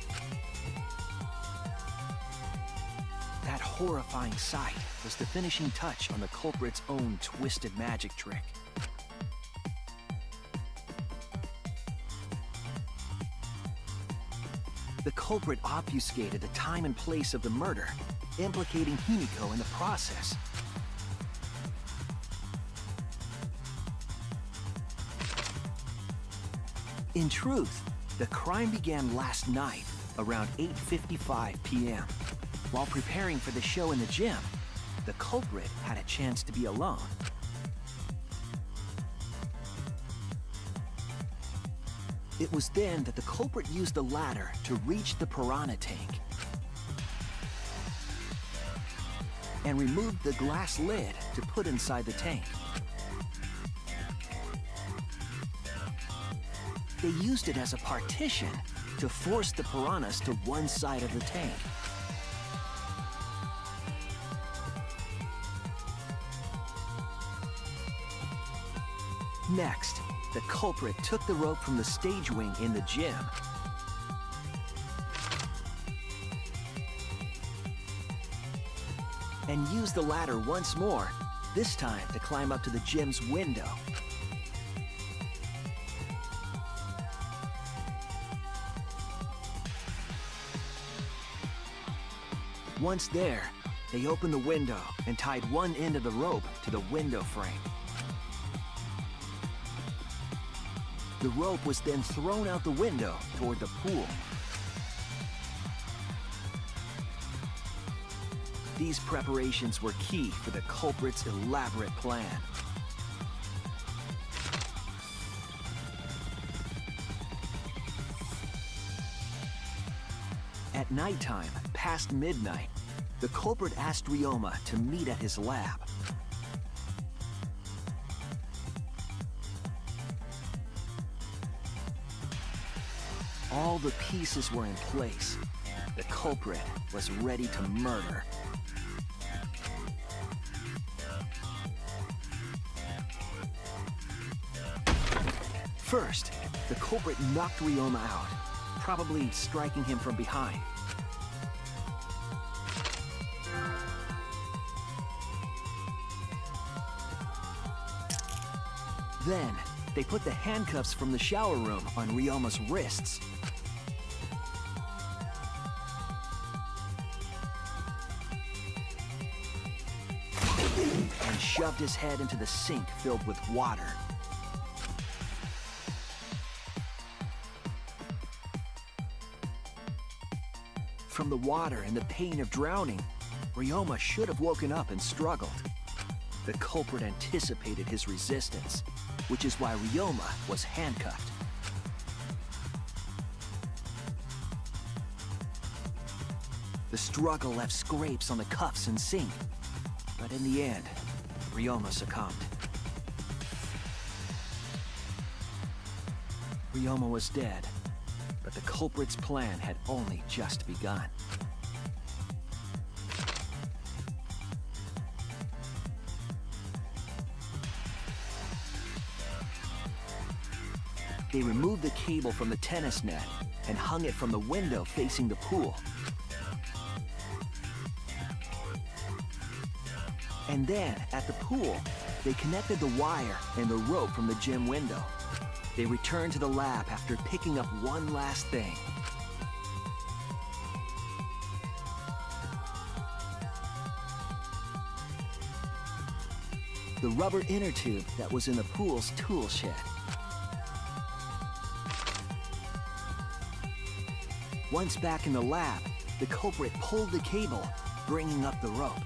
That horrifying sight was the finishing touch on the culprit's own twisted magic trick. The culprit obfuscated the time and place of the murder, implicating Himiko in the process. In truth, the crime began last night around 8:55 p.m. While preparing for the show in the gym, the culprit had a chance to be alone. It was then that the culprit used the ladder to reach the piranha tank and removed the glass lid to put inside the tank. They used it as a partition to force the piranhas to one side of the tank. Next, the culprit took the rope from the stage wing in the gym and used the ladder once more, this time to climb up to the gym's window. Once there, they opened the window and tied one end of the rope to the window frame. The rope was then thrown out the window toward the pool. These preparations were key for the culprit's elaborate plan. At nighttime, past midnight, the culprit asked Ryoma to meet at his lab. All the pieces were in place. The culprit was ready to murder. First, the culprit knocked Ryoma out, probably striking him from behind. Then, they put the handcuffs from the shower room on Ryoma's wrists. And shoved his head into the sink filled with water. From the water and the pain of drowning, Ryoma should have woken up and struggled. The culprit anticipated his resistance, which is why Ryoma was handcuffed. The struggle left scrapes on the cuffs and sink, but in the end, Ryoma succumbed. Ryoma was dead, but the culprit's plan had only just begun. They removed the cable from the tennis net and hung it from the window facing the pool. And then, at the pool, they connected the wire and the rope from the gym window. They returned to the lab after picking up one last thing. The rubber inner tube that was in the pool's tool shed. Once back in the lab, the culprit pulled the cable, bringing up the rope. . '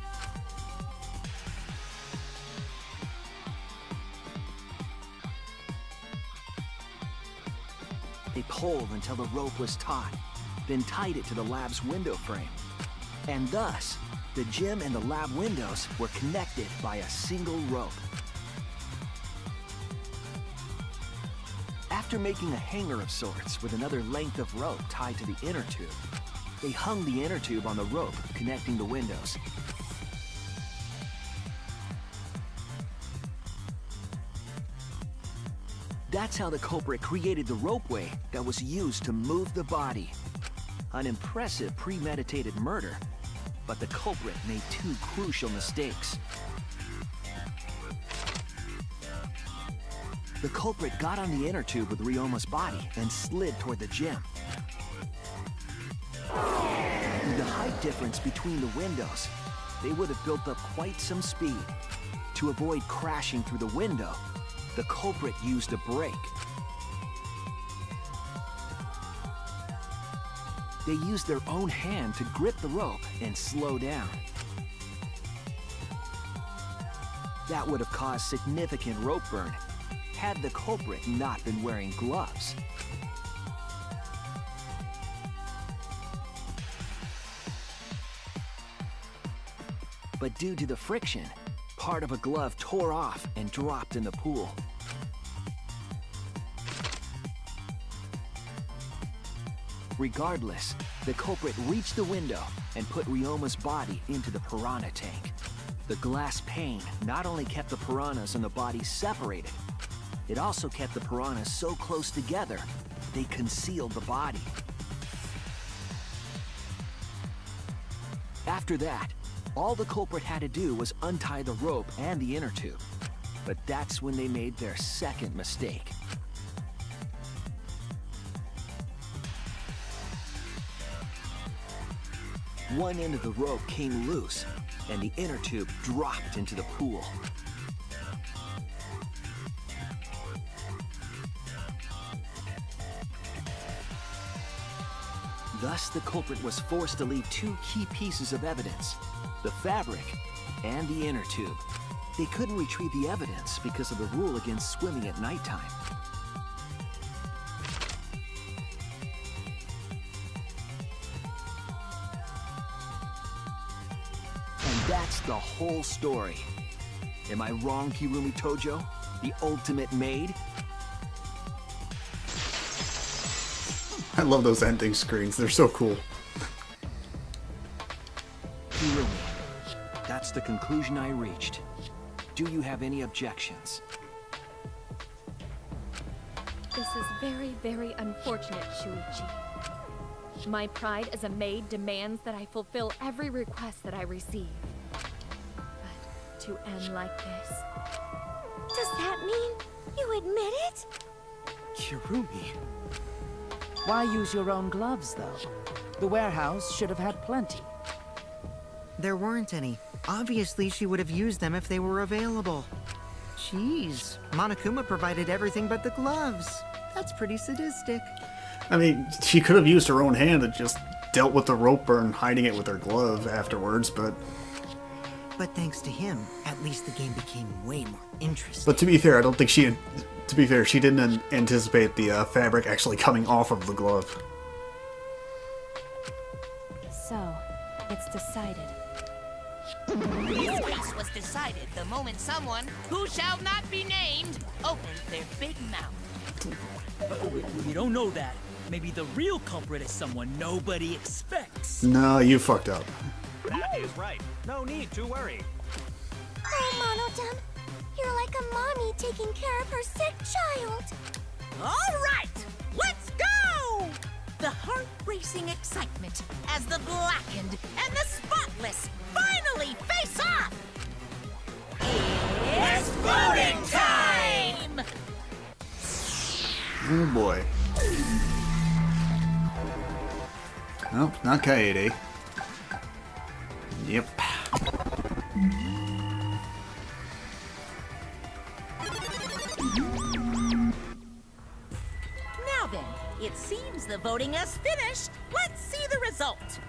They pulled until the rope was taut, then tied it to the lab's window frame. And thus, the gym and the lab windows were connected by a single rope. After making a hanger of sorts with another length of rope tied to the inner tube, they hung the inner tube on the rope connecting the windows. That's how the culprit created the ropeway that was used to move the body. An impressive premeditated murder, but the culprit made two crucial mistakes. The culprit got on the inner tube with Ryoma's body and slid toward the gym. With the height difference between the windows, they would have built up quite some speed. To avoid crashing through the window, the culprit used a brake. They used their own hand to grip the rope and slow down. That would have caused significant rope burn had the culprit not been wearing gloves. But due to the friction, part of a glove tore off and dropped in the pool. Regardless, the culprit reached the window and put Ryoma's body into the piranha tank. The glass pane not only kept the piranhas and the body separated, it also kept the piranhas so close together, they concealed the body. After that, all the culprit had to do was untie the rope and the inner tube. But that's when they made their second mistake. One end of the rope came loose, and the inner tube dropped into the pool. Thus, the culprit was forced to leave two key pieces of evidence: the fabric and the inner tube. They couldn't retrieve the evidence because of the rule against swimming at nighttime. And that's the whole story. Am I wrong, Kirumi Tojo? The ultimate maid? I love those ending screens. They're so cool. Kirumi, that's the conclusion I reached. Do you have any objections? This is very, very unfortunate, Shuichi. My pride as a maid demands that I fulfill every request that I receive. But to end like this... Does that mean you admit it? Kirumi... Why use your own gloves, though? The warehouse should have had plenty. There weren't any. Obviously, she would have used them if they were available. Jeez, Monokuma provided everything but the gloves. That's pretty sadistic. I mean, she could have used her own hand and just dealt with the rope burn, hiding it with her glove afterwards, but... But thanks to him, at least the game became way more interesting. But to be fair, I don't think she... To be fair, she didn't anticipate the fabric actually coming off of the glove. So, it's decided. This case was decided the moment someone, who shall not be named, opened their big mouth. We don't know that. Maybe the real culprit is someone nobody expects. No, you fucked up. That is right. No need to worry. Oh, Monodam, you're like a mommy taking care of her sick child. All right, let's go! The heart-racing excitement as the blackened and the spotless finally face off! It's voting time! Oh boy. Nope, not Kaede. Yep. Now then, it seems the voting has finished. Let's see the result.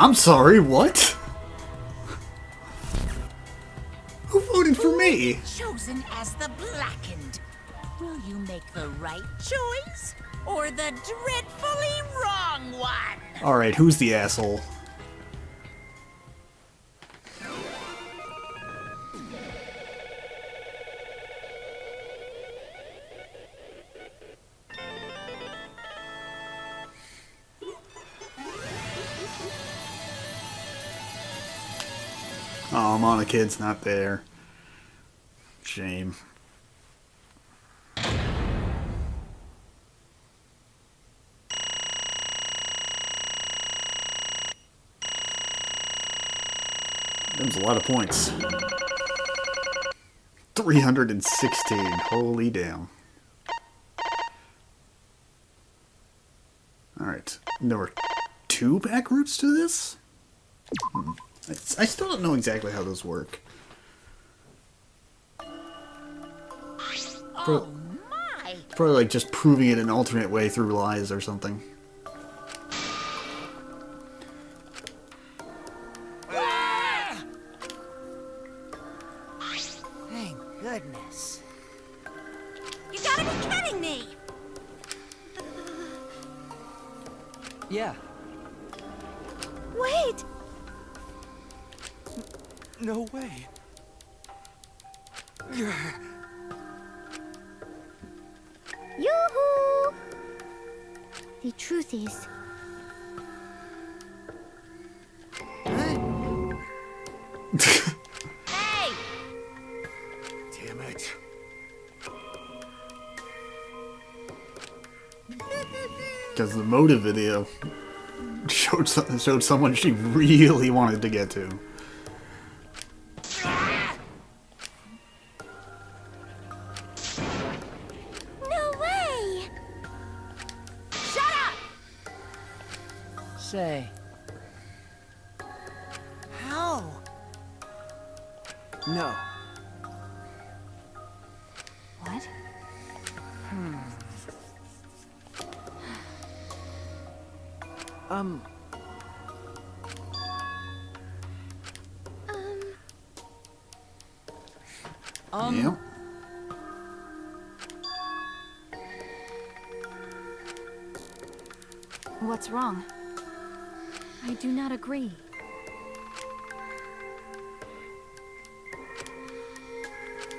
I'm sorry, what? Who voted for me? Chosen as the blackened. Will you make the right choice or the dreadfully wrong one? Alright, who's the asshole? Oh, Mona Kid's not there. Shame. There's a lot of points. 316. Holy damn. Alright. There were 2 back routes to this? I still don't know exactly how those work. Oh my! Probably like just proving it an alternate way through lies or something. Thank goodness. You gotta be kidding me! Yeah. Wait! No way. Yoo-hoo! The truth is, Hey! Damn it. Because the motive video showed someone she really wanted to get to. No way! Shut up! Say, How? no. What? Um, Yeah. What's wrong? I do not agree.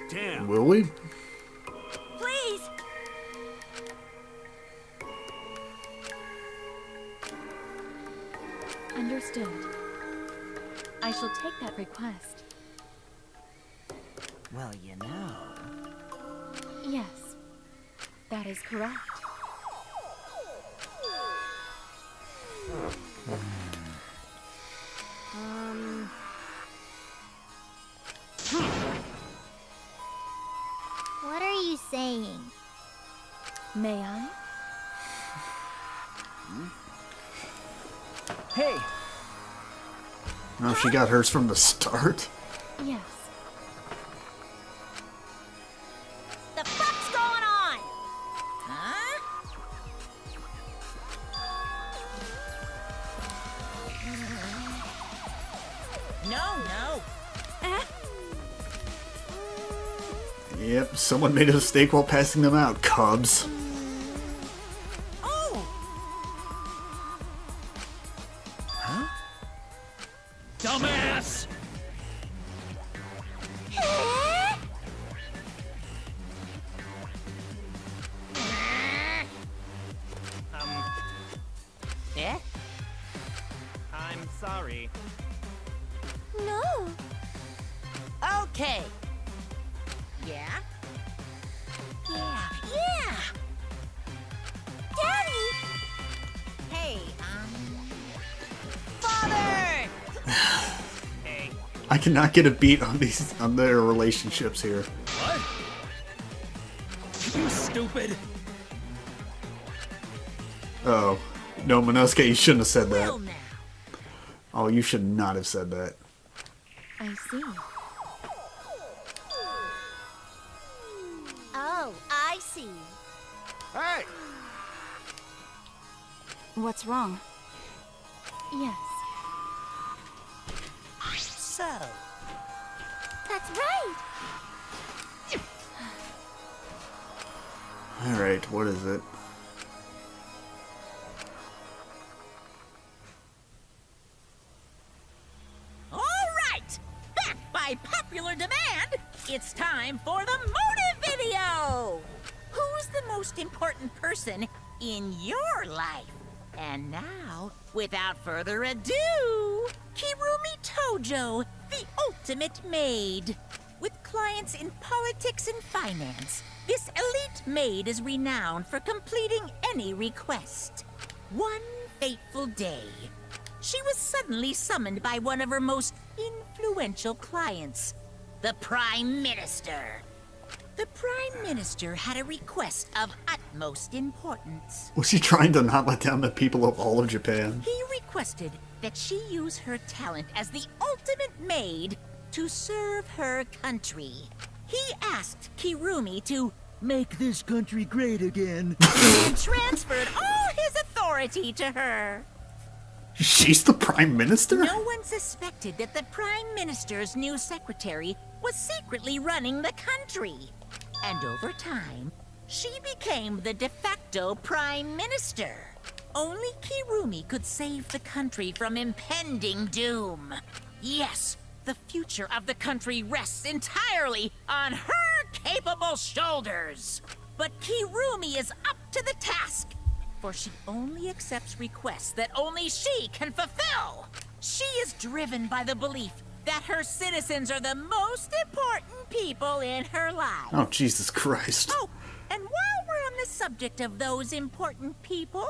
Damn. Will we? Please! Understood. I shall take that request. Well, you know. Yes, that is correct. what are you saying? May I? hey, No, she got hers from the start. Yes. The fuck's going on? Huh? No. Yep, someone made a mistake while passing them out, Cubs. Oh! Dumbass! Eh? I'm sorry. No. Okay. Yeah? Yeah. Daddy! Hey, Father! Hey. I cannot get a beat on their relationships here. What? You stupid! Oh. No, Minosuke, you shouldn't have said that. well now. Oh, you should not have said that. I see. Oh, I see. Hey! What's wrong? Yes. so. That's right. Alright, what is it? All right! Back by popular demand, it's time for the motive video! Who's the most important person in your life? And now, without further ado, Kirumi Tojo, the ultimate maid. With clients in politics and finance, this elite maid is renowned for completing any request. One fateful day, she was suddenly summoned by one of her most influential clients, the Prime Minister. The Prime Minister had a request of utmost importance. Was she trying to not let down the people of all of Japan? He requested that she use her talent as the ultimate maid to serve her country. He asked Kirumi to make this country great again and transferred all his authority to her. She's the Prime Minister? No one suspected that the Prime Minister's new secretary was secretly running the country. And over time, she became the de facto Prime Minister. Only Kirumi could save the country from impending doom. Yes, the future of the country rests entirely on her capable shoulders. But Kirumi is up to the task, for she only accepts requests that only she can fulfill. She is driven by the belief that her citizens are the most important people in her life. Oh, Jesus Christ. Oh, and while we're on the subject of those important people,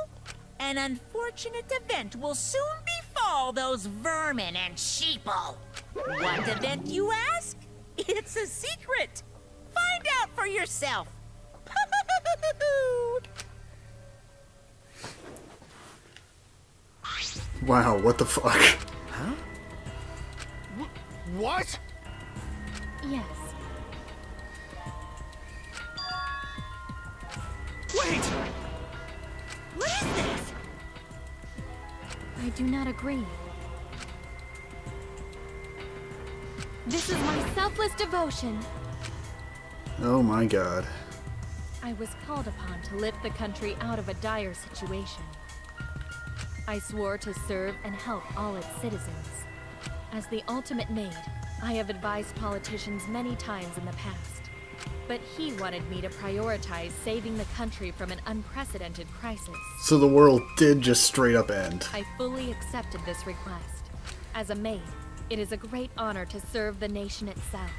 an unfortunate event will soon befall those vermin and sheeple. What event, you ask? It's a secret. Find out for yourself. Wow, what the fuck? Huh? What? Yes. Wait! What is this? I do not agree. This is my selfless devotion. Oh my god. I was called upon to lift the country out of a dire situation. I swore to serve and help all its citizens. As the ultimate maid, I have advised politicians many times in the past. But he wanted me to prioritize saving the country from an unprecedented crisis. So the world did just straight up end. I fully accepted this request. As a maid, it is a great honor to serve the nation itself.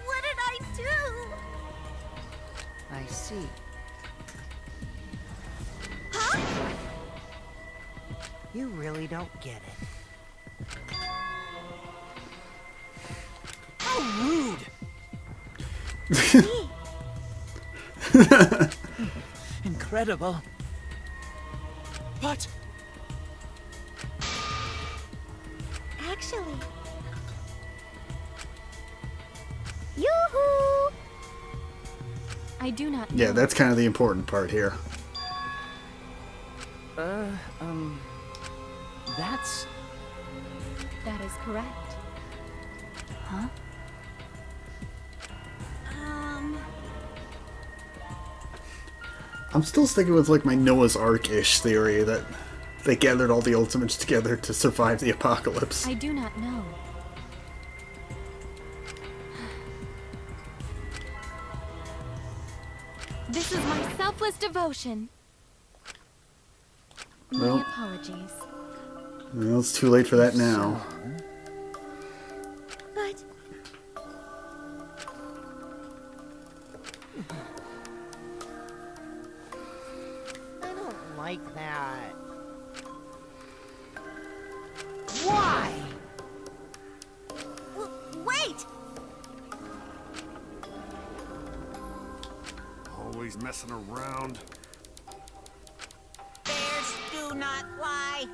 What did I do? I see. Huh? You really don't get it. How rude! Incredible. But Actually. Yoo-hoo! I do not know. Yeah, that's kind of the important part here. That's... That is correct. Huh? I'm still sticking with like my Noah's Ark-ish theory that they gathered all the Ultimates together to survive the apocalypse. I do not know. This is my selfless devotion. Well. My apologies. Well, it's too late for that now. But I don't like that. Why? Wait! Always messing around. Bears do not lie.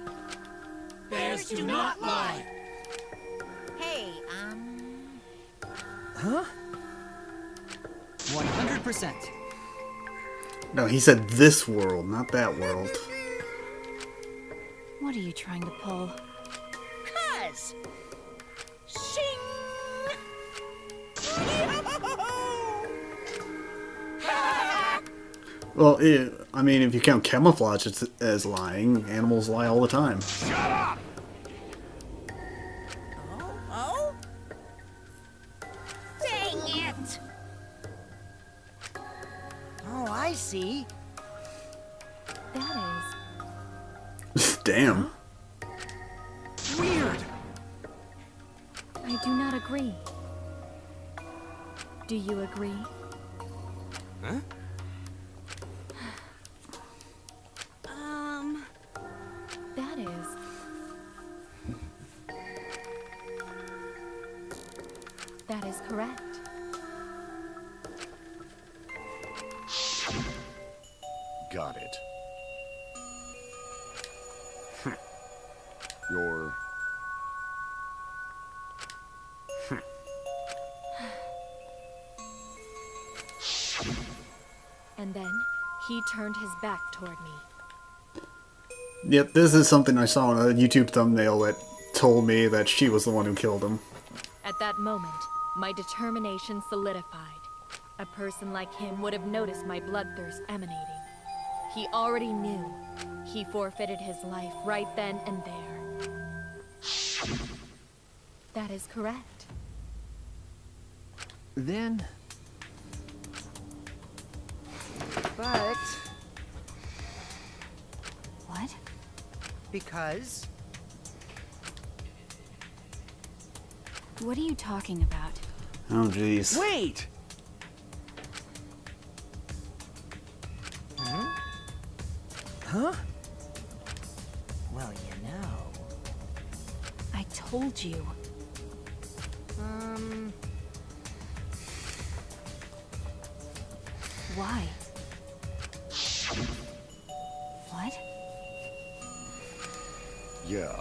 bears do not lie. Hey, Huh? 100%. No, he said this world, not that world. What are you trying to pull? 'Cause. Shing! Well, I mean, if you count camouflage as lying, animals lie all the time. Shut up! Oh? Dang it! Oh, I see. That Damn. Weird! I do not agree. Do you agree? Huh? That is. That is correct. Got it. You're... And then he turned his back toward me. Yep, this is something I saw in a YouTube thumbnail that told me that she was the one who killed him. At that moment, my determination solidified. A person like him would have noticed my bloodthirst emanating. He already knew. He forfeited his life right then and there. That is correct. Then... But What? because What are you talking about? Oh, jeez. Wait! Huh? Well, you know. I told you. Why? What? Yeah.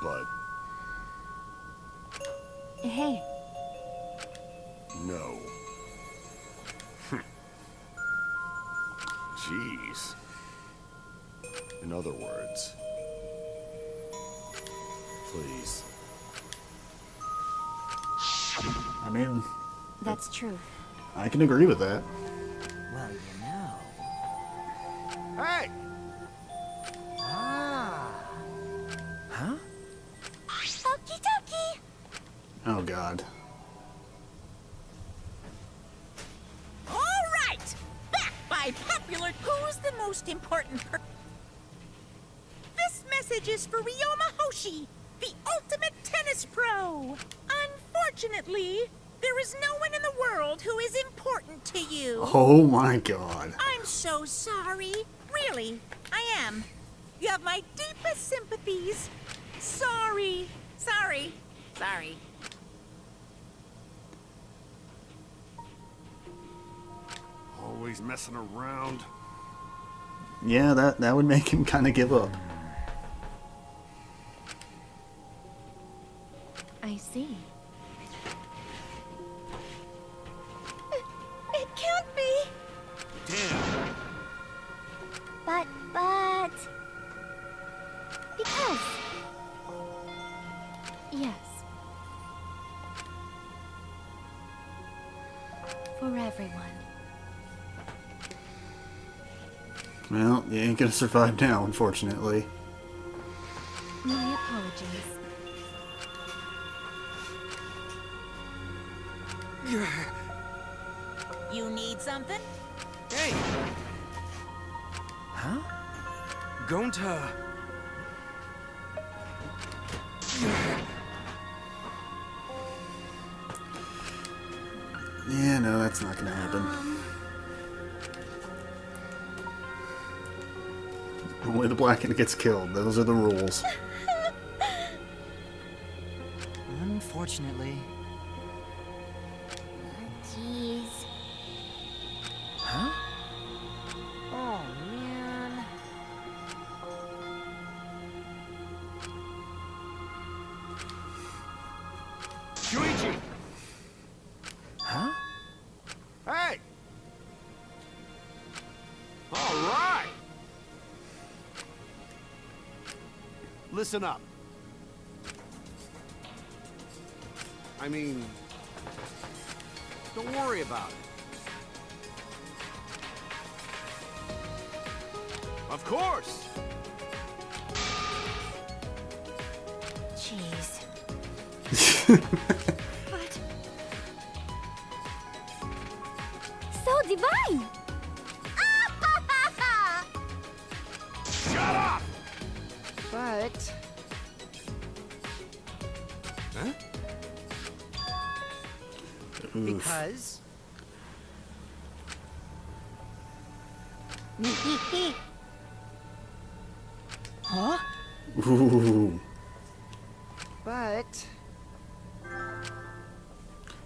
But Hey, no. Jeez. In other words, please. I mean, that's true. I can agree with that. Well, you know. Hey! Ah. Huh? Okie dokie. Oh, God. All right! Back by popular. Who's the most important This message is for Ryoma Hoshi, the ultimate tennis pro. Unfortunately, there is no one in the world who is important to you. Oh, my God. I'm so sorry. Really, I am. You have my deepest sympathies. Sorry. Sorry. Sorry. Always messing around. Yeah, that would make him kind of give up. I see. It can't be. Damn. But because Yes. For everyone. Well, you ain't gonna survive now, unfortunately. My apologies. You need something? Hey! Huh? Gonta... Yeah, no, that's not gonna happen. Only the black one gets killed. Those are the rules. Unfortunately. jeez. Huh? Oh, man. Shuichi! Huh? Hey! All right! listen up. I mean, don't worry about it. Of course! Jeez. But... so divine! Shut up! But... Huh? Because... Huh? Ooh. But...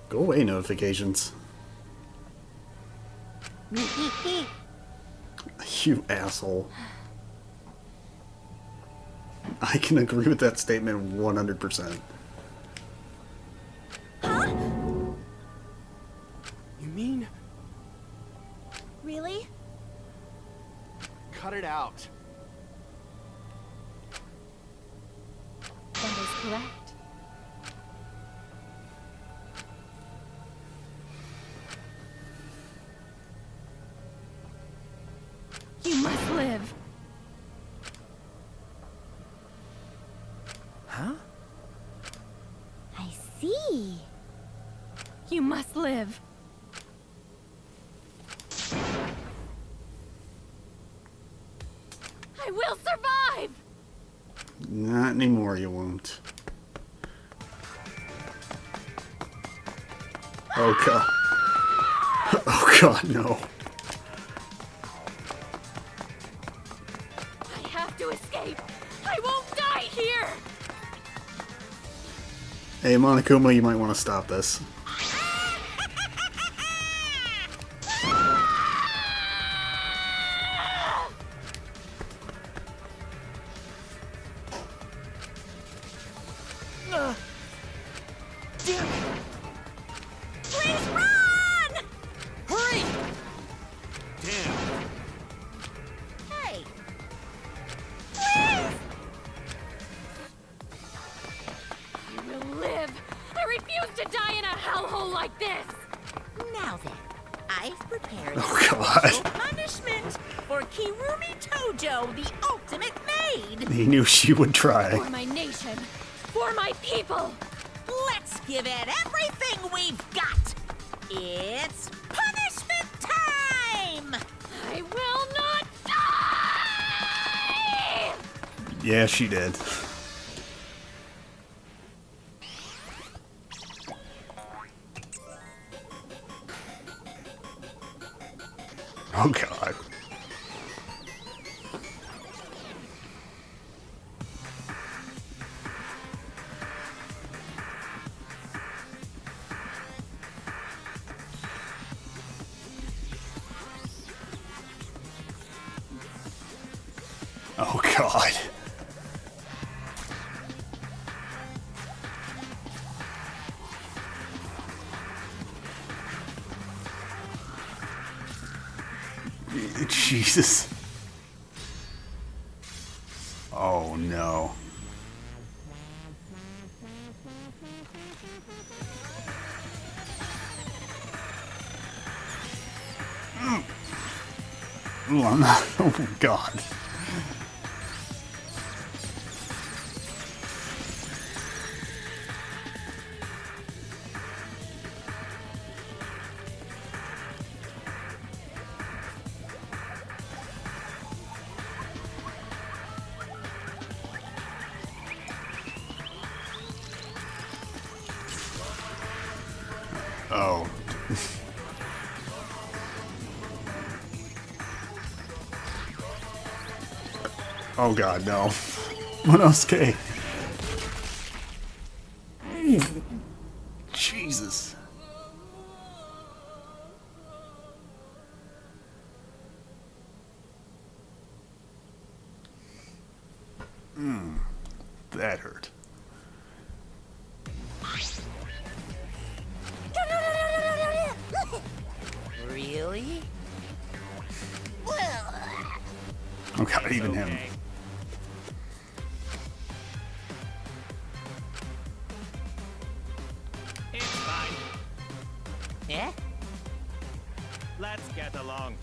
Go away, notifications. You asshole. I can agree with that statement 100%. You mean? Really? Cut it out. That is correct. You must live. Huh? I see. You must live. I will survive! Not anymore, you won't. Oh god. Oh god, no. I have to escape. I won't die here! Hey, Monokuma, you might want to stop this. Damn it! Please run! Hurry! Damn. Hey. Please! I will live. I refuse to die in a hellhole like this. Now then, I've prepared Oh, a God. special punishment for Kirumi Tojo, the ultimate maid. He knew she would try. For my nation. For my people. Let's give it everything we've got. It's punishment time! I will not die! Yeah, she did. Oh god. Oh god. Jesus. Oh no. Ooh, I'm not. Oh god. Oh. Oh god, no. Monosuke. Jesus. That hurt. Really? Oh god, even him. Eh? Let's get along.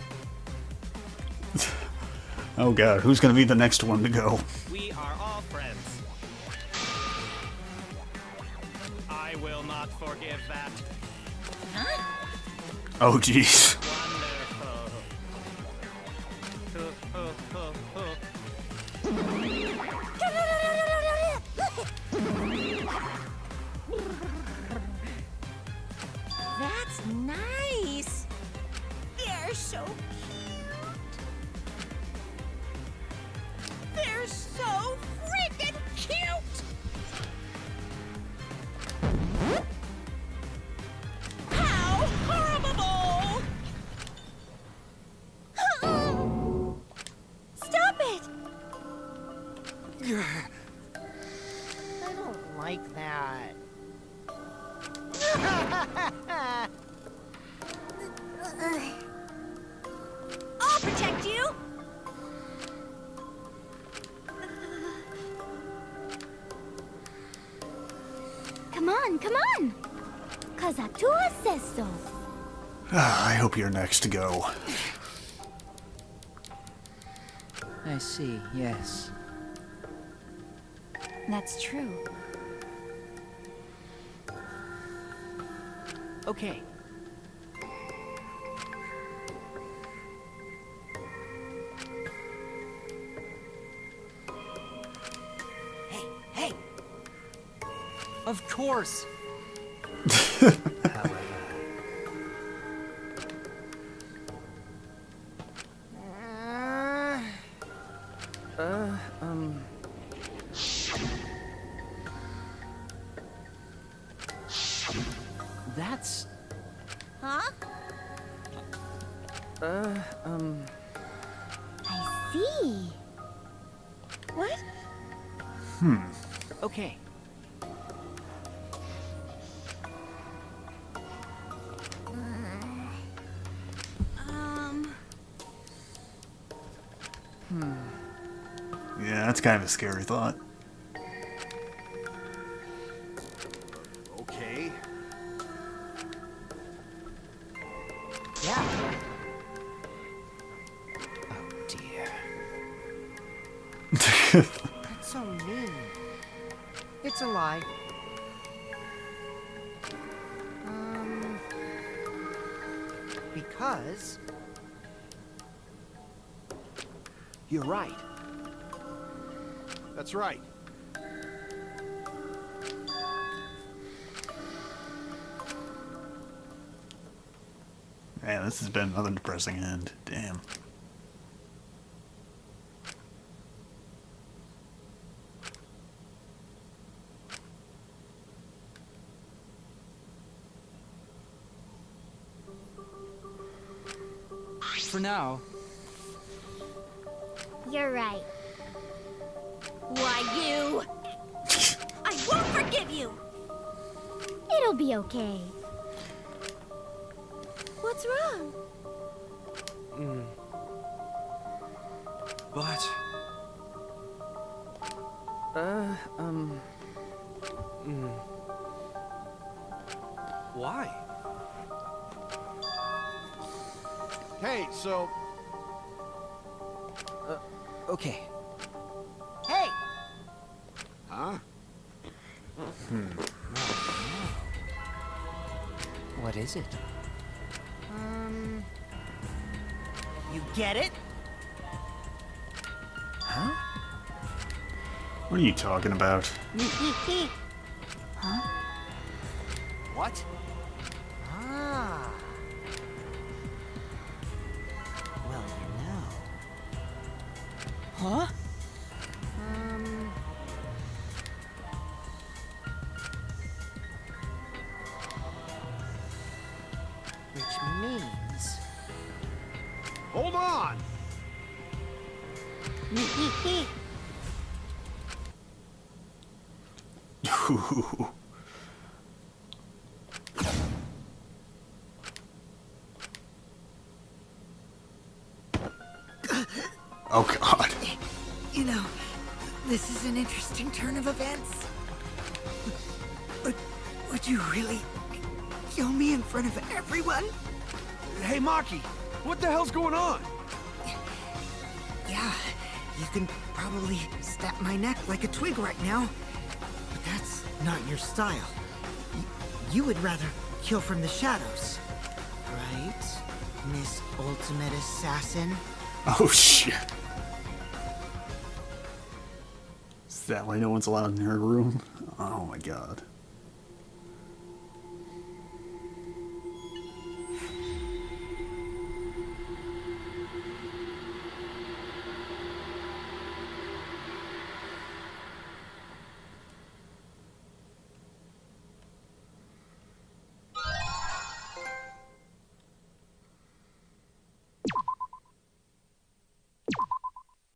Oh god, who's gonna be the next one to go? We are all friends. I will not forgive that. Oh jeez. That's nice. They're so cute. They're so freaking cute. How horrible! Stop it! I don't like that. I'll protect you! Come on, come on! Cause Atua says so. I hope you're next to go. I see, yes. That's true. Okay. Hey! Of course! That's... Huh? I see. What? Okay. Yeah, that's kind of a scary thought. Okay. Yeah. Oh dear. That's so mean. It's a lie. Because... You're right. That's right. Man, this has been another depressing end. Damn. For now, You're right. Why, you? I won't forgive you. It'll be okay. What's wrong? But why? Hey, so Okay. Hey! huh? What is it? You get it? Huh? What are you talking about? Huh? What? Ah. Well, you know. Huh? Which means... Hold on! Oh god. You know, this is an interesting turn of events. Would you really kill me in front of everyone? Hey, Maki, what the hell's going on? Yeah, you can probably snap my neck like a twig right now, but that's not your style. You would rather kill from the shadows, right, Miss Ultimate Assassin? Oh shit. Is that why no one's allowed in her room? Oh my god.